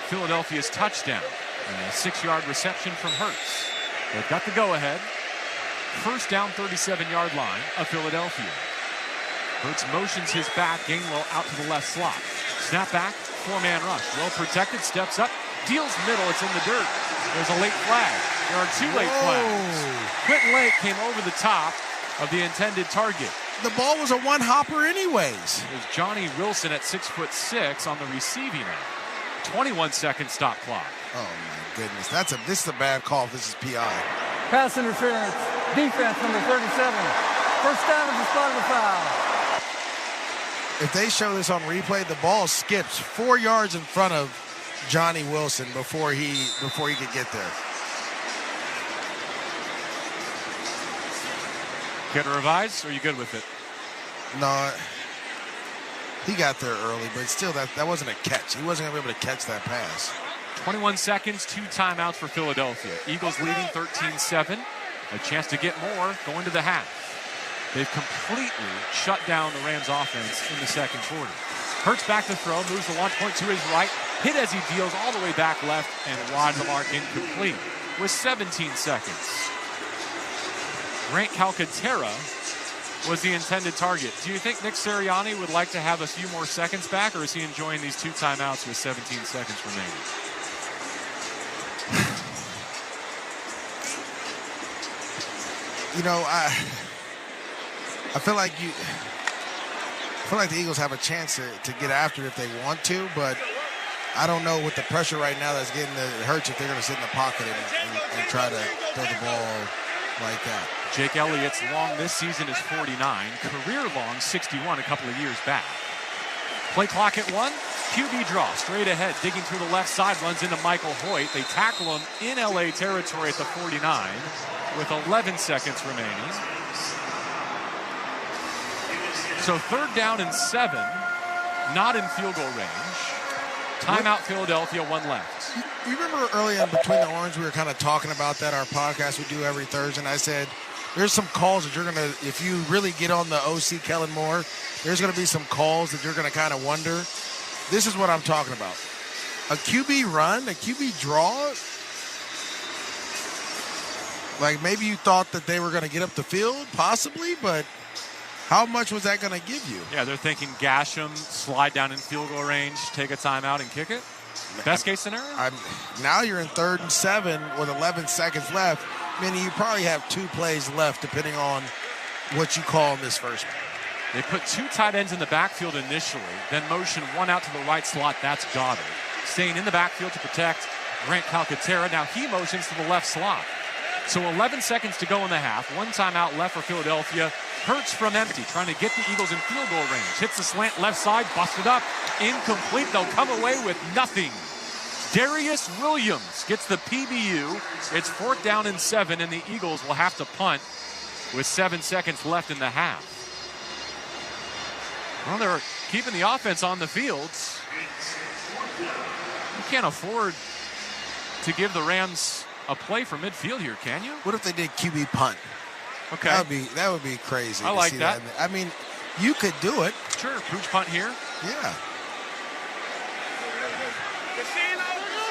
Philadelphia's touchdown. And a 6-yard reception from Hurts. They've got the go-ahead. 1st down, 37-yard line of Philadelphia. Hurts motions his back. Gainwell out to the left slot. Snap back, 4-man rush. Well protected, steps up, deals middle. It's in the dirt. There's a late flag. There are 2 late flags. Quentin Lake came over the top of the intended target. The ball was a one-hopper anyways. There's Johnny Wilson at 6'6" on the receiving end. 21-second stop clock. Oh, my goodness. This is a bad call if this is PI. Pass interference. Defense, number 37. First down is the spot of the foul. If they show this on replay, the ball skips 4 yards in front of Johnny Wilson before he could get there. Get a revise, or are you good with it? No, he got there early, but still, that wasn't a catch. He wasn't going to be able to catch that pass. 21 seconds, 2 timeouts for Philadelphia. Eagles leading 13-7. A chance to get more going to the half. They've completely shut down the Rams offense in the second quarter. Hurts back to throw, moves the launch point to his right, hit as he deals all the way back left, and wide the mark incomplete with 17 seconds. Grant Calcaterra was the intended target. Do you think Nick Sirianni would like to have a few more seconds back, or is he enjoying these 2 timeouts with 17 seconds remaining? You know, I feel like the Eagles have a chance to get after it if they want to, but I don't know with the pressure right now that's getting the Hurts if they're going to sit in the pocket and try to throw the ball like that. Jake Elliott's long this season is 49. Career long 61 a couple of years back. Play clock at 1. QB draw straight ahead, digging through the left side, runs into Michael Hoyt. They tackle him in LA territory at the 49 with 11 seconds remaining. So 3rd down and 7, not in field goal range. Timeout Philadelphia, 1 left. You remember early in Between the Orange, we were kind of talking about that, our podcast we do every Thursday, and I said, there's some calls that you're going to, if you really get on the OC Kellen Moore, there's going to be some calls that you're going to kind of wonder. This is what I'm talking about. A QB run, a QB draw, like maybe you thought that they were going to get up the field, possibly, but how much was that going to give you? Yeah, they're thinking gash him, slide down in field goal range, take a timeout and kick it. Best case scenario? Now you're in 3rd and 7 with 11 seconds left, meaning you probably have 2 plays left depending on what you call in this first one. They put 2 tight ends in the backfield initially, then motion 1 out to the right slot. That's Goddard. Staying in the backfield to protect Grant Calcaterra. Now he motions to the left slot. So 11 seconds to go in the half. 1 timeout left for Philadelphia. Hurts from empty, trying to get the Eagles in field goal range. Hits the slant left side, busted up. Incomplete. They'll come away with nothing. Darius Williams gets the PBU. It's 4th down and 7, and the Eagles will have to punt with 7 seconds left in the half. Well, they're keeping the offense on the field. You can't afford to give the Rams a play from midfield here, can you? What if they did QB punt? Okay. That would be crazy. I like that. I mean, you could do it. Sure, pooch punt here. Yeah.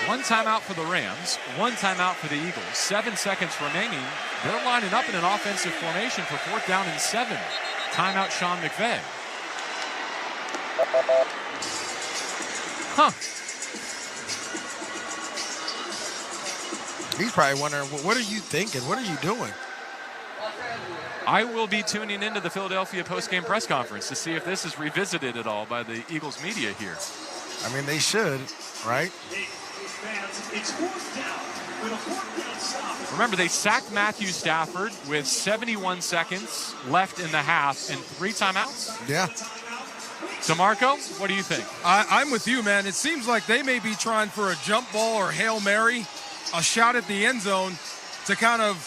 1 timeout for the Rams, 1 timeout for the Eagles. 7 seconds remaining. They're lining up in an offensive formation for 4th down and 7. Timeout Sean McVay. Huh. He's probably wondering, what are you thinking? What are you doing? I will be tuning into the Philadelphia postgame press conference to see if this is revisited at all by the Eagles media here. I mean, they should, right? Remember, they sacked Matthew Stafford with 71 seconds left in the half and 3 timeouts. Yeah. DeMarco, what do you think? I'm with you, man. It seems like they may be trying for a jump ball or Hail Mary, a shot at the end zone to kind of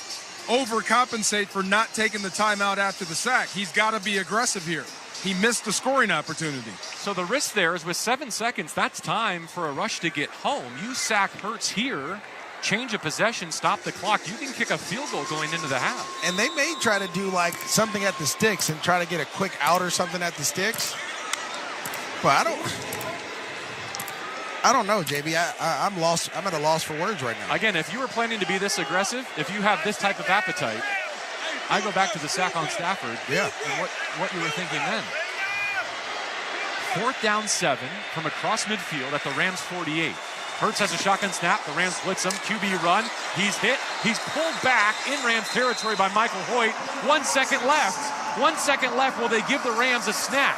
overcompensate for not taking the timeout after the sack. He's got to be aggressive here. He missed the scoring opportunity. So the risk there is with 7 seconds, that's time for a rush to get home. You sack Hurts here, change of possession, stop the clock. You can kick a field goal going into the half. And they may try to do like something at the sticks and try to get a quick out or something at the sticks. But I don't know, JB. I'm lost. I'm at a loss for words right now. Again, if you were planning to be this aggressive, if you have this type of appetite, I go back to the sack on Stafford. Yeah. And what you were thinking then. 4th down 7 from across midfield at the Rams 48. Hurts has a shotgun snap. The Rams blitz him. QB run. He's hit. He's pulled back in Rams territory by Michael Hoyt. 1 second left. 1 second left. Will they give the Rams a snap?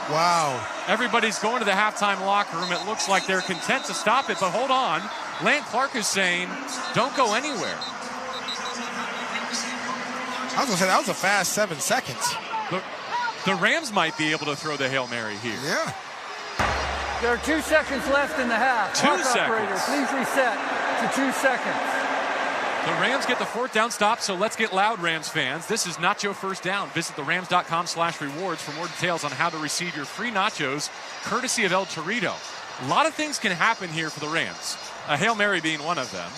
Wow. Everybody's going to the halftime locker room. It looks like they're content to stop it, but hold on. Lane Clark is saying, don't go anywhere. I was going to say, that was a fast 7 seconds. The Rams might be able to throw the Hail Mary here. Yeah. There are 2 seconds left in the half. 2 seconds. Operator, please reset to 2 seconds. The Rams get the 4th down stop, so let's get loud, Rams fans. This is Nacho First Down. Visit therams.com/rewards for more details on how to receive your free nachos, courtesy of El Torito. A lot of things can happen here for the Rams, a Hail Mary being one of them.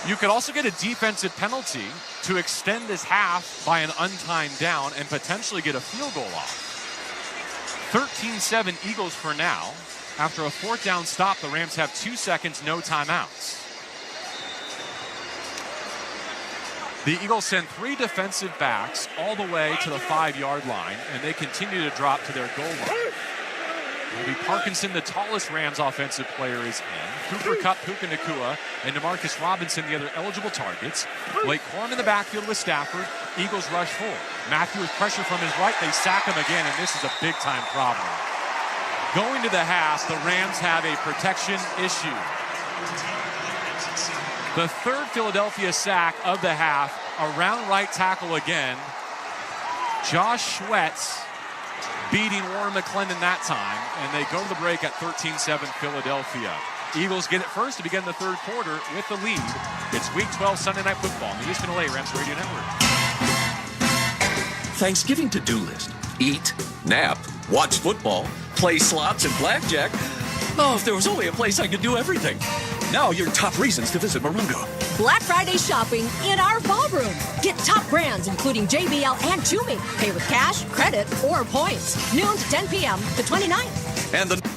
You could also get a defensive penalty to extend this half by an untimed down and potentially get a field goal off. 13-7 Eagles for now. After a 4th down stop, the Rams have 2 seconds, no timeouts. The Eagles send 3 defensive backs all the way to the 5-yard line, and they continue to drop to their goal line. Maybe Parkinson, the tallest Rams offensive player, is in. Cooper Kupp, Puka Nacua, and DeMarcus Robinson, the other eligible targets. Blake Corum in the backfield with Stafford. Eagles rush 4. Matthew with pressure from his right. They sack him again, and this is a big-time problem. Going to the half, the Rams have a protection issue. The third Philadelphia sack of the half, around right tackle again. Josh Schwetz beating Warren McClendon that time, and they go to the break at 13-7 Philadelphia. Eagles get it first to begin the third quarter with the lead. It's Week 12 Sunday Night Football on the Houston LA Rams Radio Network. Thanksgiving to-do list. Eat, nap, watch football, play slots and blackjack. Oh, if there was only a place I could do everything. Now your top reasons to visit Morongo. Black Friday shopping in our ballroom. Get top brands including JBL and Tumi. Pay with cash, credit, or points. Noon to 10 p.m. the 29th. And the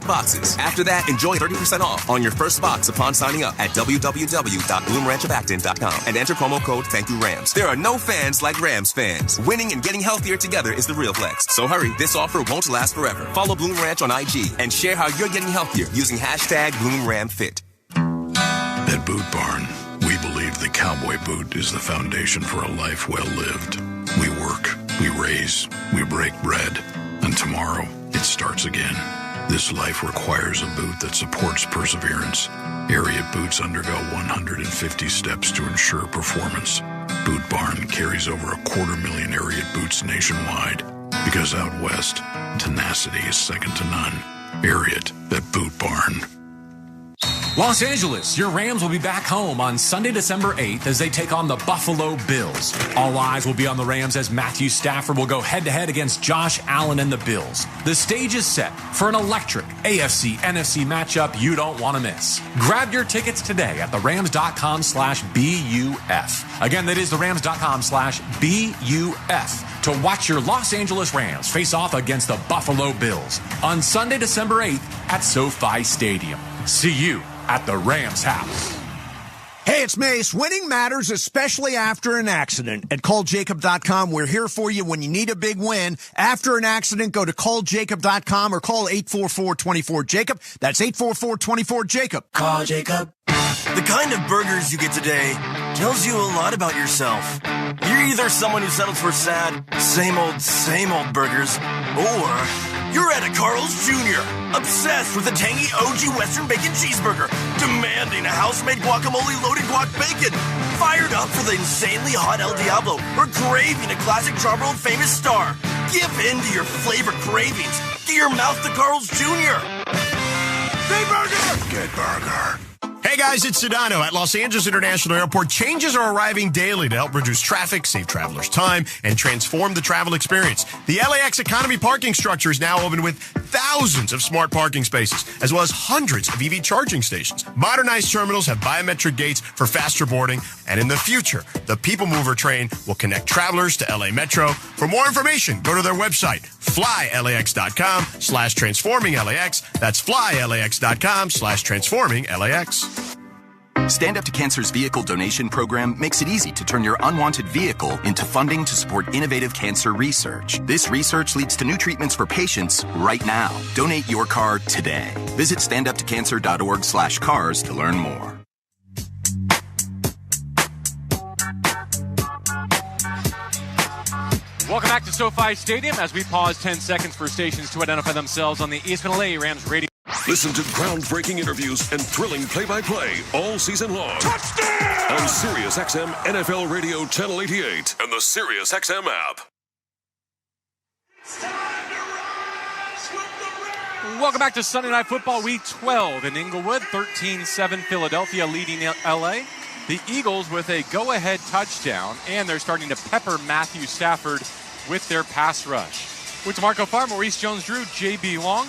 boxes. After that, enjoy 30% off on your first box upon signing up at www.bloomranchofacton.com and enter promo code ThankYouRams. There are no fans like Rams fans. Winning and getting healthier together is the real flex. So hurry, this offer won't last forever. Follow Bloom Ranch on IG and share how you're getting healthier using hashtag BloomRamFit. At Boot Barn, we believe the cowboy boot is the foundation for a life well lived. We work, we raise, we break bread, and tomorrow it starts again. This life requires a boot that supports perseverance. Ariat boots undergo 150 steps to ensure performance. Boot Barn carries over 250,000 Ariat boots nationwide. Because out west, tenacity is second to none. Ariat at Boot Barn. Los Angeles, your Rams will be back home on Sunday, December 8th as they take on the Buffalo Bills. All eyes will be on the Rams as Matthew Stafford will go head-to-head against Josh Allen and the Bills. The stage is set for an electric AFC-NFC matchup you don't want to miss. Grab your tickets today at therams.com/BUF. Again, that is therams.com/BUF to watch your Los Angeles Rams face off against the Buffalo Bills on Sunday, December 8th at SoFi Stadium. See you at the Rams house. Hey, it's Mace. Winning matters, especially after an accident. At calljacob.com, we're here for you when you need a big win. After an accident, go to calljacob.com or call 844-24-JACOB. That's 844-24-JACOB. Call Jacob. The kind of burgers you get today tells you a lot about yourself. You're either someone who settles for sad, same old burgers, or you're at a Carl's Jr., obsessed with a tangy OG Western Bacon Cheeseburger, demanding a house-made guacamole loaded guac bacon, fired up for the insanely hot El Diablo, or craving a classic charbroiled famous star. Give in to your flavor cravings. Get your mouth to Carl's Jr. Big burger! Good burger. Hey guys, it's Sedano. At Los Angeles International Airport, changes are arriving daily to help reduce traffic, save travelers time, and transform the travel experience. The LAX economy parking structure is now open with thousands of smart parking spaces, as well as hundreds of EV charging stations. Modernized terminals have biometric gates for faster boarding, and in the future, the People Mover train will connect travelers to LA Metro. For more information, go to their website, flylax.com/transforminglax. That's flylax.com/transforminglax. Stand Up to Cancer's vehicle donation program makes it easy to turn your unwanted vehicle into funding to support innovative cancer research. This research leads to new treatments for patients right now. Donate your car today. Visit standuptocancer.org/cars to learn more. Welcome back to SoFi Stadium as we pause 10 seconds for stations to identify themselves on the ESPN LA Rams radio. Listen to groundbreaking interviews and thrilling play-by-play all season long. Touchdown! On SiriusXM NFL Radio Channel 88 and the SiriusXM app. Welcome back to Sunday Night Football Week 12 in Inglewood. 13-7 Philadelphia leading LA. The Eagles with a go-ahead touchdown, and they're starting to pepper Matthew Stafford with their pass rush. With DeMarco Farr, Maurice Jones-Drew, J.B. Long.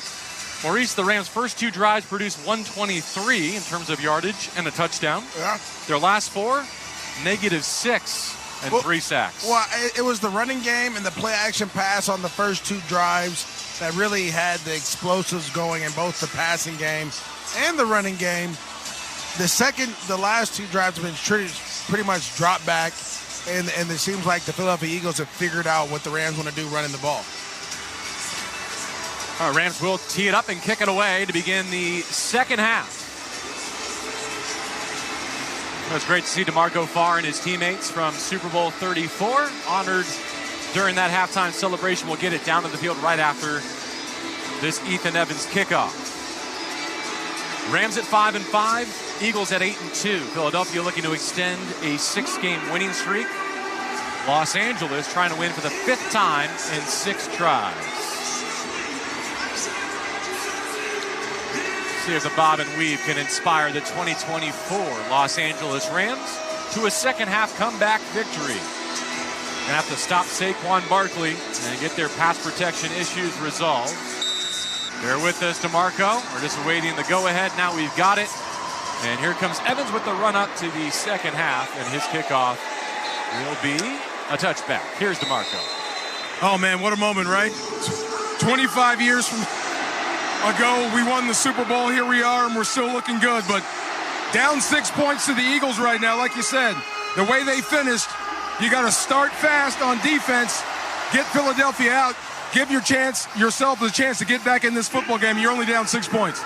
Maurice, the Rams' first two drives produced 123 in terms of yardage and a touchdown. Yeah. Their last four, -6 and 3 sacks. Well, it was the running game and the play-action pass on the first two drives that really had the explosives going in both the passing game and the running game. The last two drives have been pretty much drop back, and it seems like the Philadelphia Eagles have figured out what the Rams want to do running the ball. Rams will tee it up and kick it away to begin the second half. It was great to see DeMarco Farr and his teammates from Super Bowl 34 honored during that halftime celebration. We'll get it down to the field right after this Ethan Evans kickoff. Rams at 5-5, Eagles at 8-2. Philadelphia looking to extend a 6-game winning streak. Los Angeles trying to win for the 5th time in 6 tries. See if the bob and weave can inspire the 2024 Los Angeles Rams to a second-half comeback victory. Gonna have to stop Saquon Barkley and get their pass protection issues resolved. Bear with us, DeMarco. We're just awaiting the go-ahead. Now we've got it. And here comes Evans with the run-up to the second half, and his kickoff will be a touchback. Here's DeMarco. Oh, man, what a moment, right? 25 years from ago, we won the Super Bowl. Here we are, and we're still looking good. But down 6 points to the Eagles right now, like you said. The way they finished, you got to start fast on defense, get Philadelphia out, give yourself the chance to get back in this football game. You're only down 6 points.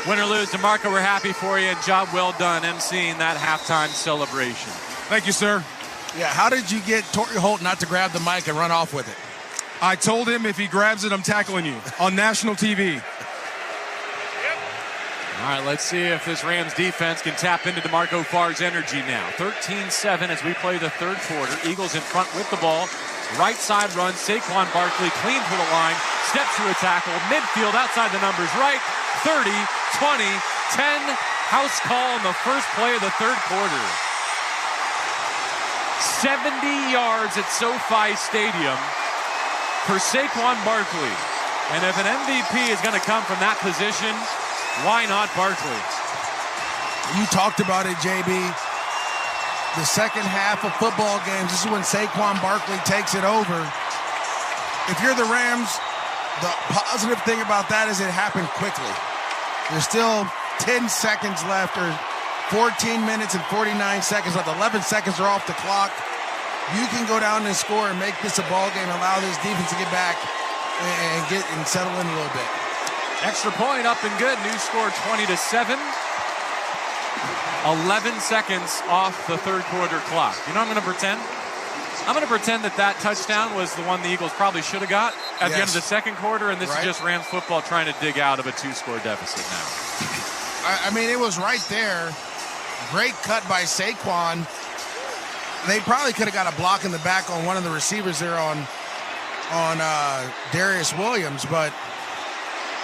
Win or lose, DeMarco, we're happy for you, and job well done emceeing that halftime celebration. Thank you, sir. Yeah, how did you get Torrey Holt not to grab the mic and run off with it? I told him if he grabs it, I'm tackling you on national TV. All right, let's see if this Rams defense can tap into DeMarco Farr's energy now. 13-7 as we play the third quarter. Eagles in front with the ball. Right side run, Saquon Barkley clean for the line. Steps through a tackle. Midfield outside the numbers. Right, 30, 20, 10. House call on the first play of the third quarter. 70 yards at SoFi Stadium for Saquon Barkley. And if an MVP is going to come from that position, why not Barkley? You talked about it, JB. The second half of football games, this is when Saquon Barkley takes it over. If you're the Rams, the positive thing about that is it happened quickly. There's still 10 seconds left, or 14 minutes and 49 seconds left. 11 seconds are off the clock. You can go down and score and make this a ball game, allow this defense to get back and settle in a little bit. Extra point up and good. New score 20-7. 11 seconds off the third quarter clock. You know what I'm going to pretend? I'm going to pretend that touchdown was the one the Eagles probably should have got at the end of the second quarter, and this is just Rams football trying to dig out of a 2-score deficit now. I mean, it was right there. Great cut by Saquon. They probably could have got a block in the back on one of the receivers there on Darius Williams, but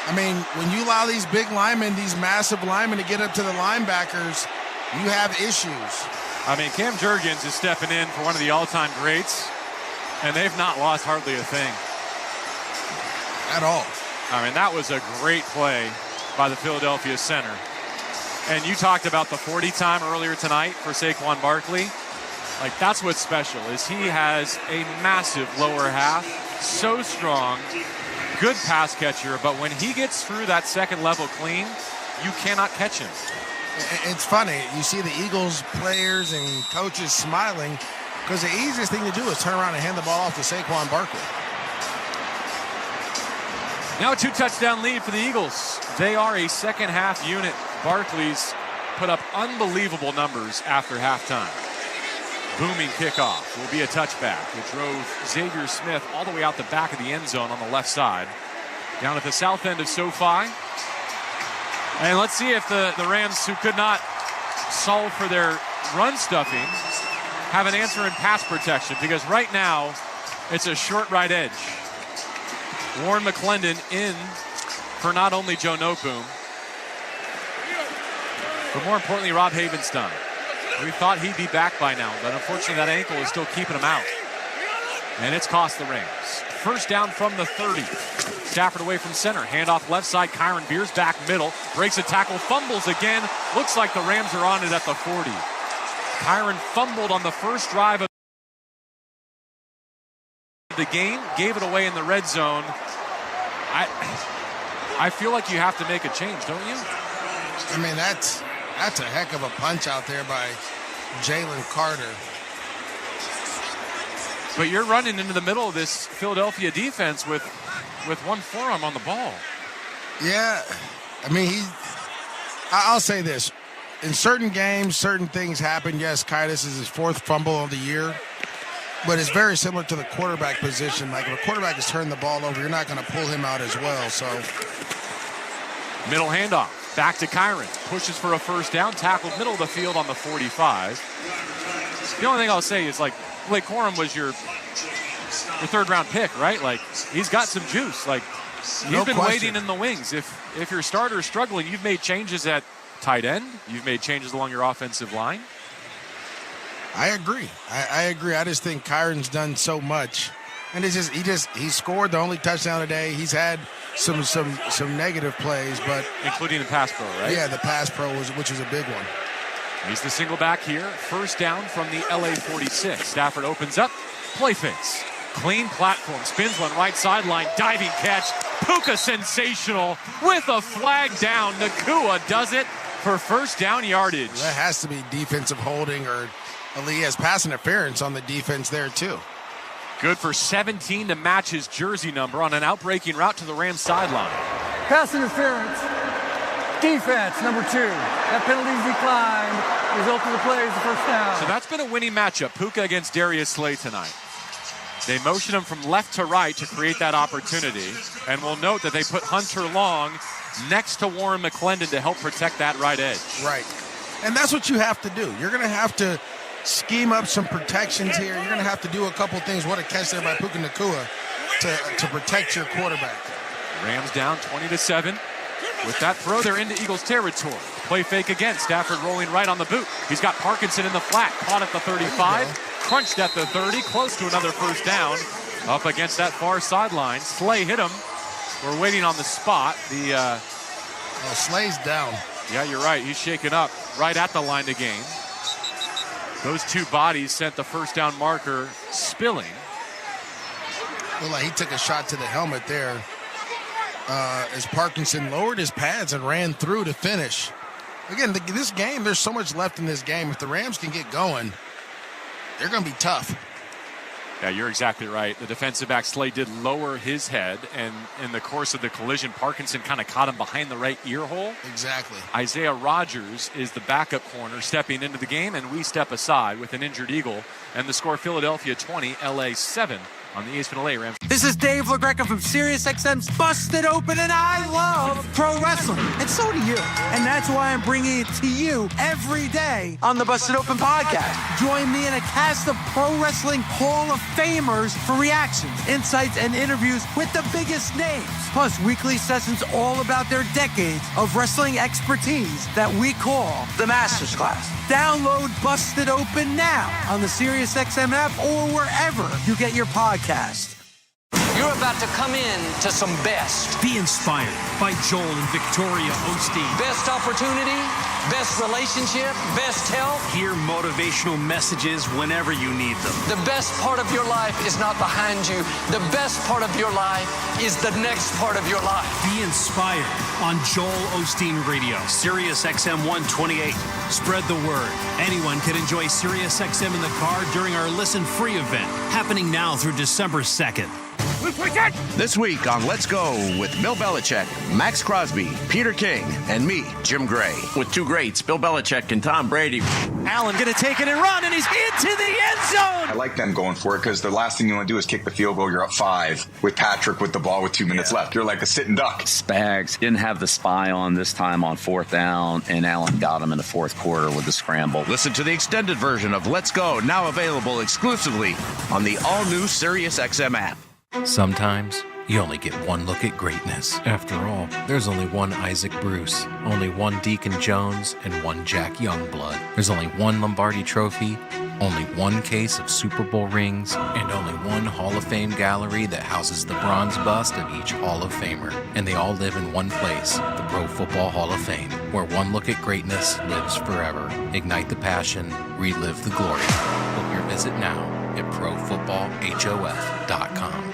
I mean, when you allow these big linemen, these massive linemen to get up to the linebackers, you have issues. I mean, Cam Jurgens is stepping in for one of the all-time greats, and they've not lost hardly a thing. At all. I mean, that was a great play by the Philadelphia center. And you talked about the 40 time earlier tonight for Saquon Barkley. Like, that's what's special, is he has a massive lower half, so strong, good pass catcher, but when he gets through that second level clean, you cannot catch him. It's funny. You see the Eagles players and coaches smiling because the easiest thing to do is turn around and hand the ball off to Saquon Barkley. Now a 2-touchdown lead for the Eagles. They are a second half unit. Barkley's put up unbelievable numbers after halftime. Booming kickoff will be a touchback. It drove Xavier Smith all the way out the back of the end zone on the left side. Down at the south end of SoFi. And let's see if the Rams, who could not solve for their run stuffing, have an answer in pass protection. Because right now, it's a short right edge. Warren McClendon in for not only Joe Noteboom, but more importantly, Rob Havenstein. We thought he'd be back by now, but unfortunately that ankle is still keeping him out. And it's cost the Rams. First down from the 30. Stafford away from center. Handoff left side. Kyron Beers back middle. Breaks a tackle. Fumbles again. Looks like the Rams are on it at the 40. Kyron fumbled on the first drive of the game. Gave it away in the red zone. I feel like you have to make a change, don't you? I mean, that's a heck of a punch out there by Jalen Carter. But you're running into the middle of this Philadelphia defense with one forearm on the ball. Yeah, I mean, I'll say this. In certain games, certain things happen. Yes, Kitus is his fourth fumble of the year. But it's very similar to the quarterback position. Like, if a quarterback is turning the ball over, you're not going to pull him out as well. So, middle handoff. Back to Kyron. Pushes for a first down. Tackled middle of the field on the 45. The only thing I'll say is, like, Blake Corum was your third-round pick, right? Like, he's got some juice. Like, you've been waiting in the wings. If your starter is struggling, you've made changes at tight end. You've made changes along your offensive line. I agree. I agree. I just think Kyron's done so much. And it's just he scored the only touchdown today. He's had some negative plays, but including the pass pro, right? Yeah, the pass pro which was a big one. He's the single back here. First down from the LA 46. Stafford opens up. Play fakes. Clean platform. Spins one right sideline. Diving catch. Puka sensational with a flag down. Nakua does it for first down yardage. That has to be defensive holding, or Ali has pass interference on the defense there too. Good for 17 to match his jersey number on an outbreaking route to the Rams sideline. Pass interference. Defense, number 2. That penalty is declined. Result of the play is the first down. So that's been a winning matchup, Puka against Darius Slay tonight. They motion him from left to right to create that opportunity. And we'll note that they put Hunter Long next to Warren McClendon to help protect that right edge. Right. And that's what you have to do. You're going to have to scheme up some protections here. You're going to have to do a couple things. What a catch there by Puka Nakua to protect your quarterback. Rams down 20-7. With that throw, they're into Eagles territory. Play fake again. Stafford rolling right on the boot. He's got Parkinson in the flat. Caught at the 35. Crunched at the 30. Close to another first down. Up against that far sideline. Slay hit him. We're waiting on the spot. Slay's down. Yeah, you're right. He's shaken up right at the line to gain. Those two bodies sent the first down marker spilling. Looked like he took a shot to the helmet there. As Parkinson lowered his pads and ran through to finish. Again, this game, there's so much left in this game. If the Rams can get going, they're going to be tough. Yeah, you're exactly right. The defensive back Slay did lower his head, and in the course of the collision, Parkinson kind of caught him behind the right ear hole. Exactly. Isaiah Rodgers is the backup corner stepping into the game, and we step aside with an injured Eagle. And the score, Philadelphia 20, LA 7 on the ESPN LA Rams. This is Dave LaGreca from SiriusXM's Busted Open, and I love pro wrestling. And so do you. And that's why I'm bringing it to you every day on the Busted Open podcast. Join me in a cast of pro wrestling Hall of Famers for reactions, insights, and interviews with the biggest names. Plus, weekly sessions all about their decades of wrestling expertise that we call the Masters Class. Download Busted Open now on the SiriusXM app or wherever you get your podcast. You're about to come in to some best. Be inspired by Joel and Victoria Osteen. Best opportunity, best relationship, best health. Hear motivational messages whenever you need them. The best part of your life is not behind you. The best part of your life is the next part of your life. Be inspired on Joel Osteen Radio. Sirius XM 128. Spread the word. Anyone can enjoy Sirius XM in the car during our Listen Free event, happening now through December 2nd. This week on Let's Go with Bill Belichick, Max Crosby, Peter King, and me, Jim Gray. With two greats, Bill Belichick and Tom Brady. Allen going to take it and run, and he's into the end zone. I like them going for it because the last thing you want to do is kick the field goal. You're up 5 with Patrick with the ball with 2 minutes left. You're like a sitting duck. Spags didn't have the spy on this time on 4th down, and Allen got him in the 4th quarter with the scramble. Listen to the extended version of Let's Go, now available exclusively on the all-new SiriusXM app. Sometimes you only get one look at greatness. After all, there's only one Isaac Bruce, only one Deacon Jones, and one Jack Youngblood. There's only one Lombardi Trophy, only one case of Super Bowl rings, and only one Hall of Fame gallery that houses the bronze bust of each Hall of Famer. And they all live in one place, the Pro Football Hall of Fame, where one look at greatness lives forever. Ignite the passion, relive the glory. Book your visit now at ProFootballHof.com.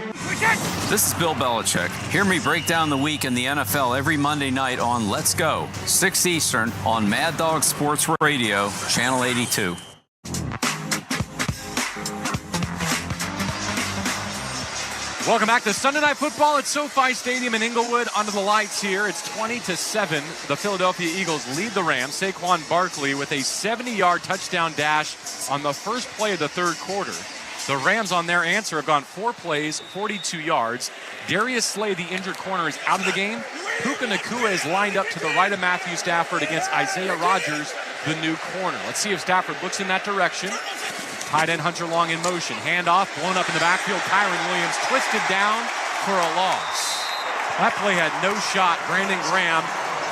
This is Bill Belichick. Hear me break down the week in the NFL every Monday night on Let's Go, 6 Eastern on Mad Dog Sports Radio, Channel 82. Welcome back to Sunday Night Football at SoFi Stadium in Inglewood. Under the lights here, it's 20-7. The Philadelphia Eagles lead the Rams. Saquon Barkley with a 70-yard touchdown dash on the first play of the third quarter. The Rams on their answer have gone 4 plays, 42 yards. Darius Slay, the injured corner, is out of the game. Puka Nakua is lined up to the right of Matthew Stafford against Isaiah Rodgers, the new corner. Let's see if Stafford looks in that direction. Tight end Hunter Long in motion. Handoff, blown up in the backfield. Kyron Williams twisted down for a loss. That play had no shot. Brandon Graham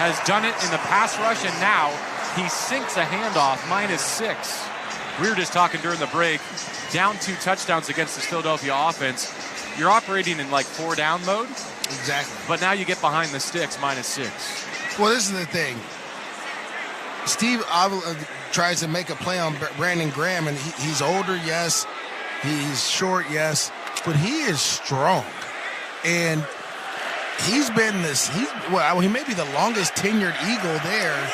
has done it in the pass rush, and now he sinks a handoff, -6. We were just talking during the break. Down 2 touchdowns against this Philadelphia offense. You're operating in like 4-down mode. Exactly. But now you get behind the sticks, -6. Well, this is the thing. Steve tries to make a play on Brandon Graham, and he's older, yes. He's short, yes. But he is strong. And he's been he may be the longest tenured Eagle there.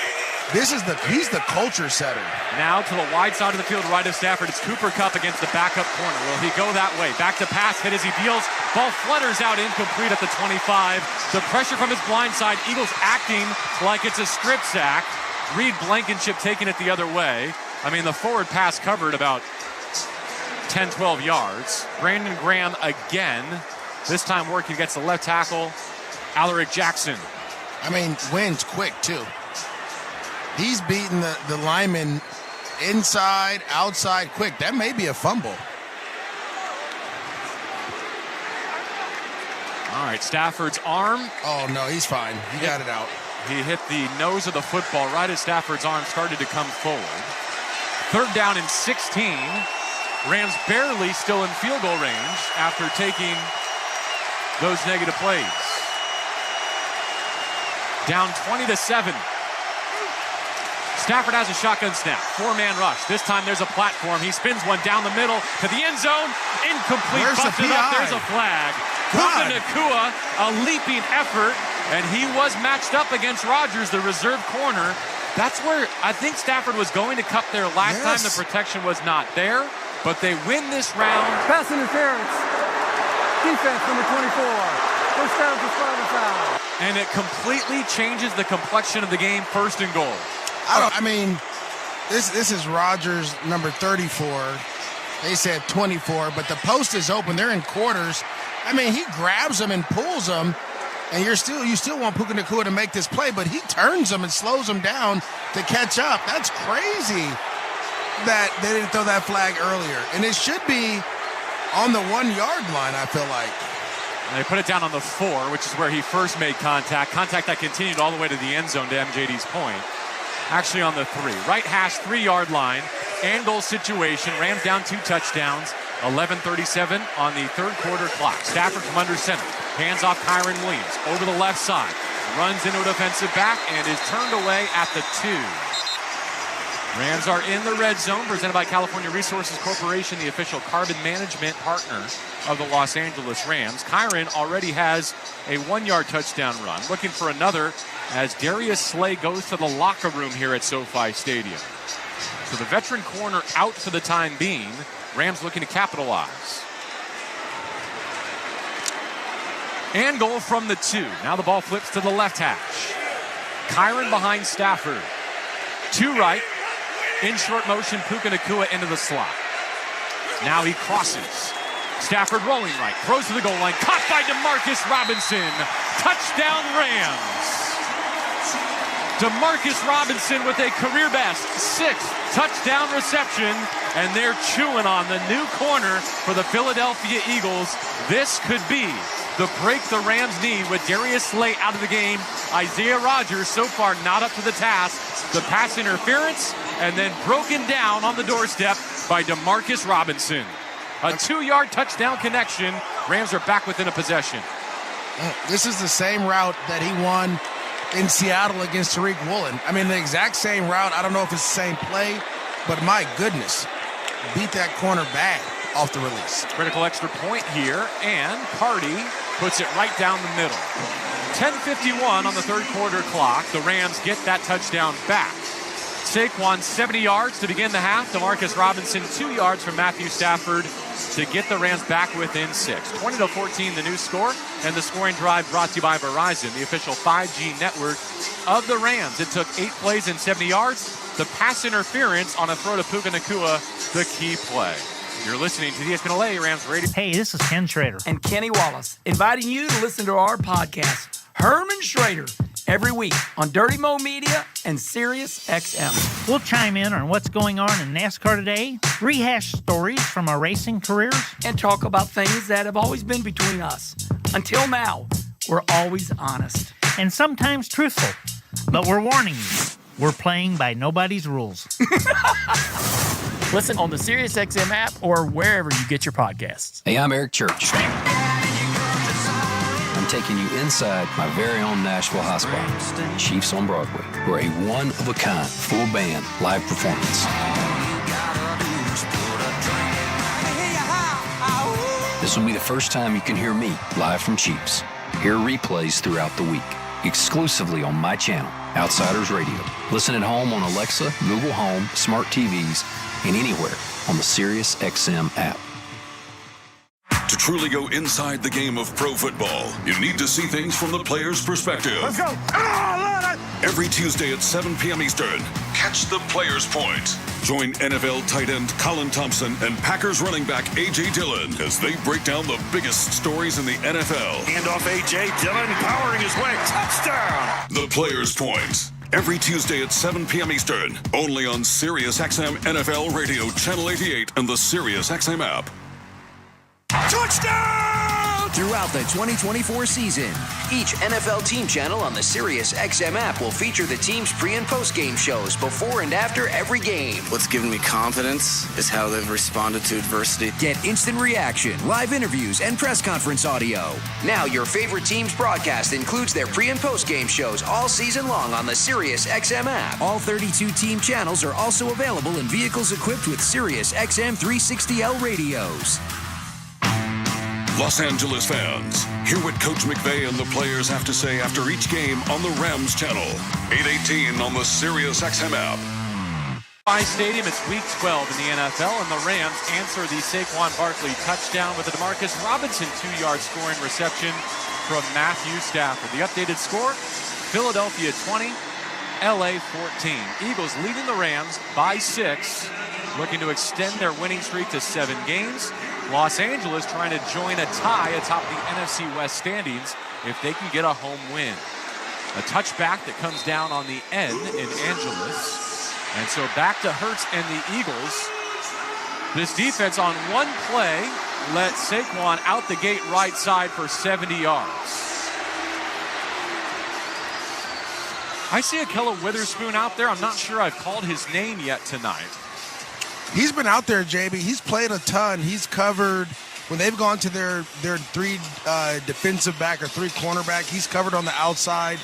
He's the culture setter. Now to the wide side of the field, right of Stafford. It's Cooper Kupp against the backup corner. Will he go that way? Back to pass, hit as he deals. Ball flutters out incomplete at the 25. The pressure from his blind side. Eagles acting like it's a strip sack. Reed Blankenship taking it the other way. I mean, the forward pass covered about 10, 12 yards. Brandon Graham again. This time working against the left tackle, Alaric Jackson. I mean, wins quick, too. He's beating the lineman inside, outside, quick. That may be a fumble. All right, Stafford's arm. Oh, no, he's fine. He got it out. He hit the nose of the football right as Stafford's arm started to come forward. 3rd down and 16. Rams barely still in field goal range after taking those negative plays. Down 20-7. Stafford has a shotgun snap. 4-man rush. This time there's a platform. He spins one down the middle to the end zone. Incomplete. Busted up. There's a flag. Puka Nacua, a leaping effort, and he was matched up against Rodgers, the reserve corner. That's where I think Stafford was going to cup there last time. The protection was not there, but they win this round. Pass interference. Defense number 24. First down for Sparta foul. And it completely changes the complexion of the game. 1st and goal. This is Rodgers number 34. They said 24, but the post is open. They're in quarters. I mean, he grabs him and pulls him, and you still want Puka Nacua to make this play, but he turns him and slows him down to catch up. That's crazy that they didn't throw that flag earlier. And it should be on the 1-yard line, I feel like. And they put it down on the 4, which is where he first made contact. Contact that continued all the way to the end zone, to MJD's point. Actually on the 3. Right hash, 3-yard line. And goal situation. Rams down 2 touchdowns. 11:37 on the 3rd quarter clock. Stafford from under center. Hands off Kyron Williams. Over the left side. Runs into a defensive back and is turned away at the 2. Rams are in the red zone, presented by California Resources Corporation, the official carbon management partner of the Los Angeles Rams. Kyron already has a 1-yard touchdown run. Looking for another as Darius Slay goes to the locker room here at SoFi Stadium. So the veteran corner out for the time being. Rams looking to capitalize. And goal from the 2. Now the ball flips to the left hash. Kyron behind Stafford. 2 right. In short motion, Puka Nacua into the slot. Now he crosses. Stafford rolling right. Throws to the goal line. Caught by DeMarcus Robinson. Touchdown Rams. DeMarcus Robinson with a career best 6th touchdown reception, and they're chewing on the new corner for the Philadelphia Eagles. This could be the break the Rams need with Darius Slay out of the game. Isaiah Rodgers so far not up to the task. The pass interference, and then broken down on the doorstep by DeMarcus Robinson. A 2-yard touchdown connection. Rams are back within a possession. This is the same route that he won in Seattle against Tariq Woolen. I mean, the exact same route. I don't know if it's the same play, but my goodness, beat that corner bad off the release. Critical extra point here, and Cardi puts it right down the middle. 10:51 on the 3rd quarter clock. The Rams get that touchdown back. Saquon 70 yards to begin the half. DeMarcus Robinson 2 yards from Matthew Stafford to get the Rams back within 6. 20-14 the new score, and the scoring drive brought to you by Verizon, the official 5G network of the Rams. It took 8 plays and 70 yards. The pass interference on a throw to Puka Nacua, the key play. You're listening to the ESPN LA Rams Radio. Hey, this is Ken Schrader. And Kenny Wallace, inviting you to listen to our podcast, Herman Schrader, every week on Dirty Mo Media and Sirius XM. We'll chime in on what's going on in NASCAR today, rehash stories from our racing careers, and talk about things that have always been between us. Until now, we're always honest. And sometimes truthful. But we're warning you, we're playing by nobody's rules. Listen on the Sirius XM app or wherever you get your podcasts. Hey, I'm Eric Church. I'm taking you inside my very own Nashville hospital, Chiefs on Broadway, for a one-of-a-kind, full band live performance. This will be the first time you can hear me live from Chiefs. Hear replays throughout the week, exclusively on my channel, Outsiders Radio. Listen at home on Alexa, Google Home, smart TVs, and anywhere on the SiriusXM app. To truly go inside the game of pro football, you need to see things from the player's perspective. Let's go. Every Tuesday at 7 p.m. Eastern, catch the Player's Point. Join NFL tight end Colin Thompson and Packers running back A.J. Dillon as they break down the biggest stories in the NFL. Hand off A.J. Dillon, powering his way. Touchdown! The Player's Point. Every Tuesday at 7 p.m. Eastern, only on SiriusXM NFL Radio, Channel 88, and the SiriusXM app. Touchdown! Throughout the 2024 season, each NFL team channel on the SiriusXM app will feature the team's pre- and post-game shows before and after every game. What's given me confidence is how they've responded to adversity. Get instant reaction, live interviews, and press conference audio. Now your favorite team's broadcast includes their pre- and post-game shows all season long on the SiriusXM app. All 32 team channels are also available in vehicles equipped with SiriusXM 360L radios. Los Angeles fans, hear what Coach McVay and the players have to say after each game on the Rams channel. 8:18 on the SiriusXM app. Stadium, it's week 12 in the NFL, and the Rams answer the Saquon Barkley touchdown with a DeMarcus Robinson 2-yard scoring reception from Matthew Stafford. The updated score, Philadelphia 20, LA 14. Eagles leading the Rams by 6, looking to extend their winning streak to 7 games. Los Angeles trying to join a tie atop the NFC West standings if they can get a home win. A touchback that comes down on the end in Angeles. And so back to Hurts and the Eagles. This defense on one play let Saquon out the gate right side for 70 yards. I see Ahkello Witherspoon out there. I'm not sure I've called his name yet tonight. He's been out there, JB. He's played a ton. He's covered when they've gone to their 3 defensive back or 3 cornerback. He's covered on the outside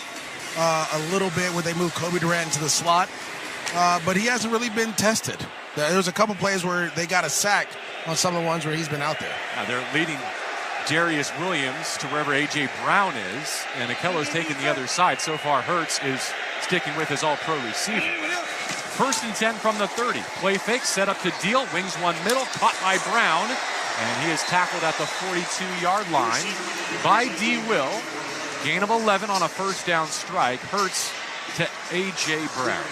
a little bit where they move Kobe Durant into the slot. But he hasn't really been tested. There was a couple plays where they got a sack on some of the ones where he's been out there. They're leading Darius Williams to wherever A.J. Brown is, and Ahkello's taking the other side. So far, Hurts is sticking with his all-pro receiver. 1st and 10 from the 30. Play fake, set up to deal. Wings one middle, caught by Brown. And he is tackled at the 42-yard line by D. Will. Gain of 11 on a 1st down strike. Hurts to A.J. Brown.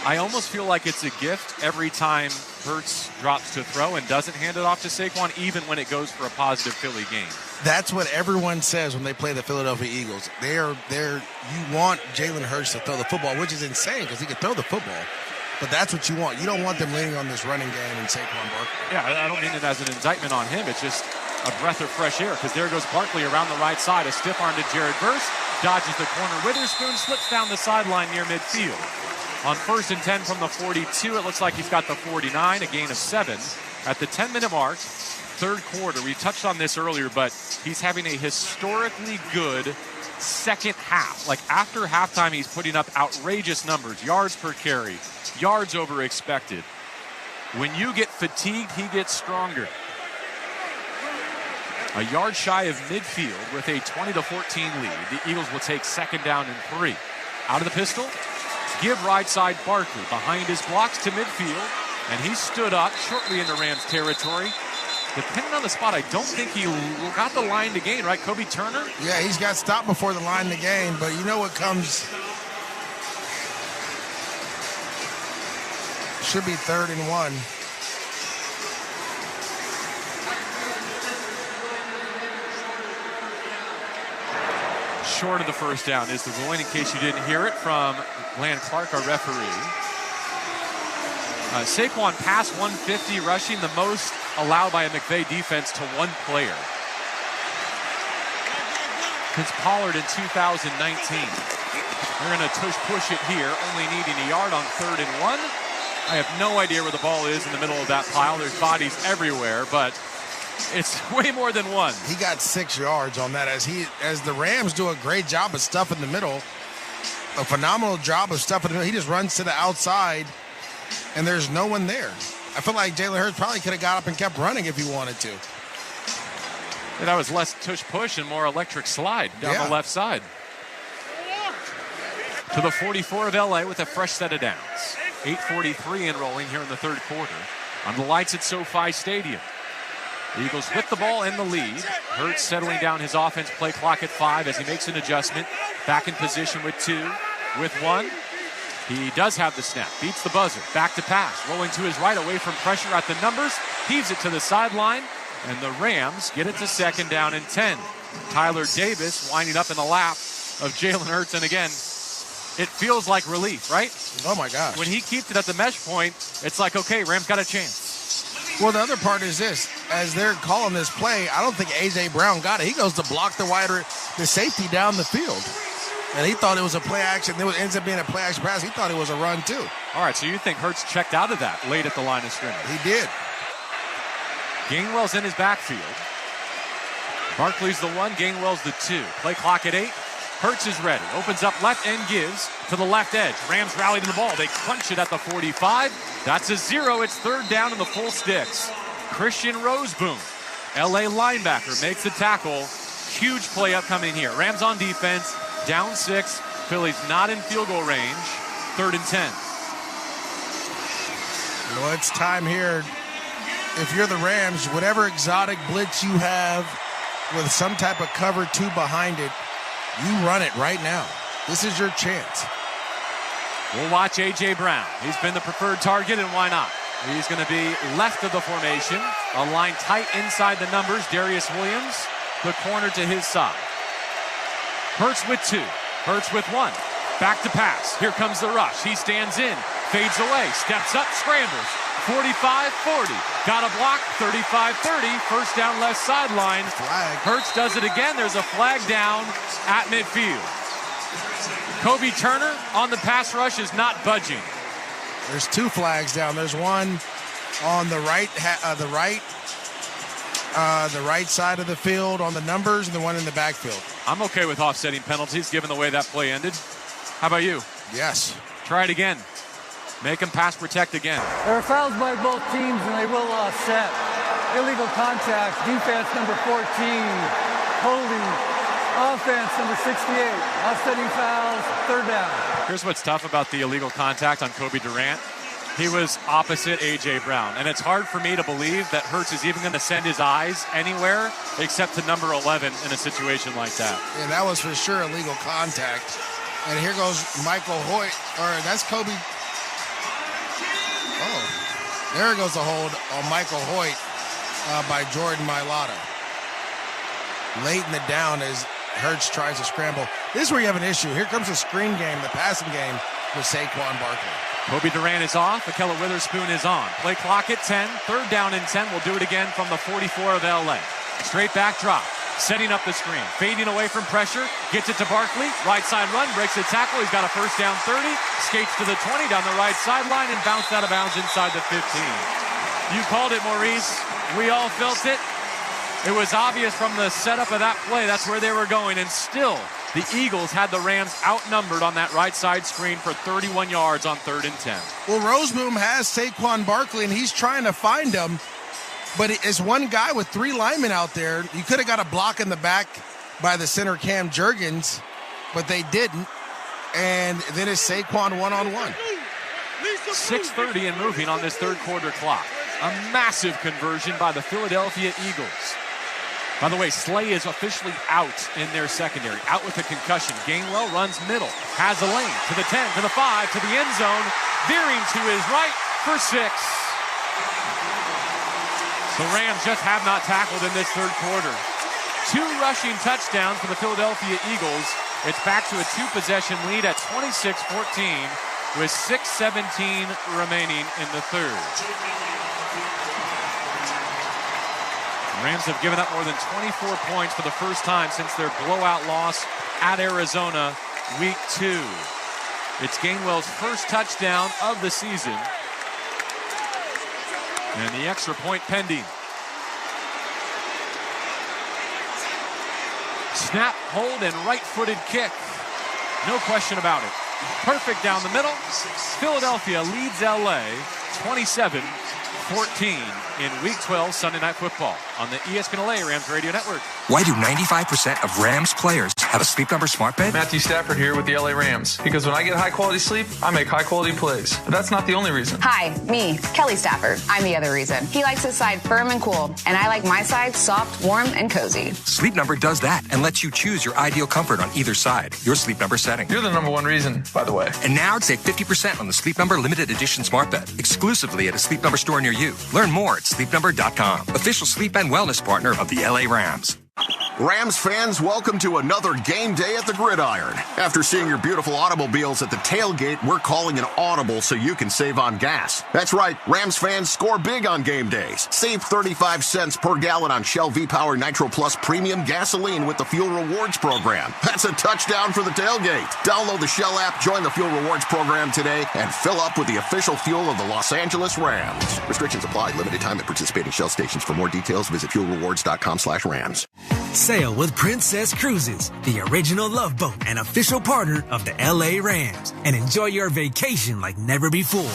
I almost feel like it's a gift every time Hurts drops to throw and doesn't hand it off to Saquon, even when it goes for a positive Philly game. That's what everyone says when they play the Philadelphia Eagles. You want Jalen Hurts to throw the football, which is insane because he can throw the football. But that's what you want. You don't want them leaning on this running game and Saquon Barkley. Yeah, I don't mean it as an indictment on him. It's just a breath of fresh air because there goes Barkley around the right side. A stiff arm to Jared Verse. Dodges the corner. Witherspoon slips down the sideline near midfield. On 1st and 10 from the 42, it looks like he's got the 49, a gain of 7. At the 10-minute mark, 3rd quarter, we touched on this earlier, but he's having a historically good second half. Like after halftime, he's putting up outrageous numbers, yards per carry, yards over expected. When you get fatigued, he gets stronger. A yard shy of midfield with a 20-14 lead. The Eagles will take 2nd down and 3. Out of the pistol, give right side Barkley behind his blocks to midfield, and he stood up shortly into Rams territory. Depending on the spot, I don't think he got the line to gain, right? Kobe Turner? Yeah, he's got stopped before the line to gain, but you know what comes? Should be 3rd and 1. Short of the 1st down is the ruling, in case you didn't hear it from Glenn Clark, our referee. Saquon passed 150 rushing, the most allowed by a McVay defense to one player since Pollard in 2019. They're going to push it here, only needing a yard on 3rd and 1. I have no idea where the ball is in the middle of that pile. There's bodies everywhere, but it's way more than 1. He got 6 yards on that as the Rams do a great job of stuff in the middle. A phenomenal job of stuff in the middle. He just runs to the outside, and there's no one there. I feel like Jalen Hurts probably could have got up and kept running if he wanted to. Yeah, that was less tush-push and more electric slide down the left side. To the 44 of LA with a fresh set of downs. 8:43 in rolling here in the third quarter. On the lights at SoFi Stadium. The Eagles with the ball in the lead. Hurts settling down his offense, play clock at 5 as he makes an adjustment. Back in position with 2, with 1. He does have the snap, beats the buzzer, back to pass, rolling to his right away from pressure at the numbers, heaves it to the sideline, and the Rams get it to 2nd down and 10. Tyler Davis winding up in the lap of Jalen Hurts, and again, it feels like relief, right? Oh my gosh. When he keeps it at the mesh point, it's like, okay, Rams got a chance. Well, the other part is this. As they're calling this play, I don't think A.J. Brown got it. He goes to block the safety down the field. And he thought it was a play action. It ends up being a play action pass. He thought it was a run, too. All right, so you think Hurts checked out of that late at the line of scrimmage? He did. Gainwell's in his backfield. Barkley's the 1, Gainwell's the 2. Play clock at 8. Hurts is ready. Opens up left and gives to the left edge. Rams rally to the ball. They crunch it at the 45. That's a 0. It's 3rd down in the full sticks. Christian Roseboom, LA linebacker, makes the tackle. Huge play upcoming here. Rams on defense. Down 6. Philly's not in field goal range. 3rd and 10. Well, it's time here. If you're the Rams, whatever exotic blitz you have with some type of cover 2 behind it, you run it right now. This is your chance. We'll watch A.J. Brown. He's been the preferred target, and why not? He's going to be left of the formation. A line tight inside the numbers. Darius Williams, the corner to his side. Hurts with 2. Hurts with 1. Back to pass. Here comes the rush. He stands in. Fades away. Steps up. Scrambles. 45-40. Got a block. 35-30. First down left sideline. Flag. Hurts does it again. There's a flag down at midfield. Kobe Turner on the pass rush is not budging. There's 2 flags down. There's one on the right side of the field on the numbers, and the one in the backfield. I'm okay with offsetting penalties given the way that play ended. How about you? Yes. Try it again. Make them pass protect again. There are fouls by both teams, and they will offset. Illegal contact, defense number 14, holding. Offense, number 68, offsetting fouls, 3rd down. Here's what's tough about the illegal contact on Kobe Durant. He was opposite A.J. Brown, and it's hard for me to believe that Hurts is even going to send his eyes anywhere except to number 11 in a situation like that. Yeah, that was for sure illegal contact. And here goes Michael Hoyt, or that's Kobe. Oh, there goes the hold on Michael Hoyt by Jordan Mailata. Late in the down as Hurts tries to scramble. This is where you have an issue. Here comes the screen game, the passing game with Saquon Barkley. Kobe Durant is off. Akella Witherspoon is on. Play clock at 10. 3rd down and 10. We'll do it again from the 44 of LA. Straight back drop. Setting up the screen. Fading away from pressure. Gets it to Barkley. Right side run. Breaks the tackle. He's got a 1st down 30. Skates to the 20 down the right sideline and bounced out of bounds inside the 15. You called it, Maurice. We all felt it. It was obvious from the setup of that play. That's where they were going. And still, the Eagles had the Rams outnumbered on that right side screen for 31 yards on 3rd and 10. Well, Roseboom has Saquon Barkley, and he's trying to find him. But it's one guy with 3 linemen out there. You could have got a block in the back by the center Cam Jurgens, but they didn't. And then it's Saquon one-on-one. 6:30 and moving on this 3rd quarter clock. A massive conversion by the Philadelphia Eagles. By the way, Slay is officially out in their secondary, out with a concussion. Gainwell runs middle, has a lane to the 10, to the 5, to the end zone, veering to his right for 6. The Rams just have not tackled in this 3rd quarter. 2 rushing touchdowns for the Philadelphia Eagles. It's back to a 2-possession lead at 26-14 with 6:17 remaining in the 3rd. Rams have given up more than 24 points for the first time since their blowout loss at Arizona week 2. It's Gainwell's first touchdown of the season. And the extra point pending. Snap, hold, and right-footed kick. No question about it. Perfect down the middle. Philadelphia leads LA 27-14 in Week 12 Sunday Night Football on the ESPN LA Rams Radio Network. Why do 95% of Rams players have a Sleep Number smart bed? Matthew Stafford here with the LA Rams. Because when I get high-quality sleep, I make high-quality plays. But that's not the only reason. Hi, me, Kelly Stafford. I'm the other reason. He likes his side firm and cool, and I like my side soft, warm, and cozy. Sleep Number does that and lets you choose your ideal comfort on either side. Your Sleep Number setting. You're the number one reason, by the way. And now save 50% on the Sleep Number limited edition smart bed, exclusively at a Sleep Number store near you. Learn more at sleepnumber.com. Official sleep and wellness partner of the LA Rams. Rams fans, welcome to another game day at the Gridiron. After seeing your beautiful automobiles at the tailgate, we're calling an audible so you can save on gas. That's right, Rams fans score big on game days. Save 35 cents per gallon on Shell V-Power Nitro Plus Premium Gasoline with the Fuel Rewards program. That's a touchdown for the tailgate. Download the Shell app, join the Fuel Rewards program today, and fill up with the official fuel of the Los Angeles Rams. Restrictions apply. Limited time at participating Shell stations. For more details, visit fuelrewards.com/Rams. Sail with Princess Cruises, the original love boat and official partner of the LA Rams, and enjoy your vacation like never before.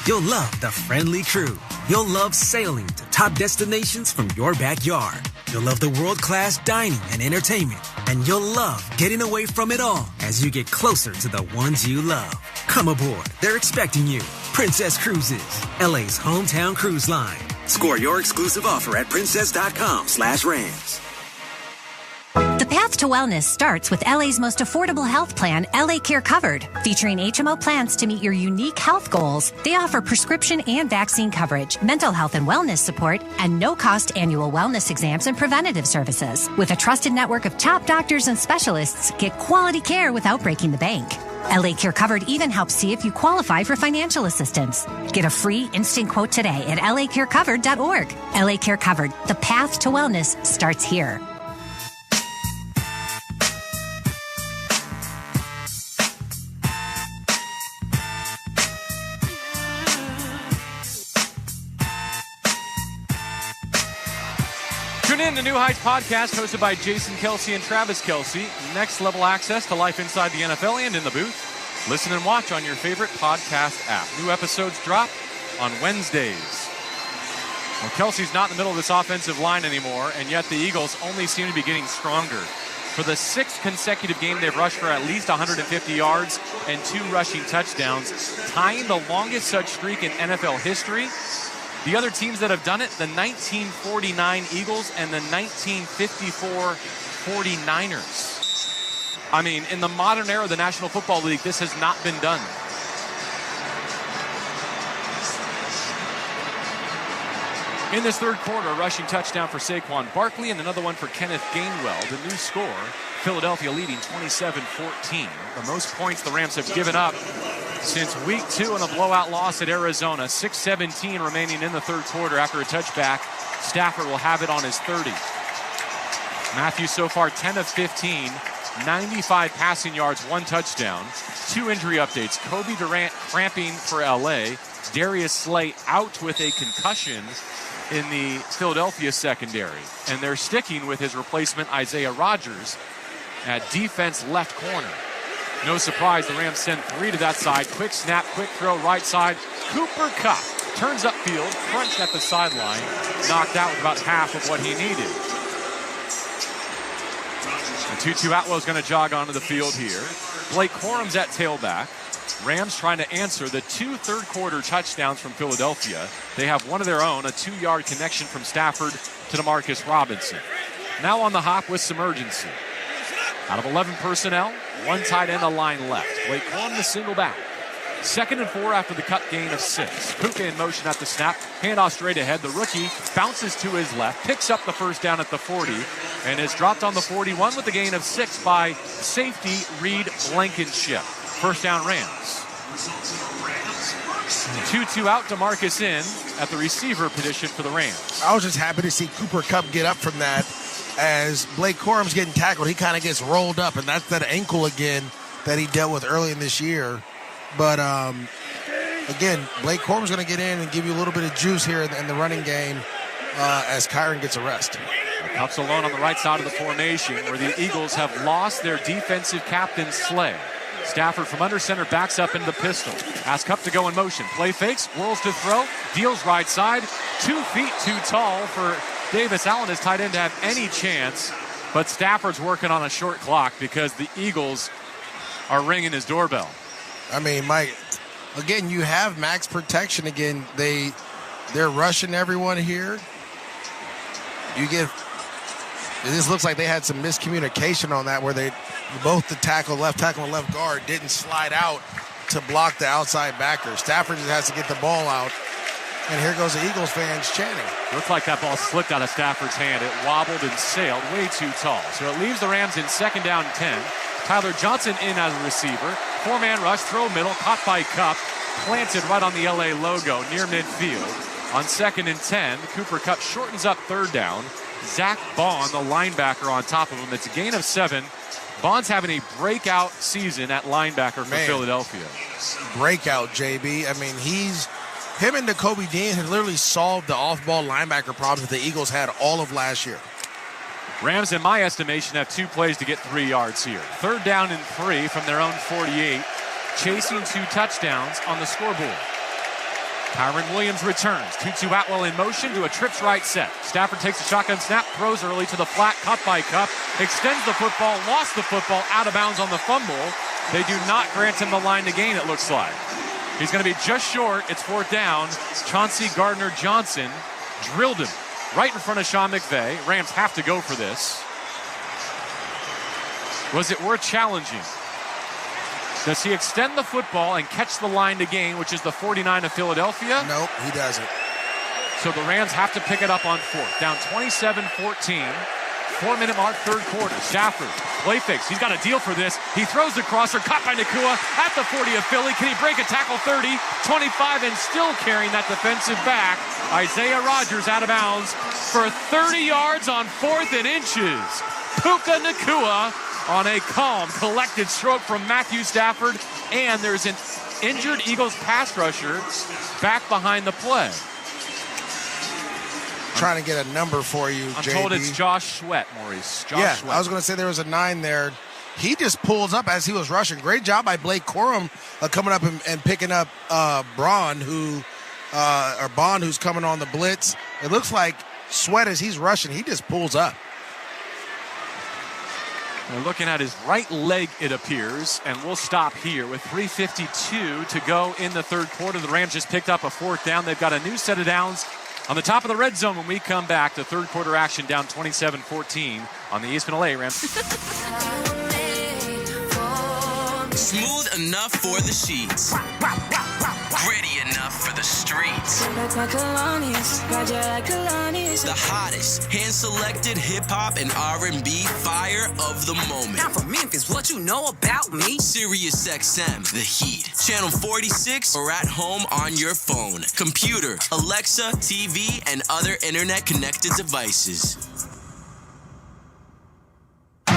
You'll love the friendly crew. You'll love sailing to top destinations from your backyard. You'll love the world-class dining and entertainment. And you'll love getting away from it all as you get closer to the ones you love. Come aboard. They're expecting you. Princess Cruises, LA's hometown cruise line. Score your exclusive offer at princess.com/Rams. The path to wellness starts with LA's most affordable health plan, LA Care Covered. Featuring HMO plans to meet your unique health goals, they offer prescription and vaccine coverage, mental health and wellness support, and no-cost annual wellness exams and preventative services. With a trusted network of top doctors and specialists, get quality care without breaking the bank. LA Care Covered even helps see if you qualify for financial assistance. Get a free instant quote today at lacarecovered.org. LA Care Covered. The path to wellness starts here. Tune in to New Heights Podcast, hosted by Jason Kelsey and Travis Kelsey. Next level access to life inside the NFL and in the booth. Listen and watch on your favorite podcast app. New episodes drop on Wednesdays. Well, Kelsey's not in the middle of this offensive line anymore, and yet the Eagles only seem to be getting stronger. For the sixth consecutive game, they've rushed for at least 150 yards and 2 rushing touchdowns, tying the longest such streak in NFL history. The other teams that have done it, the 1949 Eagles and the 1954 49ers. I mean, in the modern era of the National Football League, this has not been done. In this third quarter, a rushing touchdown for Saquon Barkley and another one for Kenneth Gainwell. The new score, Philadelphia leading 27-14. The most points the Rams have given up since week 2 in a blowout loss at Arizona. 6:17 remaining in the third quarter after a touchback. Stafford will have it on his 30. Matthews so far 10 of 15, 95 passing yards, 1 touchdown. 2 injury updates. Kobe Durant cramping for LA. Darius Slay out with a concussion in the Philadelphia secondary. And they're sticking with his replacement Isaiah Rodgers at defense left corner. No surprise, the Rams send 3 to that side. Quick snap, quick throw, right side. Cooper Kupp turns upfield, crunched at the sideline, knocked out with about half of what he needed. And Tutu Atwell's going to jog onto the field here. Blake Corum's at tailback. Rams trying to answer the 2 third-quarter touchdowns from Philadelphia. They have one of their own, a 2-yard connection from Stafford to DeMarcus Robinson. Now on the hop with some urgency. Out of 11 personnel, 1 tight end, a line left. Blake Corum the single back. 2nd and 4 after the cut gain of 6. Puka in motion at the snap. Handoff straight ahead. The rookie bounces to his left, picks up the first down at the 40, and is dropped on the 41 with the gain of 6 by safety Reed Blankenship. First down Rams. 2-2 out, DeMarcus in at the receiver position for the Rams. I was just happy to see Cooper Kupp get up from that. As Blake Corum's getting tackled, he kind of gets rolled up, and that's that ankle again that he dealt with early in this year. But, again, Blake Corum's going to get in and give you a little bit of juice here in the running game as Kyron gets a rest. Kupp's alone on the right side of the formation where the Eagles have lost their defensive captain, Slay. Stafford from under center backs up into the pistol. Asks Cup to go in motion. Play fakes, whirls to throw, deals right side. 2 feet too tall for Davis Allen, his tight end, to have any chance. But Stafford's working on a short clock because the Eagles are ringing his doorbell. I mean, Mike, again, you have max protection again. They're rushing everyone here. This looks like they had some miscommunication on that where both the left tackle and left guard didn't slide out to block the outside backer. Stafford just has to get the ball out. And here goes the Eagles fans chanting. Looked like that ball slipped out of Stafford's hand. It wobbled and sailed way too tall. So it leaves the Rams in 2nd down and 10. Tyler Johnson in as a receiver. 4-man rush, throw middle, caught by Kupp. Planted right on the LA logo near midfield. On 2nd and 10, Cooper Kupp shortens up 3rd down. Zach Bond, the linebacker, on top of him. It's a gain of 7. Bond's having a breakout season at linebacker for Philadelphia. Breakout, JB. I mean, him and Nakobe Dean had literally solved the off-ball linebacker problems that the Eagles had all of last year. Rams, in my estimation, have 2 plays to get 3 yards here. 3rd down and 3 from their own 48, chasing 2 touchdowns on the scoreboard. Kyron Williams returns. Tutu Atwell in motion to a trips right set. Stafford takes a shotgun snap, throws early to the flat, caught by Kupp, extends the football, lost the football, out of bounds on the fumble. They do not grant him the line to gain, it looks like. He's going to be just short. It's 4th down. Chauncey Gardner-Johnson drilled him right in front of Sean McVay. Rams have to go for this. Was it worth challenging? Does he extend the football and catch the line to gain, which is the 49 of Philadelphia? Nope, he doesn't. So the Rams have to pick it up on 4th. Down 27-14. 4-minute mark, 3rd quarter. Stafford, play fakes. He's got a deal for this. He throws the crosser, caught by Nakua at the 40 of Philly. Can he break a tackle? 30, 25, and still carrying that defensive back. Isaiah Rodgers out of bounds for 30 yards on 4th and inches. Puka Nakua on a calm, collected stroke from Matthew Stafford, and there's an injured Eagles pass rusher back behind the play. Trying to get a number for you, I'm JB. told it's Josh Sweat, Maurice. Josh Sweat. I was going to say there was a 9 there. He just pulls up as he was rushing. Great job by Blake Corum coming up and picking up Bond, who's coming on the blitz. It looks like Sweat, as he's rushing, he just pulls up. We're looking at his right leg, it appears, and we'll stop here with 3:52 to go in the 3rd quarter. The Rams just picked up a 4th down. They've got a new set of downs on the top of the red zone when we come back to 3rd quarter action, down 27-14 on the Eastman LA Rams. Smooth enough for the sheets. Gritty enough for the streets. The hottest, hand-selected hip-hop and R&B fire of the moment. Now from Memphis, what you know about me? Sirius XM, The Heat. Channel 46 or at home on your phone, computer, Alexa, TV, and other internet-connected devices.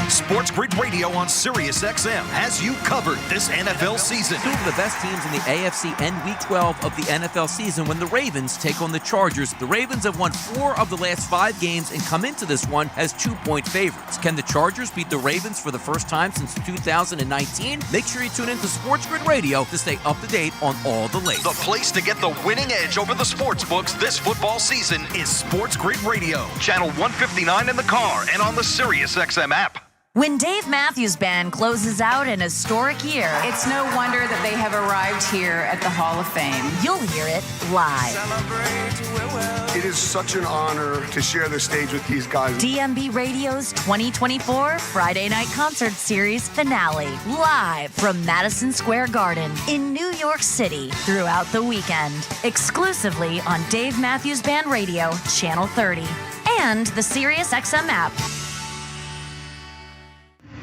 Sports Grid Radio on Sirius XM has you covered this NFL season. Two of the best teams in the AFC end Week 12 of the NFL season when the Ravens take on the Chargers. The Ravens have won 4 of the last 5 games and come into this one as 2-point favorites. Can the Chargers beat the Ravens for the first time since 2019? Make sure you tune in to Sports Grid Radio to stay up to date on all the latest. The place to get the winning edge over the sports books this football season is Sports Grid Radio. Channel 159 in the car and on the Sirius XM app. When Dave Matthews Band closes out an historic year, It's no wonder that they have arrived here at the Hall of Fame. you'll hear it live. It is such an honor to share the stage with these guys. DMB Radio's 2024 Friday Night Concert Series finale, live from Madison Square Garden in New York City throughout the weekend. Exclusively on Dave Matthews Band Radio, Channel 30, and the Sirius XM app.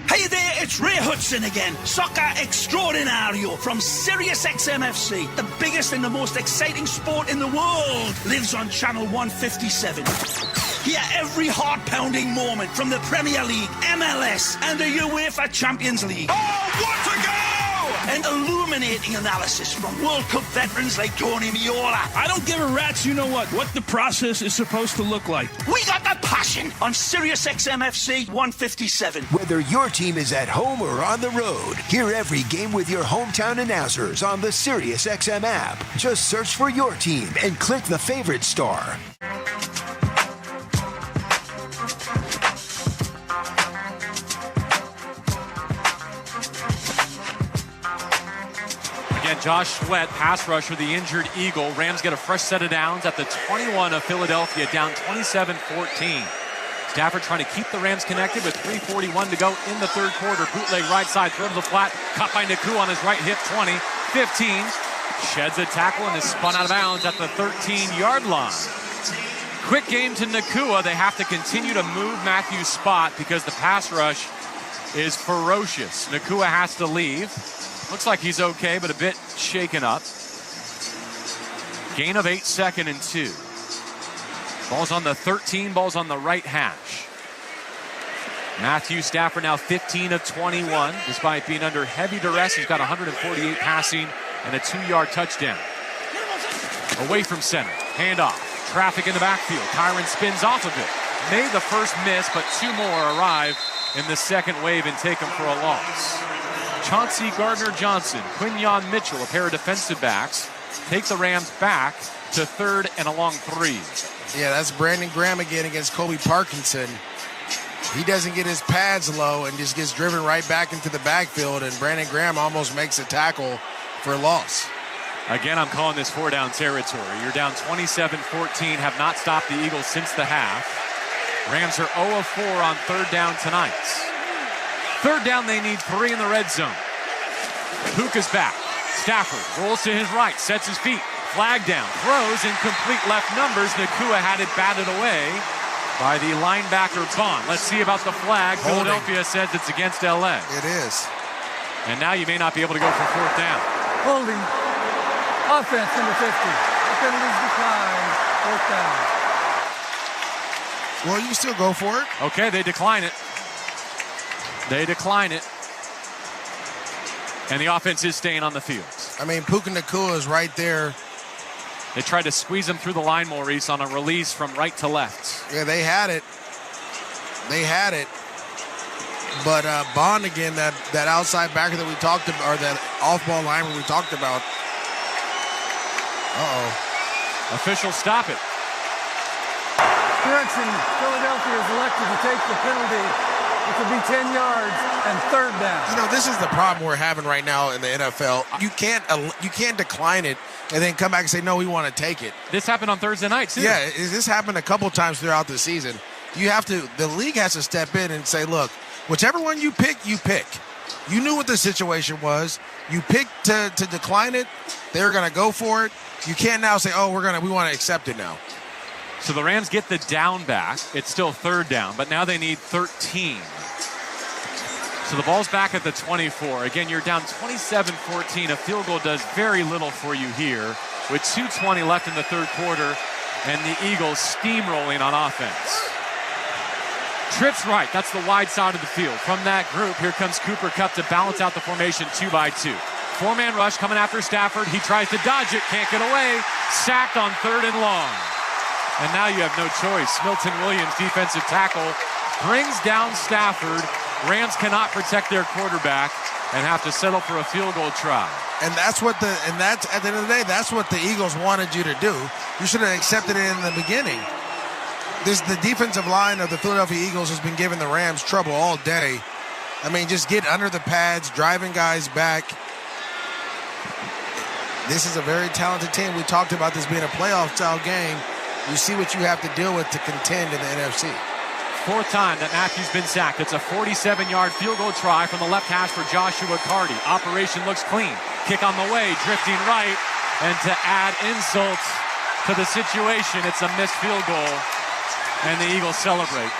Hey there, it's Ray Hudson again, soccer extraordinario from Sirius XMFC. The biggest and the most exciting sport in the world lives on Channel 157. Hear every heart-pounding moment from the Premier League, MLS, and the UEFA Champions League. Oh, what a goal! and illuminating analysis from World Cup veterans like Tony Miola. I don't give a rat's what the process is supposed to look like. We got the passion on Sirius XM-FC 157. Whether your team is at home or on the road, hear every game with your hometown announcers on the Sirius XM app. Just search for your team and click the favorite star. Josh Sweat, pass rusher, the injured Eagle. Rams get a fresh set of downs at the 21 of Philadelphia, down 27-14. Stafford trying to keep the Rams connected with 3:41 to go in the third quarter. Bootleg right side, throw to the flat, caught by Nakua on his right hip, 20, 15. Sheds a tackle and is spun out of bounds at the 13-yard line. Quick game to Nakua. They have to continue to move Matthew's spot because the pass rush is ferocious. Nakua has to leave. Looks like he's okay, but a bit shaken up. Gain of 8, 2nd and 2. Ball's on the 13, ball's on the right hash. Matthew Stafford now 15 of 21. Despite being under heavy duress, he's got 148 passing and a 2-yard touchdown. Away from center, handoff. Traffic in the backfield. Kyron spins off of it. Made the first miss, but 2 more arrive in the second wave and take him for a loss. Chauncey Gardner-Johnson, Quinyon Mitchell, a pair of defensive backs, take the Rams back to 3rd and a long 3. Yeah, that's Brandon Graham again against Kobe Parkinson. He doesn't get his pads low and just gets driven right back into the backfield, and Brandon Graham almost makes a tackle for a loss. Again, I'm calling this 4-down territory. You're down 27-14, have not stopped the Eagles since the half. Rams are 0 of 4 on 3rd down tonight. 3rd down, they need 3 in the red zone. Puka's back. Stafford rolls to his right, sets his feet. Flag down, throws, incomplete left numbers. Nakua had it batted away by the linebacker Bond. Let's see about the flag. Holding. Philadelphia says it's against LA. It is. And now you may not be able to go for 4th down. Holding. Offense, number 50. The penalties decline. 4th down. Well, you can still go for it. Okay, they decline it. They decline it. And the offense is staying on the field. I mean, Puka Nakua is right there. They tried to squeeze him through the line, Maurice, on a release from right to left. Yeah, they had it. They had it. But Bond, again, that outside backer that we talked about, or that off-ball lineman we talked about. Uh-oh. Officials stop it. Correction, Philadelphia is elected to take the penalty. It could be 10 yards and 3rd down. This is the problem we're having right now in the NFL. You can't decline it and then come back and say, no, we want to take it. This happened on Thursday night, too. Yeah, this happened a couple times throughout the season. The league has to step in and say, look, whichever one you pick, you pick. You knew what the situation was. You picked to decline it. They're going to go for it. You can't now say, oh, we want to accept it now. So the Rams get the down back. It's still 3rd down, but now they need 13. So the ball's back at the 24. Again, you're down 27-14. A field goal does very little for you here with 2:20 left in the third quarter and the Eagles steamrolling on offense. Trips right. That's the wide side of the field. From that group, here comes Cooper Kupp to balance out the formation 2-by-2. 4-man rush coming after Stafford. He tries to dodge it, can't get away. Sacked on 3rd and long. And now you have no choice. Milton Williams, defensive tackle, brings down Stafford. Rams cannot protect their quarterback and have to settle for a field goal try. And that's at the end of the day, that's what the Eagles wanted you to do. You should have accepted it in the beginning. The defensive line of the Philadelphia Eagles has been giving the Rams trouble all day. I mean, just get under the pads, driving guys back. This is a very talented team. We talked about this being a playoff-style game. You see what you have to deal with to contend in the NFC. 4th time that Matthews been sacked. It's a 47-yard field goal try from the left hash for Joshua Carty. Operation looks clean. Kick on the way, drifting right. And to add insult to the situation, it's a missed field goal. And the Eagles celebrate.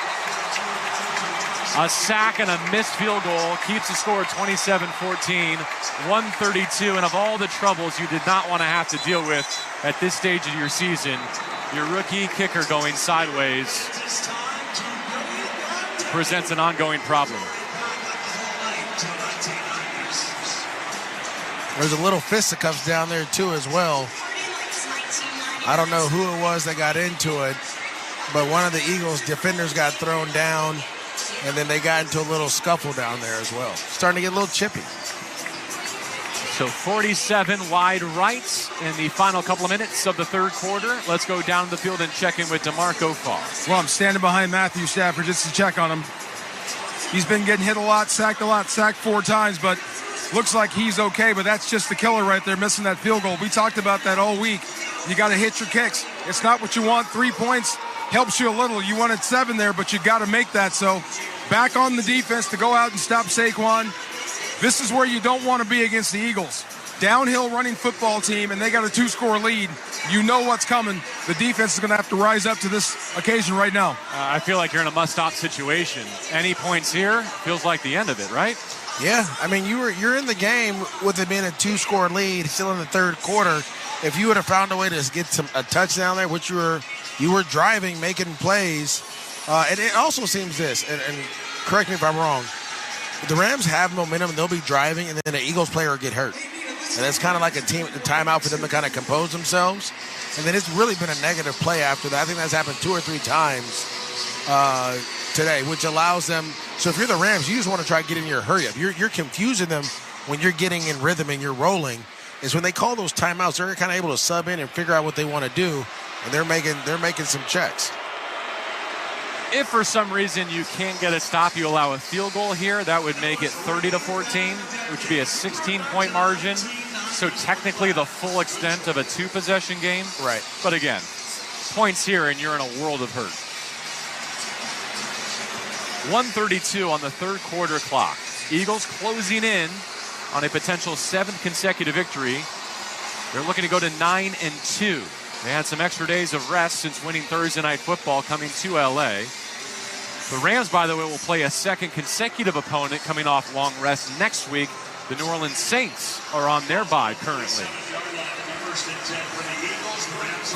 A sack and a missed field goal keeps the score 27-14, 132. And of all the troubles you did not want to have to deal with at this stage of your season, your rookie kicker going sideways presents an ongoing problem. There's a little fisticuffs down there, too, as well. I don't know who it was that got into it, but one of the Eagles defenders got thrown down, and then they got into a little scuffle down there as well. Starting to get a little chippy. So 47 wide rights in the final couple of minutes of the third quarter. Let's go down the field and check in with DeMarco Farr. Well, I'm standing behind Matthew Stafford just to check on him. He's been getting hit a lot, sacked 4 times, but looks like he's okay. But that's just the killer right there, missing that field goal. We talked about that all week. You got to hit your kicks. It's not what you want. 3 points helps you a little. You wanted 7 there, but you got to make that. So back on the defense to go out and stop Saquon. This is where you don't want to be against the Eagles. Downhill running football team, and they got a 2-score lead. You know what's coming. The defense is going to have to rise up to this occasion right now. I feel like you're in a must-stop situation. Any points here feels like the end of it, right? Yeah, I mean, you're in the game with it being a 2-score lead, still in the third quarter. If you would have found a way to get a touchdown there, which you were driving, making plays, and it also seems this, and correct me if I'm wrong, the Rams have momentum, they'll be driving, and then the Eagles player will get hurt. And it's kind of like a timeout for them to kind of compose themselves. And then it's really been a negative play after that. I think that's happened 2 or 3 times today, which allows them. So if you're the Rams, you just want to try to get in your hurry up. You're confusing them when you're getting in rhythm and you're rolling. Is when they call those timeouts, they're kind of able to sub in and figure out what they want to do, and they're making some checks. If for some reason you can't get a stop, you allow a field goal here, that would make it 30-14, which would be a 16-point margin. So technically the full extent of a 2-possession game. Right. But again, points here and you're in a world of hurt. 1:32 on the third quarter clock. Eagles closing in on a potential 7th consecutive victory. They're looking to go to 9-2. They had some extra days of rest since winning Thursday Night Football coming to LA. The Rams, by the way, will play a second consecutive opponent coming off long rest next week. The New Orleans Saints are on their bye currently.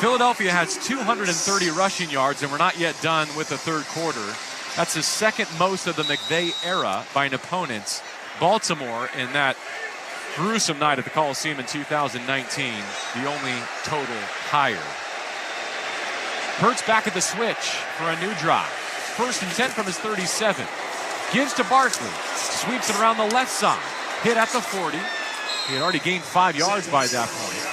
Philadelphia has 230 rushing yards, and we're not yet done with the third quarter. That's the second most of the McVay era by an opponent. Baltimore, in that gruesome night at the Coliseum in 2019, the only total higher. Hurts back at the switch for a new drive. 1st and 10 from his 37. Gives to Barkley. Sweeps it around the left side. Hit at the 40. He had already gained 5 yards by that point.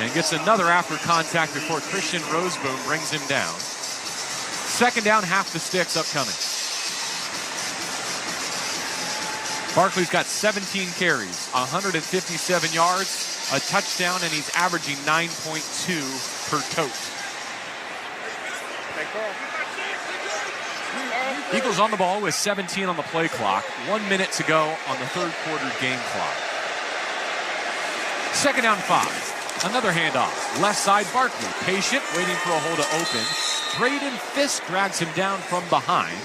And gets another after contact before Christian Roseboom brings him down. 2nd down, half the sticks upcoming. Barkley's got 17 carries, 157 yards, a touchdown, and he's averaging 9.2 per tote. Eagles on the ball with 17 on the play clock. 1 minute to go on the third quarter game clock. 2nd down 5. Another handoff. Left side, Barkley. Patient, waiting for a hole to open. Braden Fisk drags him down from behind.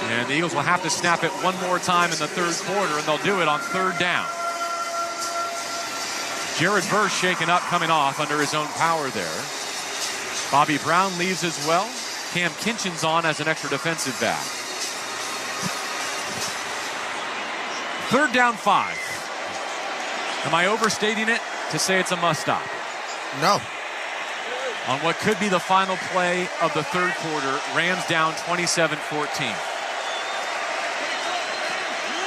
And the Eagles will have to snap it one more time in the third quarter, and they'll do it on 3rd down. Jared Verse shaken up coming off under his own power there. Bobby Brown leaves as well. Cam Kinchin's on as an extra defensive back. 3rd down 5. Am I overstating it to say it's a must-stop? No. On what could be the final play of the third quarter, Rams down 27-14.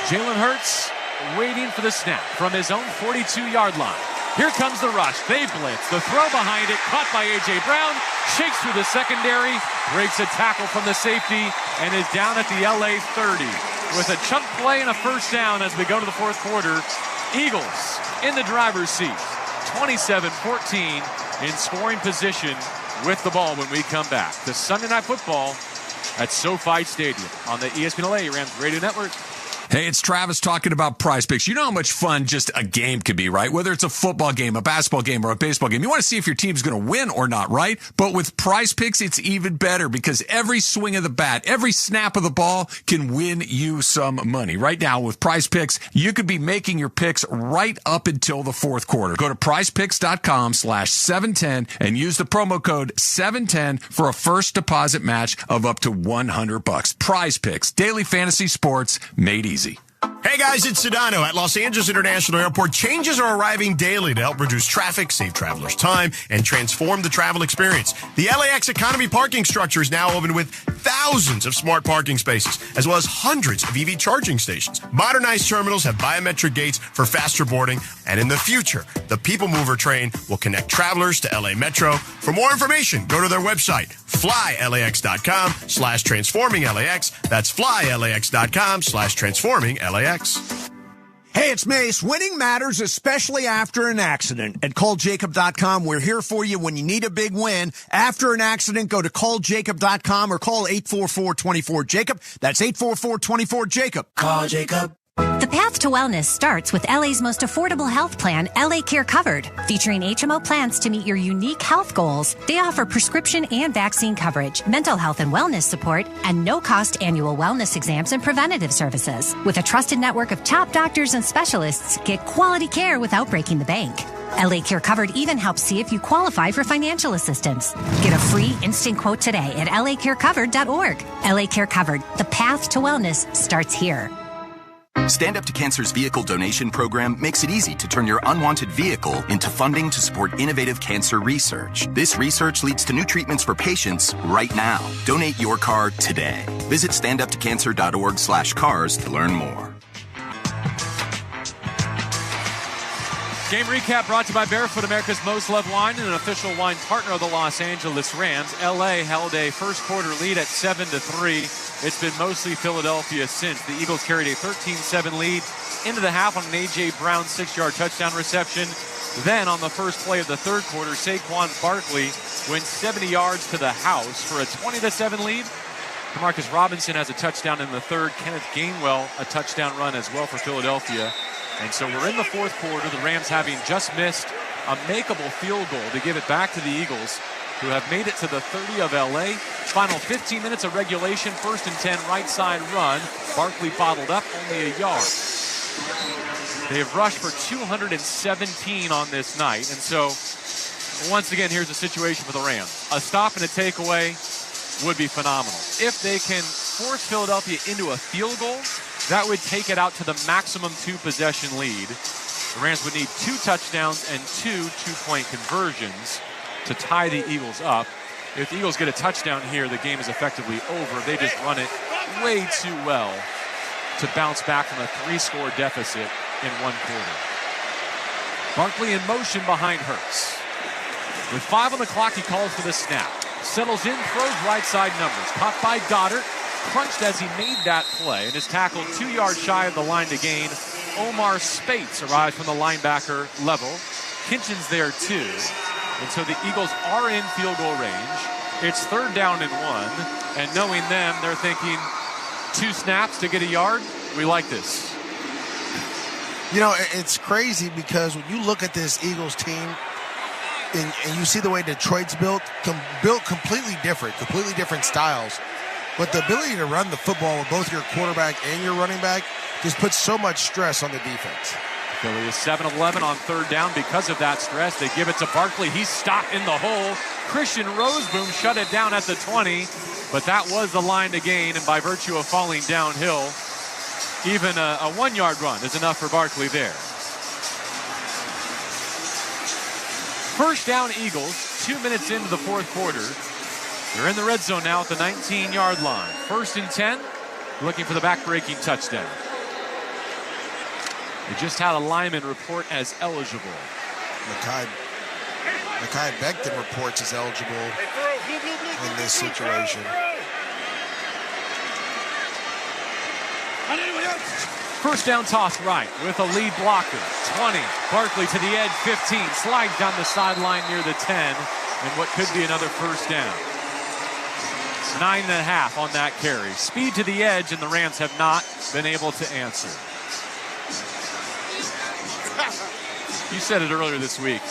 Jalen Hurts waiting for the snap from his own 42-yard line. Here comes the rush. They blitz. The throw behind it, caught by A.J. Brown, shakes through the secondary, breaks a tackle from the safety, and is down at the LA 30. With a chunk play and a 1st down as we go to the 4th quarter. Eagles in the driver's seat. 27-14 in scoring position with the ball when we come back. The Sunday Night Football at SoFi Stadium on the ESPN LA Rams Radio Network. Hey, it's Travis talking about Prize Picks. You know how much fun just a game could be, right? Whether it's a football game, a basketball game, or a baseball game. You want to see if your team's going to win or not, right? But with Prize Picks, it's even better because every swing of the bat, every snap of the ball can win you some money. Right now, with Prize Picks, you could be making your picks right up until the 4th quarter. Go to prizepicks.com/710 and use the promo code 710 for a first deposit match of up to $100. Prize Picks, daily fantasy sports made easy. Hey guys, it's Sedano. At Los Angeles International Airport, changes are arriving daily to help reduce traffic, save travelers time, and transform the travel experience. The LAX Economy parking structure is now open with thousands of smart parking spaces, as well as hundreds of EV charging stations. Modernized terminals have biometric gates for faster boarding, and in the future, the People Mover train will connect travelers to LA Metro. For more information, go to their website, flylax.com/transforminglax. That's flylax.com/transforminglax. Hey, it's Mace. Winning matters, especially after an accident. At calljacob.com, we're here for you when you need a big win. After an accident, go to calljacob.com or call 844-24-JACOB. That's 844-24-JACOB. Call Jacob. The path to wellness starts with LA's most affordable health plan, LA Care Covered. Featuring HMO plans to meet your unique health goals, they offer prescription and vaccine coverage, mental health and wellness support, and no-cost annual wellness exams and preventative services. With a trusted network of top doctors and specialists, get quality care without breaking the bank. LA Care Covered even helps see if you qualify for financial assistance. Get a free instant quote today at lacarecovered.org. LA Care Covered. The path to wellness starts here. Stand Up to Cancer's vehicle donation program makes it easy to turn your unwanted vehicle into funding to support innovative cancer research. This research leads to new treatments for patients right now. Donate your car today. Visit standuptocancer.org/cars to learn more. Game recap brought to you by Barefoot, America's most loved wine and an official wine partner of the Los Angeles Rams. LA held a first quarter lead at 7-3. It's been mostly Philadelphia since. The Eagles carried a 13-7 lead into the half on an A.J. Brown 6-yard touchdown reception. Then on the first play of the third quarter, Saquon Barkley went 70 yards to the house for a 20-7 lead. Demarcus Robinson has a touchdown in the third. Kenneth Gainwell a touchdown run as well for Philadelphia. And so we're in the fourth quarter, the Rams having just missed a makeable field goal to give it back to the Eagles, who have made it to the 30 of LA. Final 15 minutes of regulation, 1st and 10, right side run. Barkley bottled up, only a yard. They have rushed for 217 on this night. And so, once again, here's the situation for the Rams. A stop and a takeaway would be phenomenal. If they can force Philadelphia into a field goal, that would take it out to the maximum 2-possession lead. The Rams would need 2 touchdowns and 2 two-point conversions to tie the Eagles up. If the Eagles get a touchdown here, the game is effectively over. They just run it way too well to bounce back from a 3-score deficit in one quarter. Barkley in motion behind Hurts. With 5 on the clock, he calls for the snap. Settles in, throws right side numbers. Caught by Goddard. Crunched as he made that play and is tackled 2 yards shy of the line to gain. Omar Spates arrives from the linebacker level. Kitchen's there too. And so the Eagles are in field goal range. It's 3rd down and 1. And knowing them, they're thinking 2 snaps to get a yard. We like this. You know, it's crazy because when you look at this Eagles team and you see the way Detroit's built completely different styles. But the ability to run the football with both your quarterback and your running back just puts so much stress on the defense. Philly is 7 of 11 on 3rd down because of that stress. They give it to Barkley. He's stopped in the hole. Christian Roseboom shut it down at the 20, but that was the line to gain, and by virtue of falling downhill, even a 1-yard run is enough for Barkley there. First down Eagles, 2 minutes into the fourth quarter. They're in the red zone now at the 19-yard line. 1st and 10, looking for the back-breaking touchdown. They just had a lineman report as eligible. Mekhi Becton reports as eligible in this situation. First down toss right with a lead blocker. 20, Barkley to the edge, 15, slides down the sideline near the 10, and what could be another first down. 9.5 on that carry. Speed to the edge, and the Rams have not been able to answer. You said it earlier this week.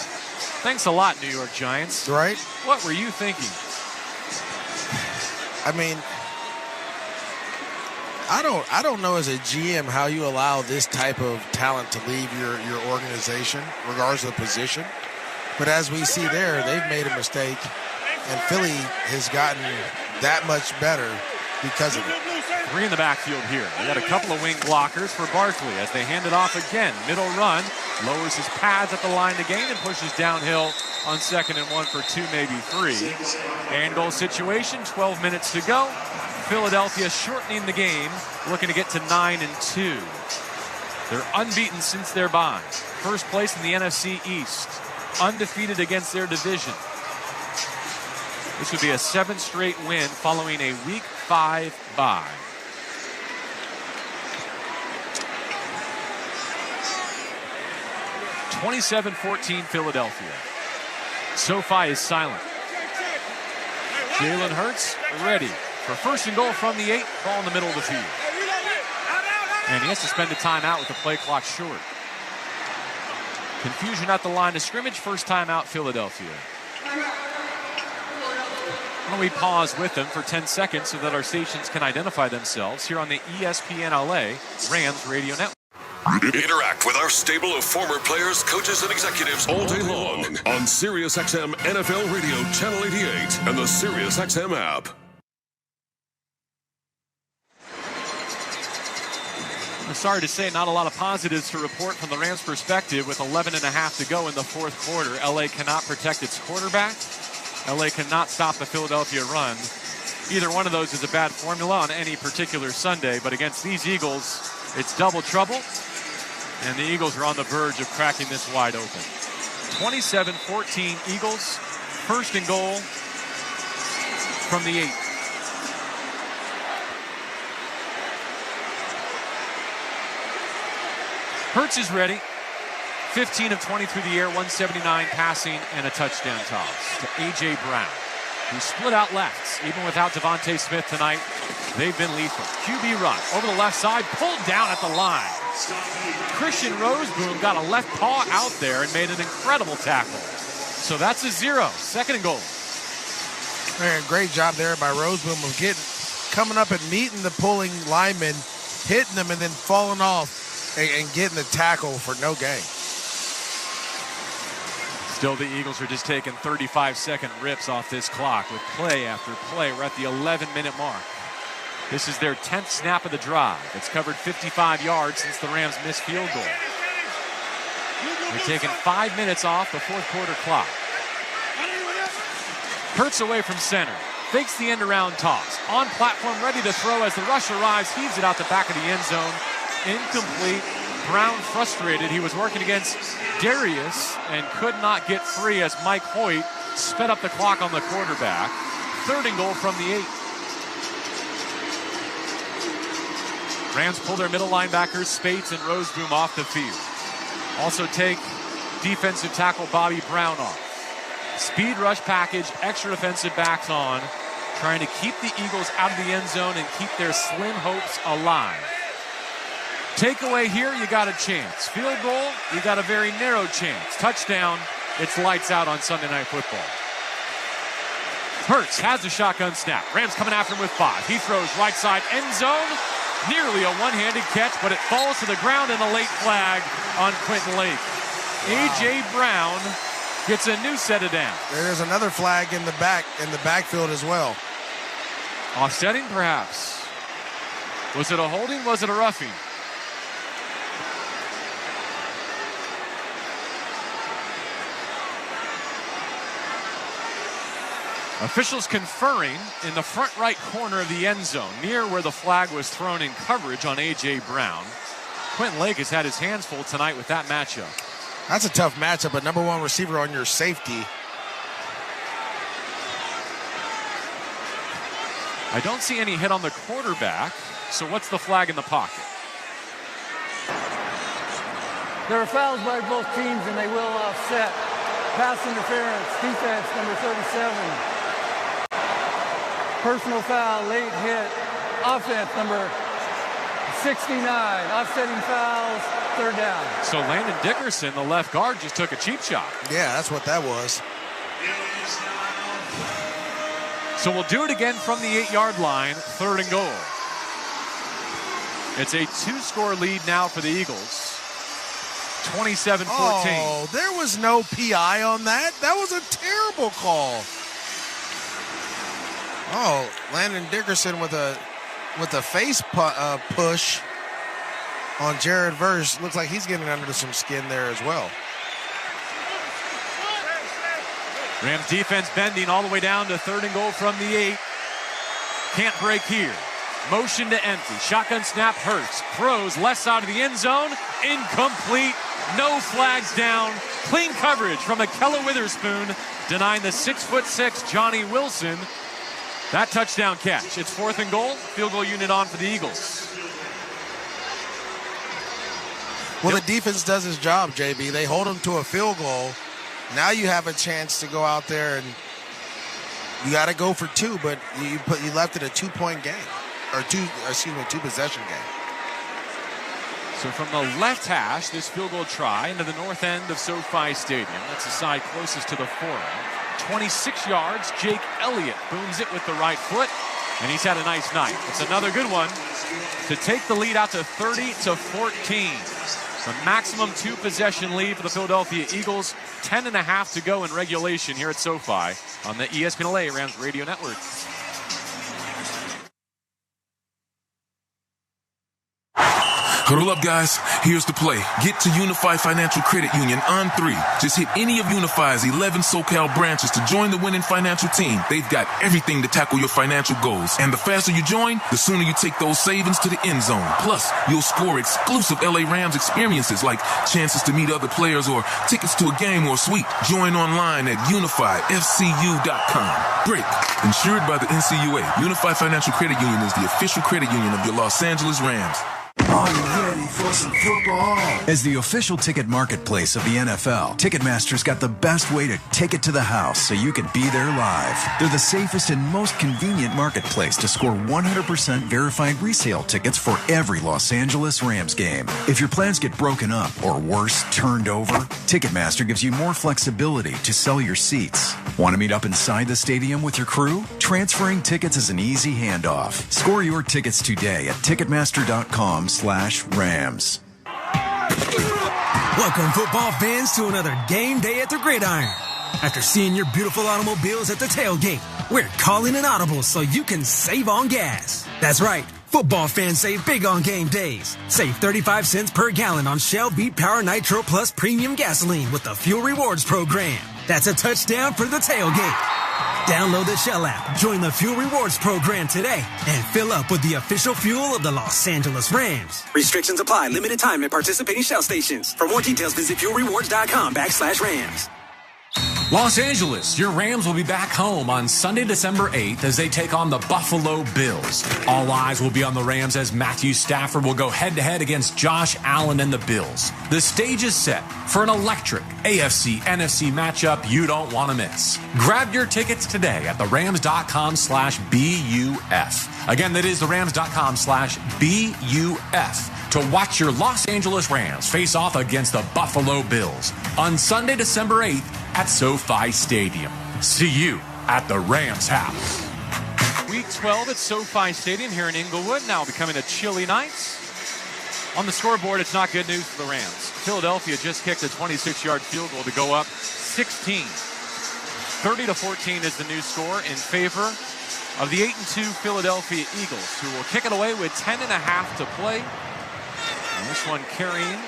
Thanks a lot, New York Giants. Right? What were you thinking? I mean, I don't know as a GM how you allow this type of talent to leave your organization, regardless of the position. But as we see there, they've made a mistake, and Philly has gotten that much better because of it. Three in the backfield here. They got a couple of wing blockers for Barkley as they hand it off again. Middle run, lowers his pads at the line to gain and pushes downhill on 2nd and 1 for 2, maybe 3. And goal situation, 12 minutes to go. Philadelphia shortening the game, looking to get to 9-2. They're unbeaten since their bye. First place in the NFC East, undefeated against their division. This would be a 7th straight win following a Week 5 bye. (27-14) Philadelphia. SoFi is silent. Jalen Hurts ready for 1st and goal from the 8. Ball in the middle of the field. And he has to spend a timeout with the play clock short. Confusion at the line of scrimmage. First timeout, Philadelphia. Why don't we pause with them for 10 seconds so that our stations can identify themselves here on the ESPN LA Rams Radio Network. Interact with our stable of former players, coaches, and executives all day long on SiriusXM NFL Radio Channel 88 and the SiriusXM app. I'm sorry to say, not a lot of positives to report from the Rams' perspective with 11.5 to go in the 4th quarter. LA cannot protect its quarterback. LA cannot stop the Philadelphia run. Either one of those is a bad formula on any particular Sunday, but against these Eagles, it's double trouble. And the Eagles are on the verge of cracking this wide open. 27-14 Eagles. 1st and goal from the 8. Hurts is ready. 15 of 20 through the air, 179 passing, and a touchdown toss to A.J. Brown, who split out lefts. Even without Devontae Smith tonight, they've been lethal. QB run over the left side, pulled down at the line. Christian Roseboom got a left paw out there and made an incredible tackle. So that's a 0. 2nd and goal. Man, great job there by Roseboom of coming up and meeting the pulling lineman, hitting them, and then falling off and getting the tackle for no gain. Still, the Eagles are just taking 35-second rips off this clock with play after play. We're at the 11-minute mark. This is their 10th snap of the drive. It's covered 55 yards since the Rams missed field goal. They're taking 5 minutes off the 4th quarter clock. Hurts away from center. Fakes the end-around toss. On platform, ready to throw as the rush arrives. Heaves it out the back of the end zone. Incomplete. Brown frustrated. He was working against Darius and could not get free as Mike Hoyt sped up the clock on the quarterback. 3rd and goal from the 8. Rams pull their middle linebackers, Spates and Roseboom, off the field. Also take defensive tackle Bobby Brown off. Speed rush package, extra defensive backs on, trying to keep the Eagles out of the end zone and keep their slim hopes alive. Takeaway here, you got a chance. Field goal, you got a very narrow chance. Touchdown, it's lights out on Sunday Night Football. Hurts has the shotgun snap. Rams coming after him with 5. He throws right side end zone. Nearly a one-handed catch, but it falls to the ground and a late flag on Quentin Lake. A.J. Brown gets a new set of downs. There's another flag in the backfield as well. Offsetting, perhaps. Was it a holding? Was it a roughing? Officials conferring in the front right corner of the end zone, near where the flag was thrown in coverage on A.J. Brown. Quentin Lake has had his hands full tonight with that matchup. That's a tough matchup, but number one receiver on your safety. I don't see any hit on the quarterback, so what's the flag in the pocket? There are fouls by both teams, and they will offset. Pass interference, defense, number 37. Personal foul, late hit. Offense, number 69. Offsetting fouls, 3rd down. So Landon Dickerson, the left guard, just took a cheap shot. Yeah, that's what that was. So we'll do it again from the 8-yard line, 3rd and goal. It's a 2-score lead now for the Eagles. 27-14. Oh, there was no PI on that. That was a terrible call. Oh, Landon Dickerson with a with the face push on Jared Verse. Looks like he's getting under some skin there as well. Rams defense bending all the way down to 3rd and goal from the 8. Can't break here. Motion to empty. Shotgun snap, Hurts. Throws left side of the end zone. Incomplete. No flags down. Clean coverage from Akella Witherspoon, denying the 6'6" Johnny Wilson that touchdown catch. It's 4th and goal. Field goal unit on for the Eagles. Well, the defense does its job, JB. They hold them to a field goal. Now you have a chance to go out there and you got to go for 2, but you left it a 2-point game, or 2-possession game. So from the left hash, this field goal try into the north end of SoFi Stadium. That's the side closest to the 4. 26 yards. Jake Elliott booms it with the right foot, and he's had a nice night. It's another good one to take the lead out to 30-14. The maximum 2-possession lead for the Philadelphia Eagles. 10.5 to go in regulation here at SoFi on the ESPN LA Rams Radio Network. Huddle up, guys. Here's the play. Get to Unify Financial Credit Union on 3. Just hit any of Unify's 11 SoCal branches to join the winning financial team. They've got everything to tackle your financial goals. And the faster you join, the sooner you take those savings to the end zone. Plus, you'll score exclusive LA Rams experiences like chances to meet other players or tickets to a game or suite. Join online at unifyfcu.com. Break. Insured by the NCUA. Unify Financial Credit Union is the official credit union of your Los Angeles Rams. Are you ready for some football? As the official ticket marketplace of the NFL, Ticketmaster's got the best way to take it to the house so you can be there live. They're the safest and most convenient marketplace to score 100% verified resale tickets for every Los Angeles Rams game. If your plans get broken up or worse, turned over, Ticketmaster gives you more flexibility to sell your seats. Want to meet up inside the stadium with your crew? Transferring tickets is an easy handoff. Score your tickets today at Ticketmaster.com/Rams. Welcome, football fans, to another game day at the Gridiron. After seeing your beautiful automobiles at the tailgate, we're calling an audible so you can save on gas. That's right. Football fans save big on game days. Save 35 cents per gallon on Shell Beat Power Nitro Plus Premium Gasoline with the Fuel Rewards program. That's a touchdown for the tailgate. Download the Shell app, join the Fuel Rewards program today, and fill up with the official fuel of the Los Angeles Rams. Restrictions apply. Limited time at participating Shell stations. For more details, visit fuelrewards.com/Rams. Los Angeles, your Rams will be back home on Sunday, December 8th as they take on the Buffalo Bills. All eyes will be on the Rams as Matthew Stafford will go head-to-head against Josh Allen and the Bills. The stage is set for an electric AFC-NFC matchup you don't want to miss. Grab your tickets today at therams.com/BUF. Again, that is therams.com/BUF to watch your Los Angeles Rams face off against the Buffalo Bills on Sunday, December 8th at SoFi Stadium. See you at the Rams house. Week 12 at SoFi Stadium here in Inglewood, now becoming a chilly night. On the scoreboard, it's not good news for the Rams. Philadelphia just kicked a 26-yard field goal to go up 16. 30-14 is the new score in favor of the 8-2 Philadelphia Eagles, who will kick it away with 10.5 to play. And this one carrying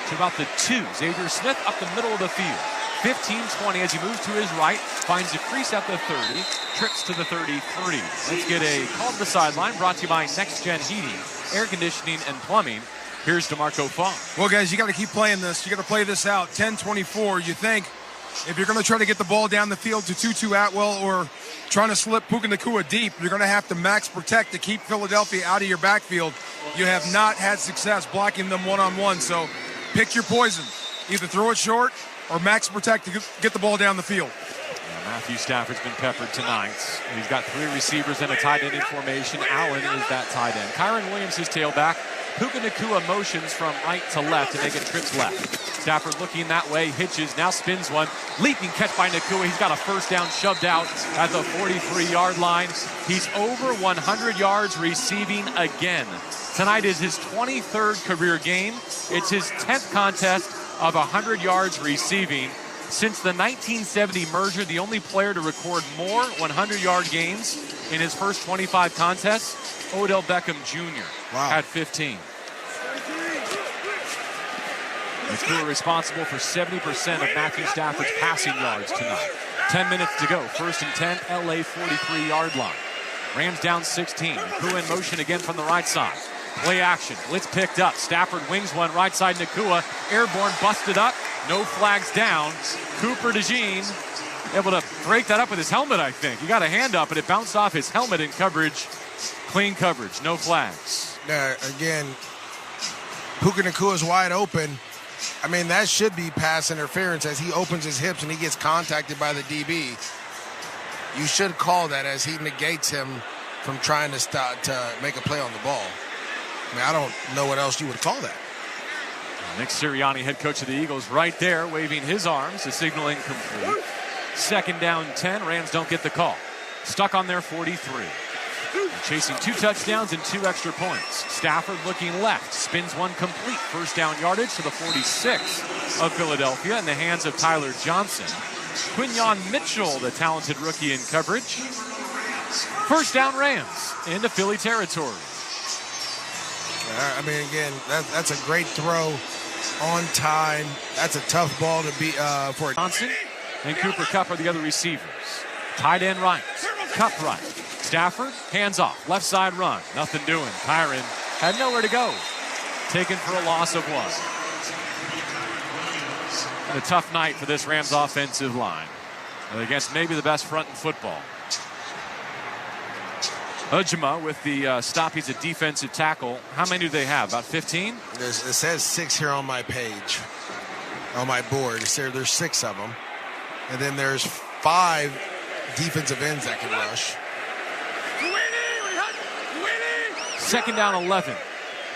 to about the 2. Xavier Smith up the middle of the field. 15-20 as he moves to his right, finds a crease at the 30, trips to the 33. Let's get a call to the sideline, brought to you by Next Gen Heating, Air Conditioning, and Plumbing. Here's DeMarco Fong. Well, guys, you got to keep playing this. You got to play this out. 10-24. You think if you're going to try to get the ball down the field to Tutu Atwell or trying to slip Puka Nacua deep, you're going to have to max protect to keep Philadelphia out of your backfield. You have not had success blocking them one-on-one, so pick your poison. Either throw it short or max protect to get the ball down the field. Yeah, Matthew Stafford's been peppered tonight. He's got 3 receivers in a tight end formation. Allen is that tight end. Kyron Williams, his tailback. Puka Nacua motions from right to left to make it trips left. Stafford looking that way, hitches, now spins one. Leaping catch by Nacua. He's got a first down shoved out at the 43-yard line. He's over 100 yards receiving again. Tonight is his 23rd career game. It's his 10th contest of 100 yards receiving. Since the 1970 merger, the only player to record more 100-yard games In his first 25 contests, Odell Beckham Jr. had 15. Nakua responsible for 70% of Matthew Stafford's passing yards tonight. 10 minutes to go. 1st and 10, LA 43-yard line. Rams down 16. Nakua in motion again from the right side. Play action. Blitz picked up. Stafford wings one right side. Nakua airborne, busted up. No flags down. Cooper DeJean able to break that up with his helmet, I think. He got a hand up, but it bounced off his helmet in coverage. Clean coverage. No flags. Again, Puka Nakua's wide open. I mean, that should be pass interference as he opens his hips and he gets contacted by the DB. You should call that as he negates him from trying to stop to make a play on the ball. I mean, I don't know what else you would call that. Nick Sirianni, head coach of the Eagles, right there, waving his arms, a signal incomplete. 2nd down 10, Rams don't get the call. Stuck on their 43. Chasing 2 touchdowns and 2 extra points. Stafford looking left, spins one complete. 1st down yardage to the 46 of Philadelphia in the hands of Tyler Johnson. Quinyon Mitchell, the talented rookie in coverage. 1st down Rams into Philly territory. I mean, again, that's a great throw on time. That's a tough ball to be for Johnson and Cooper Kupp are the other receivers. Tight end right, Kupp right. Stafford, hands off, left side run. Nothing doing. Kyron had nowhere to go. Taken for a loss of 1. And a tough night for this Rams offensive line against maybe the best front in football. Ujima with the stop. He's a defensive tackle. How many do they have? About 15? It says 6 here on my page, on my board. There's 6 of them. And then there's 5 defensive ends that can rush. 2nd down 11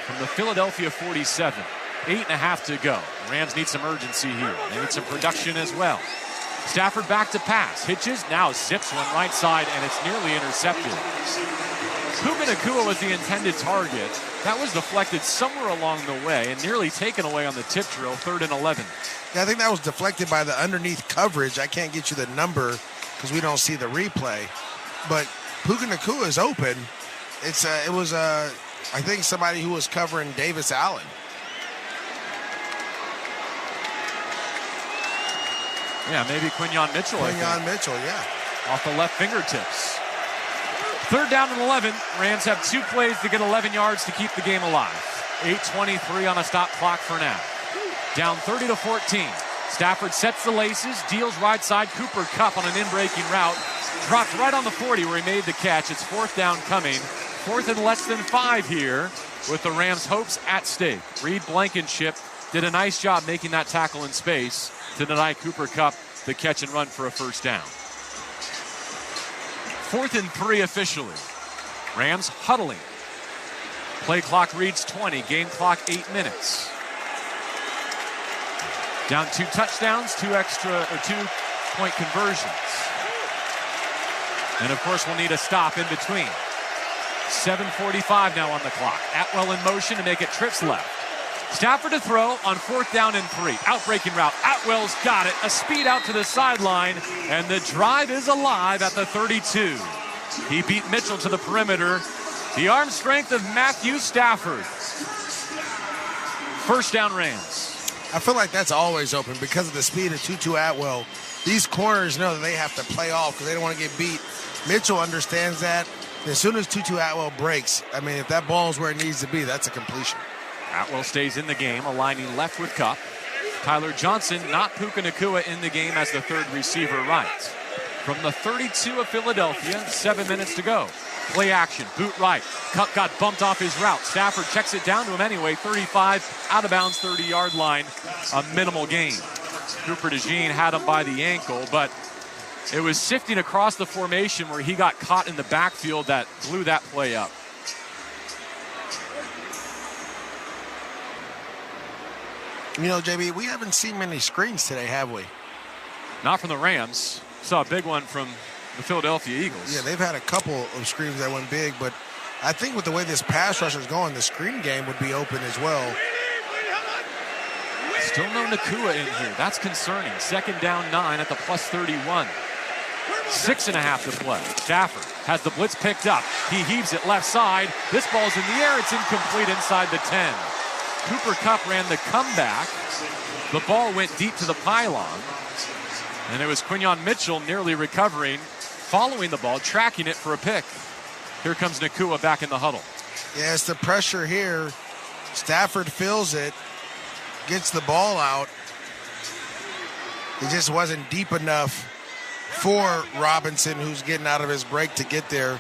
from the Philadelphia 47. 8.5 to go. Rams need some urgency here. They need some production as well. Stafford back to pass. Hitches, now zips one right side, and it's nearly intercepted. Puka Nakua was the intended target. That was deflected somewhere along the way and nearly taken away on the tip drill. 3rd and 11. Yeah, I think that was deflected by the underneath coverage. I can't get you the number because we don't see the replay. But Puka Nakua is open. It was I think somebody who was covering Davis Allen. Yeah, maybe Quinyon Mitchell. Mitchell, yeah. Off the left fingertips. 3rd down and 11. Rams have 2 plays to get 11 yards to keep the game alive. 8:23 on a stop clock for now. Down 30-14. Stafford sets the laces, deals right side. Cooper Kupp on an in-breaking route. Dropped right on the 40 where he made the catch. It's 4th down coming. 4th and less than 5 here with the Rams' hopes at stake. Reed Blankenship did a nice job making that tackle in space to deny Cooper Kupp the catch and run for a 1st down. 4th and 3 officially. Rams huddling. Play clock reads 20. Game clock 8 minutes. Down 2 touchdowns, 2-point conversions. And of course we'll need a stop in between. 7:45 now on the clock. Atwell in motion to make it trips left. Stafford to throw on 4th down and 3. Outbreaking route. Atwell's got it. A speed out to the sideline. And the drive is alive at the 32. He beat Mitchell to the perimeter. The arm strength of Matthew Stafford. 1st down Rams. I feel like that's always open because of the speed of Tutu Atwell. These corners know that they have to play off because they don't want to get beat. Mitchell understands that. As soon as Tutu Atwell breaks, I mean, if that ball is where it needs to be, that's a completion. Atwell stays in the game, aligning left with Kupp. Tyler Johnson, not Puka Nakua, in the game as the 3rd receiver right. From the 32 of Philadelphia, 7 minutes to go. Play action, boot right. Kupp got bumped off his route. Stafford checks it down to him anyway. 35, out of bounds, 30-yard line. A minimal gain. Cooper DeJean had him by the ankle, but it was sifting across the formation where he got caught in the backfield that blew that play up. You know, JB, we haven't seen many screens today, have we? Not from the Rams. Saw a big one from the Philadelphia Eagles. Yeah, they've had a couple of screens that went big, but I think with the way this pass rush is going, the screen game would be open as well. Still no Nakua in here. That's concerning. 2nd down 9 at the +31. 6.5 to play. Stafford has the blitz picked up. He heaves it left side. This ball's in the air. It's incomplete inside the 10. Cooper Kupp ran the comeback. The ball went deep to the pylon. And it was Quinyon Mitchell nearly recovering, following the ball, tracking it for a pick. Here comes Nakua back in the huddle. Yeah, it's the pressure here. Stafford feels it, gets the ball out. It just wasn't deep enough for Robinson, who's getting out of his break, to get there.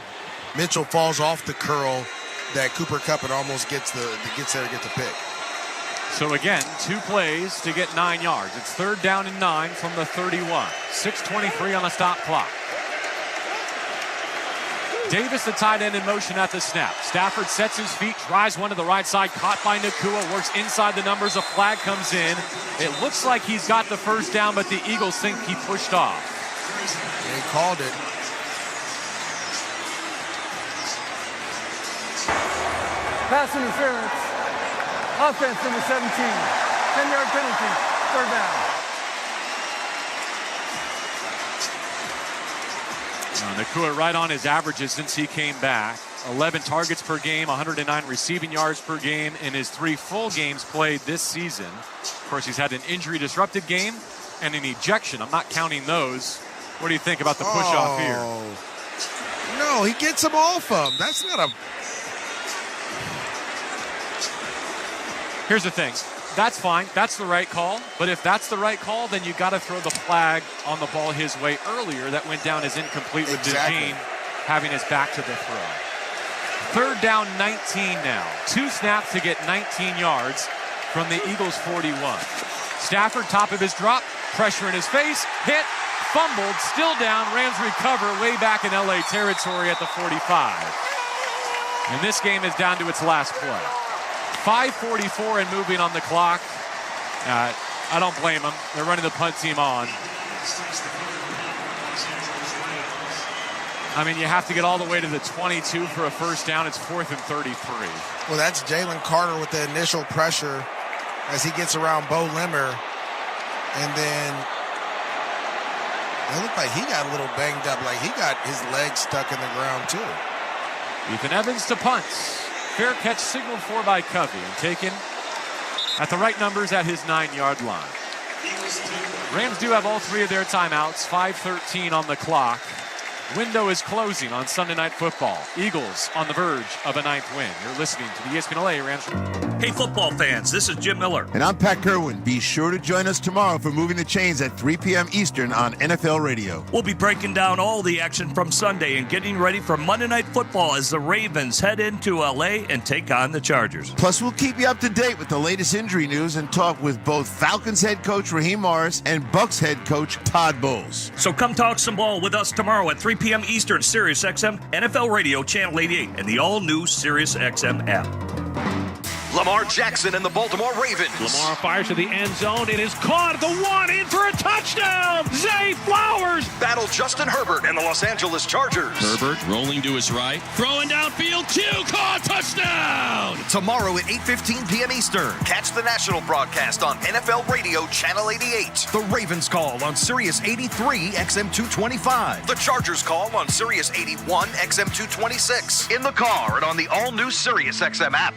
Mitchell falls off the curl that Cooper Kupp and almost gets there to get the pick. So again, 2 plays to get 9 yards. It's 3rd down and 9 from the 31. 6:23 on the stop clock. Davis, the tight end, in motion at the snap. Stafford sets his feet, drives one to the right side, caught by Nakua, works inside the numbers. A flag comes in. It looks like he's got the first down, but the Eagles think he pushed off. They called it. Pass interference. Offense number 17. 10-yard penalty. 3rd down. Nakua right on his averages since he came back. 11 targets per game, 109 receiving yards per game in his 3 full games played this season. Of course, he's had an injury-disrupted game and an ejection. I'm not counting those. What do you think about the push-off here? No, he gets him off him. That's not a... Here's the thing. That's fine. That's the right call. But if that's the right call, then you got to throw the flag on the ball his way earlier. That went down as incomplete with DeJean having his back to the throw. 3rd down, 19 now. 2 snaps to get 19 yards from the Eagles' 41. Stafford, top of his drop, pressure in his face, hit, fumbled, still down. Rams recover way back in LA territory at the 45. And this game is down to its last play. 5:44 and moving on the clock. I don't blame them. They're running the punt team on. I mean, you have to get all the way to the 22 for a first down. It's 4th and 33. Well, that's Jalen Carter with the initial pressure as he gets around Bo Limmer. And then it looked like he got a little banged up, like he got his legs stuck in the ground too. Ethan Evans to punt. Fair catch signaled for by Covey and taken at the right numbers at his 9-yard line. Rams do have all 3 of their timeouts. 5:13 on the clock. Window is closing on Sunday Night Football. Eagles on the verge of a 9th win. You're listening to the ESPN LA Rams. Hey, football fans, this is Jim Miller. And I'm Pat Kerwin. Be sure to join us tomorrow for Moving the Chains at 3 p.m. Eastern on NFL Radio. We'll be breaking down all the action from Sunday and getting ready for Monday Night Football as the Ravens head into LA and take on the Chargers. Plus, we'll keep you up to date with the latest injury news and talk with both Falcons head coach Raheem Morris and Bucks head coach Todd Bowles. So come talk some ball with us tomorrow at 3 p.m. Eastern, Sirius XM, NFL Radio, Channel 88, and the all-new Sirius XM app. Lamar Jackson and the Baltimore Ravens. Lamar fires to the end zone. It is caught at the 1, in for a touchdown. Zay Flowers. Battle Justin Herbert and the Los Angeles Chargers. Herbert rolling to his right. Throwing downfield. Caught. Touchdown. Tomorrow at 8:15 p.m. Eastern. Catch the national broadcast on NFL Radio Channel 88. The Ravens call on Sirius 83 XM 225. The Chargers call on Sirius 81 XM 226. In the car and on the all-new Sirius XM app.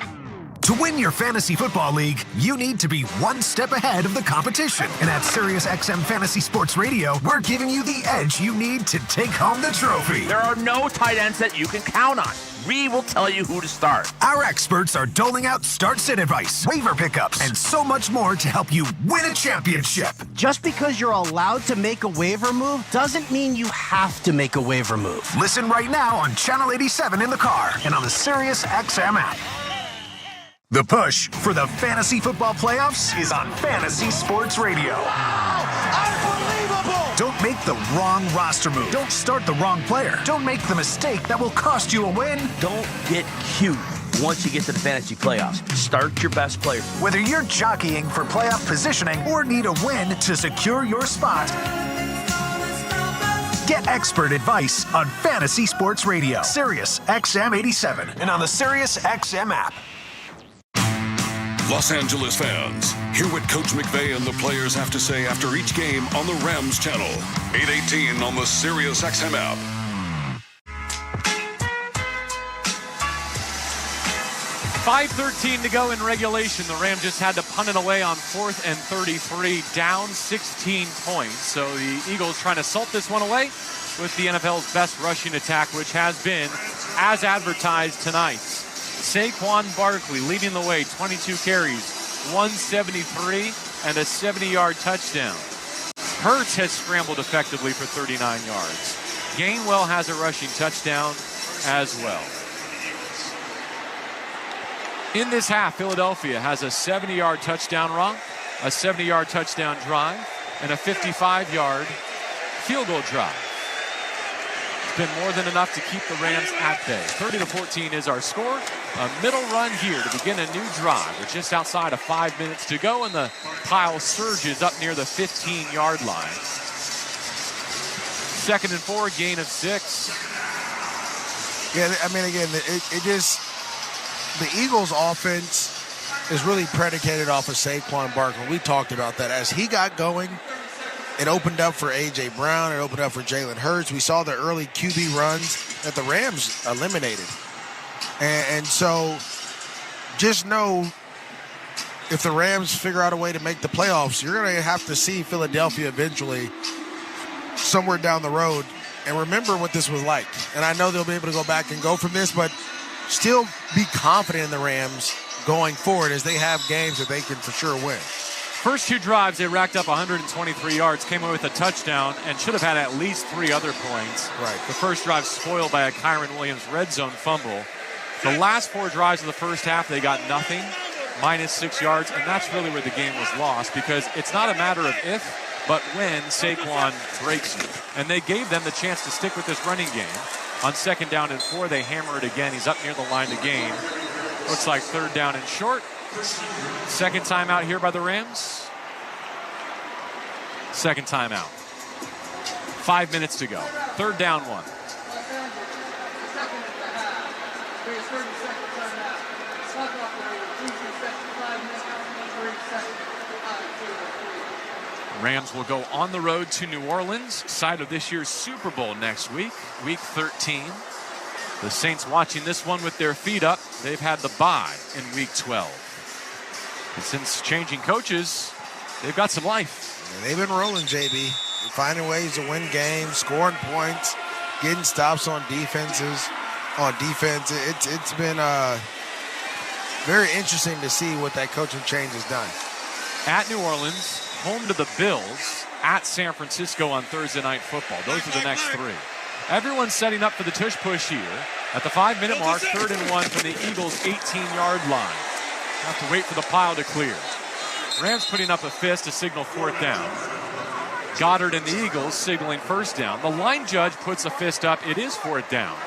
To win your fantasy football league, you need to be one step ahead of the competition. And at SiriusXM Fantasy Sports Radio, we're giving you the edge you need to take home the trophy. There are no tight ends that you can count on. We will tell you who to start. Our experts are doling out start-sit advice, waiver pickups, and so much more to help you win a championship. Just because you're allowed to make a waiver move doesn't mean you have to make a waiver move. Listen right now on Channel 87 in the car and on the SiriusXM app. The push for the fantasy football playoffs is on Fantasy Sports Radio. Unbelievable! Don't make the wrong roster move. Don't start the wrong player. Don't make the mistake that will cost you a win. Don't get cute once you get to the fantasy playoffs. Start your best player. Whether you're jockeying for playoff positioning or need a win to secure your spot, get expert advice on Fantasy Sports Radio. Sirius XM 87 and on the Sirius XM app. Los Angeles fans, hear what Coach McVay and the players have to say after each game on the Rams channel. 8:18 on the Sirius XM app. .5:13 to go in regulation. The Rams just had to punt it away on 4th and 33, down 16 points. So the Eagles trying to salt this one away with the NFL's best rushing attack, which has been as advertised tonight. Saquon Barkley leading the way, 22 carries, 173, and a 70-yard touchdown. Hurts has scrambled effectively for 39 yards. Gainwell has a rushing touchdown as well. In this half, Philadelphia has a 70-yard touchdown run, a 70-yard touchdown drive, and a 55-yard field goal drive. It's been more than enough to keep the Rams at bay. 30-14 is our score. A middle run here to begin a new drive. We're just outside of 5 minutes to go, and the pile surges up near the 15-yard line. 2nd and 4, gain of 6. Yeah, I mean, again, it just... The Eagles' offense is really predicated off of Saquon Barkley. We talked about that. As he got going, it opened up for A.J. Brown. It opened up for Jalen Hurts. We saw the early QB runs that the Rams eliminated. And so just know if the Rams figure out a way to make the playoffs, you're going to have to see Philadelphia eventually somewhere down the road. And remember what this was like. And I know they'll be able to go back and go from this, but still be confident in the Rams going forward as they have games that they can for sure win. First 2 drives, they racked up 123 yards, came away with a touchdown, and should have had at least 3 other points. Right. The first drive spoiled by a Kyron Williams red zone fumble. The last 4 drives of the first half, they got nothing, -6 yards, and that's really where the game was lost, because it's not a matter of if, but when Saquon breaks you. And they gave them the chance to stick with this running game. On 2nd down and 4, they hammer it again. He's up near the line to gain. Looks like 3rd down and short. 2nd timeout here by the Rams. 2nd timeout. 5 minutes to go. 3rd down 1. Rams will go on the road to New Orleans, site of this year's Super Bowl next week, Week 13. The Saints watching this one with their feet up. They've had the bye in Week 12. And since changing coaches, they've got some life. And they've been rolling, JB. Finding ways to win games, scoring points, getting stops on defense. It's been very interesting to see what that coaching change has done. At New Orleans, home to the Bills, at San Francisco on Thursday Night Football. Those are the next 3. Everyone's setting up for the tush push here. At the 5-minute mark, 3rd and 1 from the Eagles' 18-yard line. Have to wait for the pile to clear. Rams putting up a fist to signal 4th down. Goddard and the Eagles signaling 1st down. The line judge puts a fist up. It is 4th down.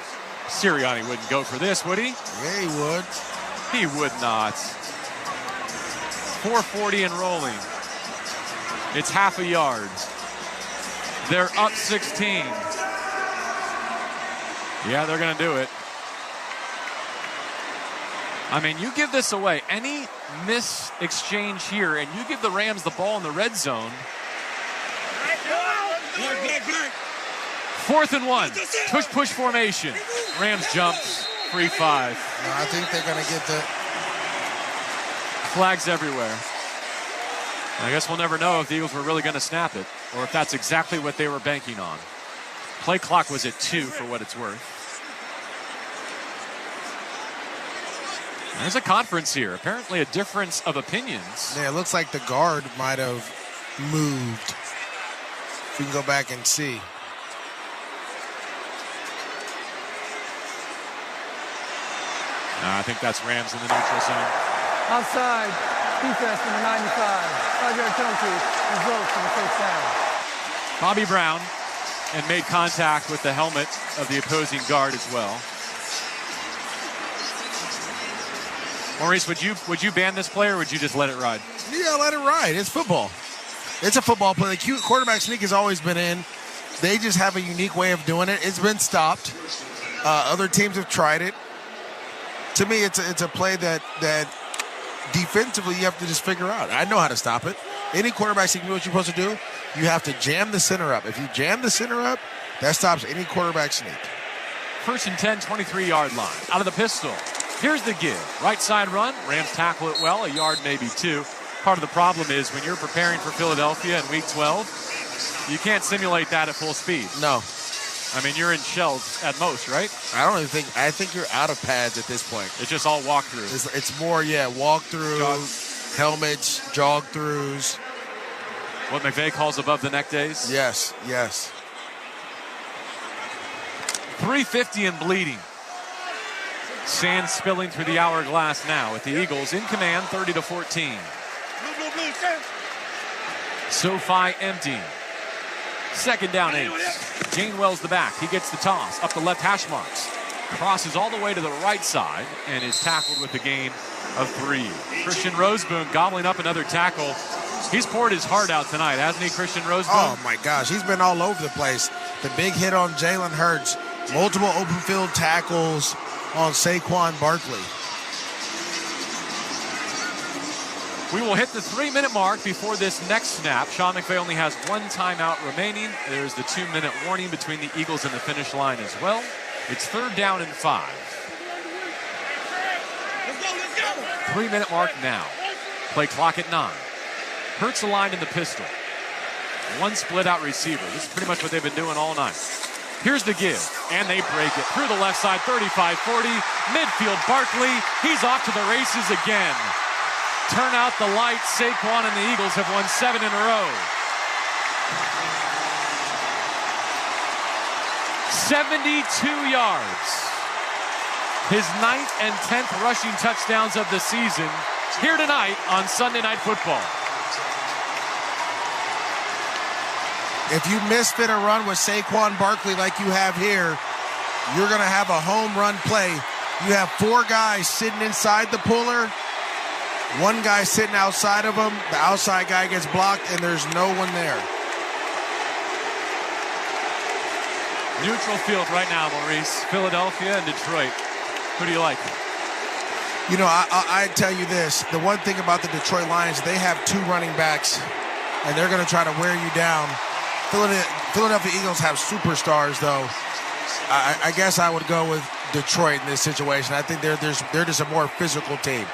Sirianni wouldn't go for this, would he? Yeah, he would. He would not. 4:40 and rolling. It's half a yard. They're up 16. Yeah, they're going to do it. I mean, you give this away. Any miss exchange here, and you give the Rams the ball in the red zone. 4th and 1. Push formation. Rams jumps. Free 5. No, I think they're going to get the flags everywhere. I guess we'll never know if the Eagles were really going to snap it, or if that's exactly what they were banking on. Play clock was at 2 for what it's worth. There's a conference here. Apparently a difference of opinions. Yeah, it looks like the guard might have moved. If we can go back and see. I think that's Rams in the neutral zone. Outside, defense number 95. 5-yard penalty, results in the 1st down. Bobby Brown, and made contact with the helmet of the opposing guard as well. Maurice, would you ban this play, or would you just let it ride? Yeah, let it ride. It's football. It's a football play. The quarterback sneak has always been in. They just have a unique way of doing it. It's been stopped. Other teams have tried it. To me, it's a play that defensively, you have to just figure out. I know how to stop it. Any quarterback can do what you're supposed to do. You have to jam the center up. If you jam the center up, that stops any quarterback sneak. 1st and 10, 23-yard line. Out of the pistol. Here's the give. Right side run. Rams tackle it well. A yard, maybe 2. Part of the problem is when you're preparing for Philadelphia in Week 12, you can't simulate that at full speed. No. I mean, you're in shells at most, right? I think you're out of pads at this point. It's just all walkthrough. It's more, walkthrough, helmets, jog-throughs. What McVay calls above the neck days? Yes. 3:50 and bleeding. Sand spilling through the hourglass now with the Eagles in command, 30-14. SoFi empty. 2nd down 8. Gainwell's the back. He gets the toss up the left hash marks. Crosses all the way to the right side and is tackled with a gain of 3. Christian Roseboom gobbling up another tackle. He's poured his heart out tonight, hasn't he, Christian Roseboom? Oh, my gosh. He's been all over the place. The big hit on Jalen Hurts. Multiple open field tackles on Saquon Barkley. We will hit the 3-minute mark before this next snap. Sean McVay only has 1 timeout remaining. There's the 2-minute warning between the Eagles and the finish line as well. It's 3rd down and 5. 3-minute mark now. Play clock at 9. Hurts aligned in the pistol. 1 split out receiver. This is pretty much what they've been doing all night. Here's the give, and they break it through the left side, 35-40. Midfield, Barkley. He's off to the races again. Turn out the lights. Saquon and the Eagles have won 7 in a row. 72 yards. His 9th and 10th rushing touchdowns of the season here tonight on Sunday Night Football. If you misfit a run with Saquon Barkley like you have here, you're going to have a home run play. You have 4 guys sitting inside the puller, 1 guy sitting outside of him. The outside guy gets blocked, and there's no one there. Neutral field right now, Maurice. Philadelphia and Detroit. Who do you like? You know, I tell you this. The one thing about the Detroit Lions, they have 2 running backs, and they're going to try to wear you down. Philadelphia Eagles have superstars, though. I guess I would go with Detroit in this situation. I think they're just a more physical team.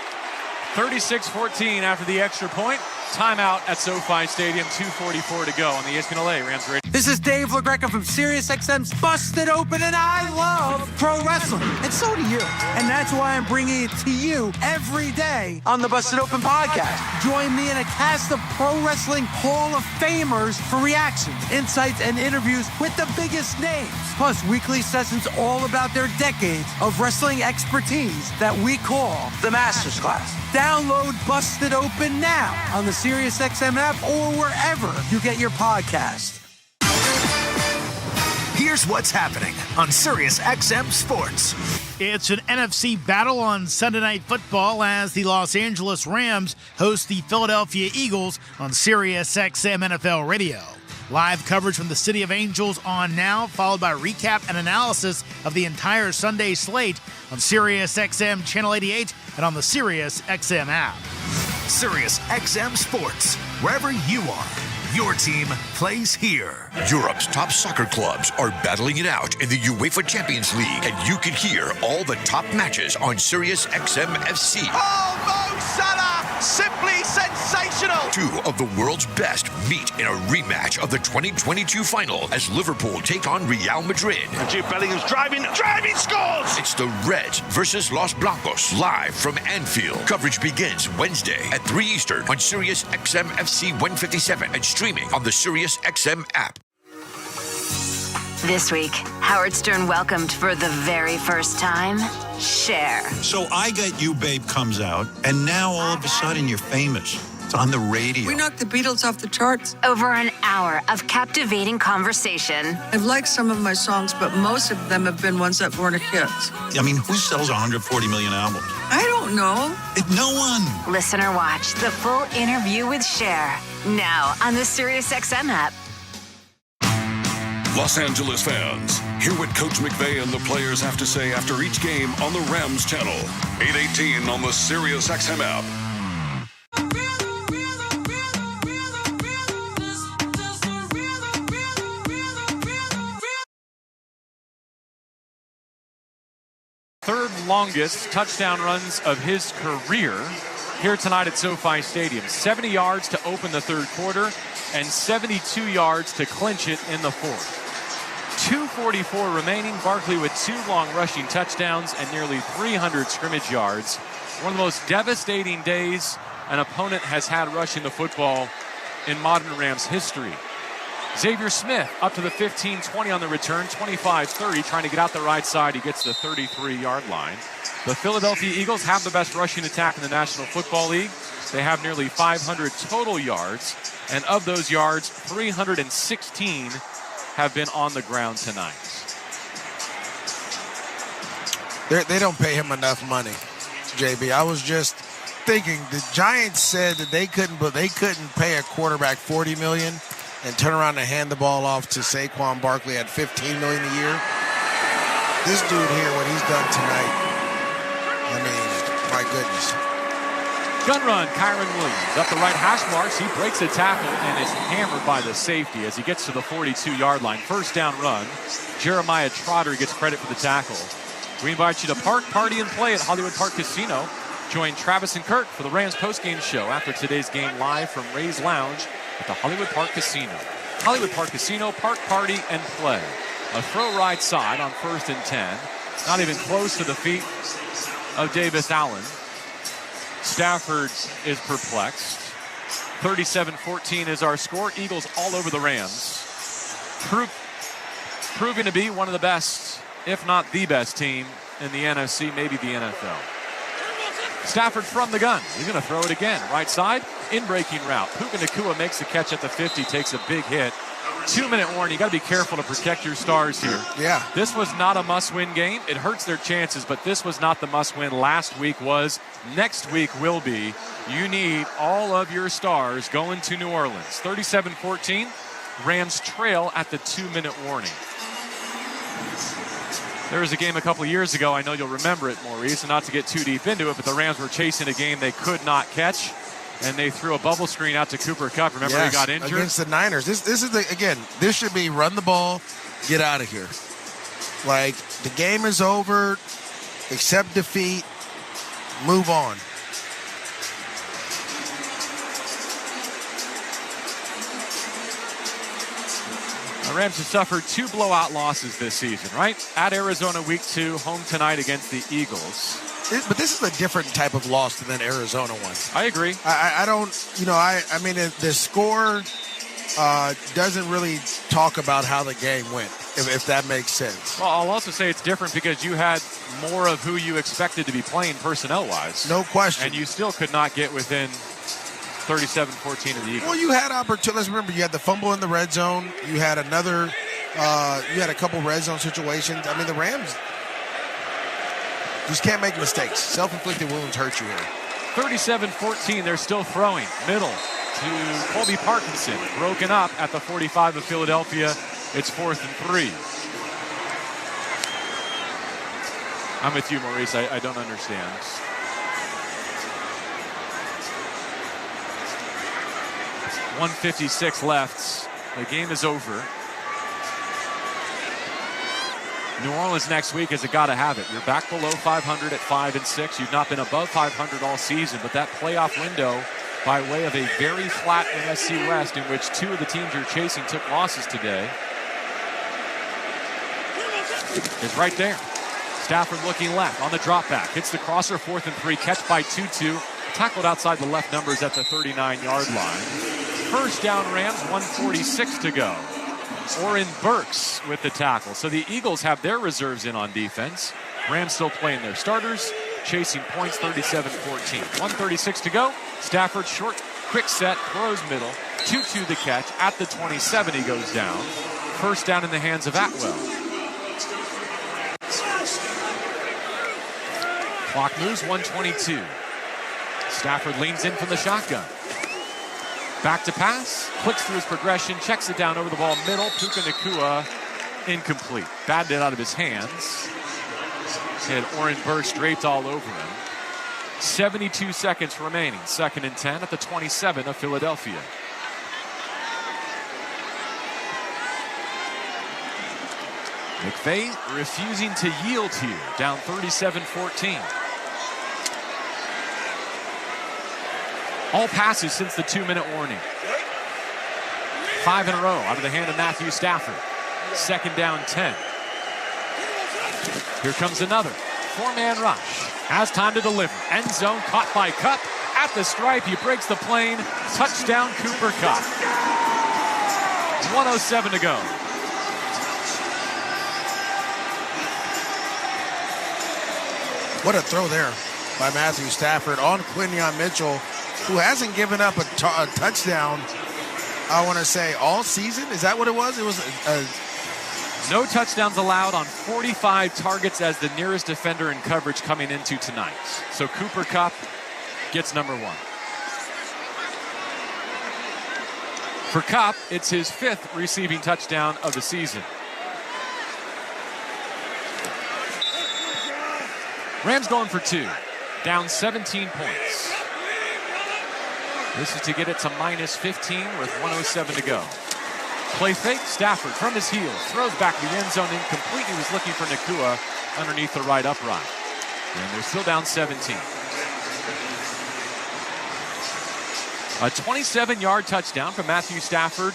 36-14 after the extra point. Timeout at SoFi Stadium. 2:44 to go on the ESPN LA Rams Radio. This is Dave LaGreca from SiriusXM's Busted Open, and I love pro wrestling. And so do you. And that's why I'm bringing it to you every day on the Busted Open podcast. Join me in a cast of pro wrestling Hall of Famers for reactions, insights, and interviews with the biggest names. Plus, weekly sessions all about their decades of wrestling expertise that we call the Masters Class. Download Busted Open now on the SiriusXM app or wherever you get your podcast. Here's what's happening on SiriusXM Sports. It's an NFC battle on Sunday Night Football as the Los Angeles Rams host the Philadelphia Eagles on SiriusXM NFL Radio. Live coverage from the City of Angels on now, followed by recap and analysis of the entire Sunday slate on SiriusXM Channel 88 and on the SiriusXM app. SiriusXM Sports, wherever you are. Your team plays here. Europe's top soccer clubs are battling it out in the UEFA Champions League, and you can hear all the top matches on SiriusXM FC. Oh, Mo Salah! Simply sensational! 2 of the world's best meet in a rematch of the 2022 final as Liverpool take on Real Madrid. And Jude Bellingham's driving, scores! It's the Reds versus Los Blancos, live from Anfield. Coverage begins Wednesday at 3 Eastern on SiriusXM FC 157 and streaming on the SiriusXM app. This week, Howard Stern welcomed for the very first time, Cher. So I Got You, Babe comes out, and now all of a sudden you're famous. It's on the radio. We knocked the Beatles off the charts. Over an hour of captivating conversation. I've liked some of my songs, but most of them have been ones that weren't hits. I mean, who sells 140 million albums? I don't know. No one. Listen or watch the full interview with Cher, now on the SiriusXM app. Los Angeles fans, hear what Coach McVay and the players have to say after each game on the Rams channel. 8:18 on the SiriusXM app. third longest touchdown runs of his career here tonight at SoFi Stadium. 70 yards to open the third quarter and 72 yards to clinch it in the fourth. 2:44 remaining. Barkley with 2 long rushing touchdowns and nearly 300 scrimmage yards. One of the most devastating days an opponent has had rushing the football in modern Rams history. Xavier Smith up to the 15-20 on the return, 25-30, trying to get out the right side. He gets the 33-yard line. The Philadelphia Eagles have the best rushing attack in the National Football League. They have nearly 500 total yards, and of those yards, 316 have been on the ground tonight. They don't pay him enough money, JB. I was just thinking the Giants said that they couldn't pay a quarterback $40 million and turn around and hand the ball off to Saquon Barkley at $15 million a year. This dude here, what he's done tonight, I mean, my goodness. Gun run, Kyron Williams up the right hash marks. He breaks a tackle and is hammered by the safety as he gets to the 42-yard line. First down run. Jeremiah Trotter gets credit for the tackle. We invite you to park, party, and play at Hollywood Park Casino. Join Travis and Kirk for the Rams postgame show after today's game live from Ray's Lounge at the Hollywood Park Casino. Hollywood Park Casino, park, party, and play. A throw right side on 1st and 10. Not even close to the feet of Davis Allen. Stafford is perplexed. 37-14 is our score. Eagles all over the Rams. Proving to be one of the best, if not the best team in the NFC, maybe the NFL. Stafford from the gun. He's going to throw it again. Right side, in-breaking route. Puka Nacua makes the catch at the 50, takes a big hit. 2-minute warning. You got to be careful to protect your stars here. Yeah. This was not a must-win game. It hurts their chances, but this was not the must-win. Last week was. Next week will be. You need all of your stars going to New Orleans. 37-14. Rams trail at the 2-minute warning. There was a game a couple of years ago, I know you'll remember it, Maurice, and not to get too deep into it, but the Rams were chasing a game they could not catch, and they threw a bubble screen out to Cooper Kupp. Remember, he got injured? Against the Niners. This is, this should be run the ball, get out of here. Like, the game is over, accept defeat, move on. The Rams have suffered 2 blowout losses this season, right? At Arizona week 2, home tonight against the Eagles. But this is a different type of loss than the Arizona one. I agree. I don't, I mean, the score doesn't really talk about how the game went, if that makes sense. Well, I'll also say it's different because you had more of who you expected to be playing personnel-wise. No question. And you still could not get within 37-14 of the Eagles. Well, you had opportunity. Let's remember, you had the fumble in the red zone. You had another. You had a couple red zone situations. I mean, the Rams just can't make mistakes. Self-inflicted wounds hurt you here. 37-14. They're still throwing middle to Colby Parkinson. Broken up at the 45 of Philadelphia. It's 4th and 3. I'm with you, Maurice. I don't understand. .156 left. The game is over. New Orleans next week is a gotta have it. You're back below 500 at 5-6. You've not been above 500 all season, but that playoff window, by way of a very flat NFC West in which 2 of the teams you're chasing took losses today, is right there. Stafford looking left on the drop back. Hits the crosser, 4th and 3. Catch by Tutu. Tackled outside the left numbers at the 39-yard line. First down Rams, 1:46 to go. Oren Burks with the tackle. So the Eagles have their reserves in on defense. Rams still playing their starters. Chasing points, 37-14. 1:36 to go. Stafford short, quick set, throws middle. Tutu the catch. At the 27 he goes down. First down in the hands of Atwell. Clock moves, 1:22. Stafford leans in from the shotgun. Back to pass, clicks through his progression, checks it down over the ball middle. Puka Nacua incomplete. Batted it out of his hands. Had Oren Burks draped all over him. 72 seconds remaining. 2nd and 10 at the 27 of Philadelphia. McVay refusing to yield here, down 37-14. All passes since the 2-minute warning. 5 in a row out of the hand of Matthew Stafford. 2nd down 10. Here comes another 4-man rush. Has time to deliver. End zone caught by Kupp. At the stripe, he breaks the plane. Touchdown, Cooper Kupp. 1:07 to go. What a throw there by Matthew Stafford on Quinyon Mitchell, who hasn't given up a touchdown, I want to say, all season. Is that what it was? It was no touchdowns allowed on 45 targets as the nearest defender in coverage coming into tonight. So Cooper Kupp gets number 1. For Kupp, it's his 5th receiving touchdown of the season. Rams going for 2, down 17 points. This is to get it to -15 with 1:07 to go. Play fake, Stafford from his heels, throws back to the end zone incomplete. He was looking for Nakua underneath the right upright. And they're still down 17. A 27-yard touchdown from Matthew Stafford.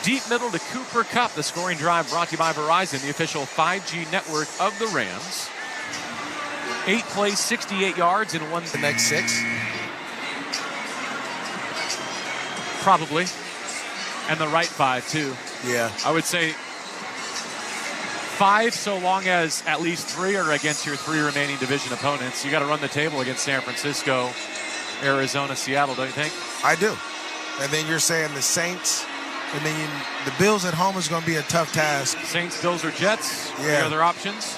Deep middle to Cooper Kupp. The scoring drive brought to you by Verizon, the official 5G network of the Rams. 8 plays, 68 yards in one. The next 6? Probably. And the right 5, too. Yeah. I would say 5 so long as at least 3 are against your 3 remaining division opponents. You got to run the table against San Francisco, Arizona, Seattle, don't you think? I do. And then you're saying the Saints, and then the Bills at home is going to be a tough task. Saints, Bills, or Jets? Yeah. Any other options?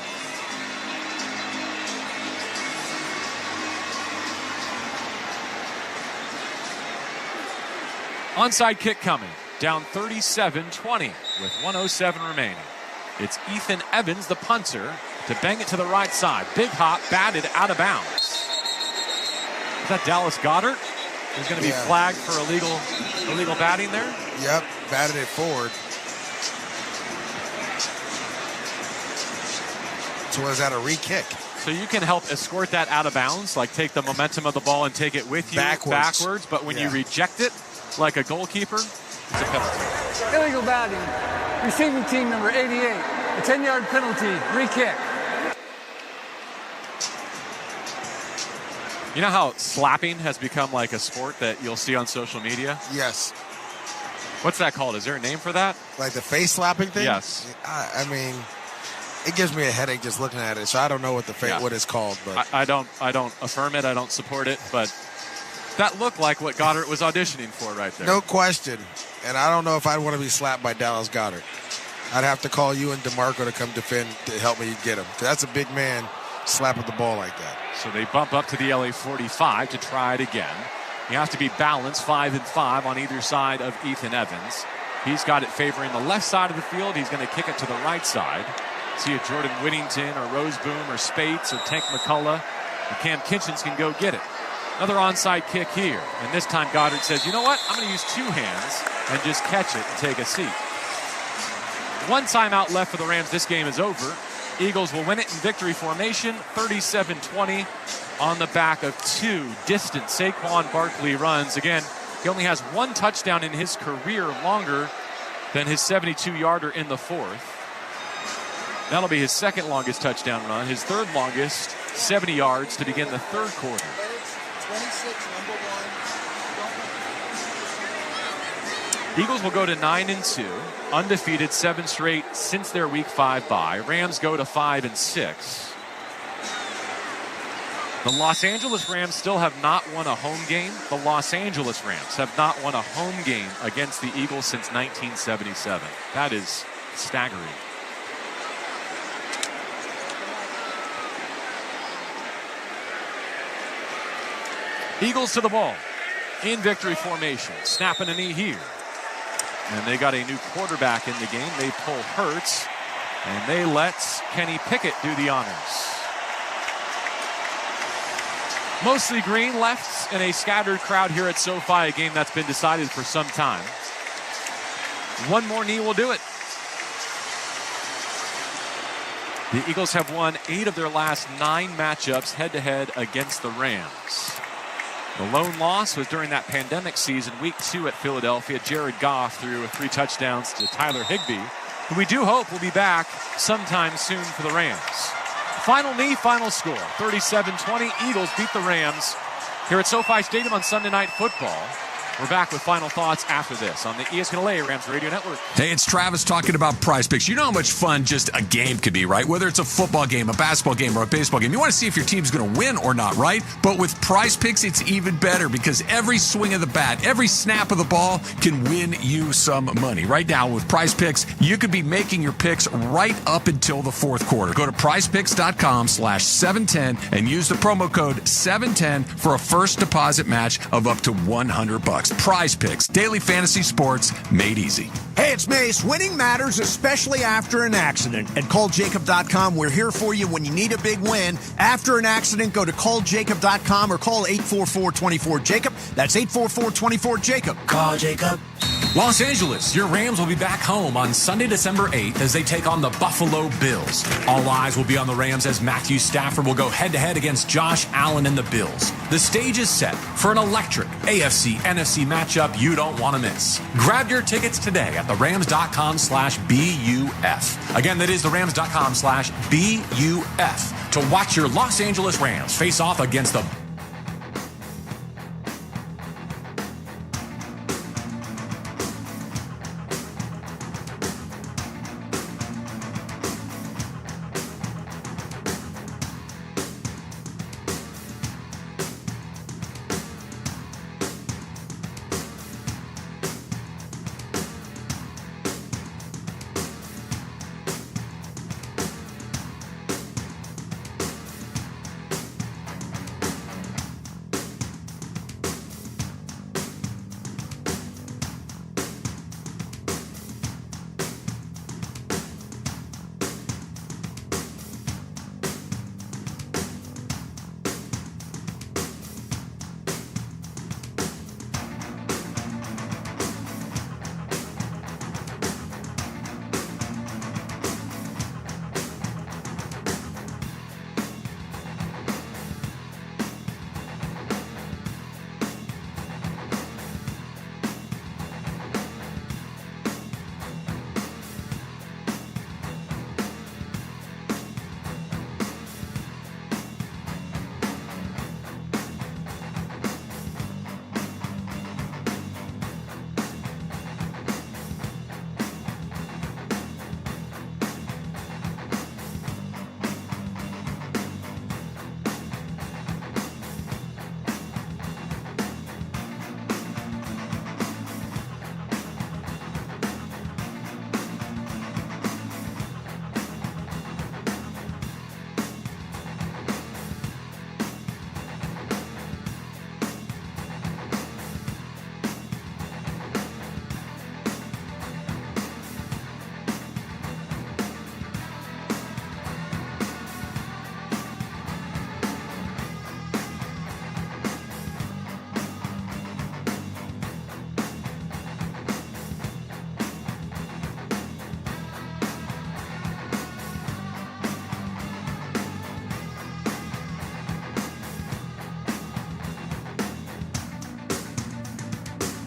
Onside kick coming. Down 37-20 with 1:07 remaining. It's Ethan Evans, the punter, to bang it to the right side. Big hop, batted out of bounds. Is that Dallas Goedert? He's going to be flagged for illegal batting there? Yep, batted it forward. So was that a re-kick? So you can help escort that out of bounds, like take the momentum of the ball and take it with you backwards, but when you reject it, like a goalkeeper, it's a penalty. Illegal batting. Receiving team number 88. A 10-yard penalty. Re-kick. You know how slapping has become like a sport that you'll see on social media? Yes. What's that called? Is there a name for that? Like the face slapping thing? Yes. I mean, it gives me a headache just looking at it, so I don't know what what it's called. But I don't affirm it. I don't support it, but that looked like what Goddard was auditioning for right there. No question. And I don't know if I'd want to be slapped by Dallas Goedert. I'd have to call you and DeMarco to come defend to help me get him. That's a big man slapping the ball like that. So they bump up to the LA 45 to try it again. You have to be balanced, 5 and 5 on either side of Ethan Evans. He's got it favoring the left side of the field. He's going to kick it to the right side. See if Jordan Whittington or Roseboom or Spates or Tank McCullough or Cam Kitchens can go get it. Another onside kick here. And this time Goddard says, you know what? I'm going to use 2 hands and just catch it and take a seat. 1 timeout left for the Rams. This game is over. Eagles will win it in victory formation, 37-20 on the back of 2 distant Saquon Barkley runs. Again, he only has 1 touchdown in his career longer than his 72-yarder in the 4th. That'll be his 2nd longest touchdown run, his 3rd longest, 70 yards to begin the 3rd quarter. 26, number 1. Eagles will go to 9-2, undefeated 7 straight since their Week 5 bye. Rams go to 5-6. The Los Angeles Rams still have not won a home game. The Los Angeles Rams have not won a home game against the Eagles since 1977. That is staggering. Eagles to the ball in victory formation. Snapping a knee here. And they got a new quarterback in the game. They pull Hurts, and they let Kenny Pickett do the honors. Mostly green left in a scattered crowd here at SoFi, a game that's been decided for some time. 1 more knee will do it. The Eagles have won 8 of their last 9 matchups head-to-head against the Rams. The lone loss was during that pandemic season, week 2 at Philadelphia. Jared Goff threw 3 touchdowns to Tyler Higbee, who we do hope will be back sometime soon for the Rams. Final knee, final score. 37-20, Eagles beat the Rams here at SoFi Stadium on Sunday Night Football. We're back with final thoughts after this on the ESPN LA Rams Radio Network. Hey, it's Travis talking about Prize Picks. You know how much fun just a game could be, right? Whether it's a football game, a basketball game, or a baseball game. You want to see if your team's going to win or not, right? But with Prize Picks, it's even better because every swing of the bat, every snap of the ball can win you some money. Right now, with Prize Picks, you could be making your picks right up until the fourth quarter. Go to prizepicks.com/710 and use the promo code 710 for a first deposit match of up to $100. Prize Picks, daily fantasy sports made easy. Hey, it's Mace. Winning matters, especially after an accident. At calljacob.com, we're here for you when you need a big win. After an accident, go to calljacob.com or call 844-24-JACOB. That's 844-24-JACOB. Call Jacob. Los Angeles, your Rams will be back home on Sunday, December 8th as they take on the Buffalo Bills. All eyes will be on the Rams as Matthew Stafford will go head-to-head against Josh Allen and the Bills. The stage is set for an electric AFC-NFC matchup you don't want to miss. Grab your tickets today at therams.com/BUF. Again, that is therams.com/BUF to watch your Los Angeles Rams face off against the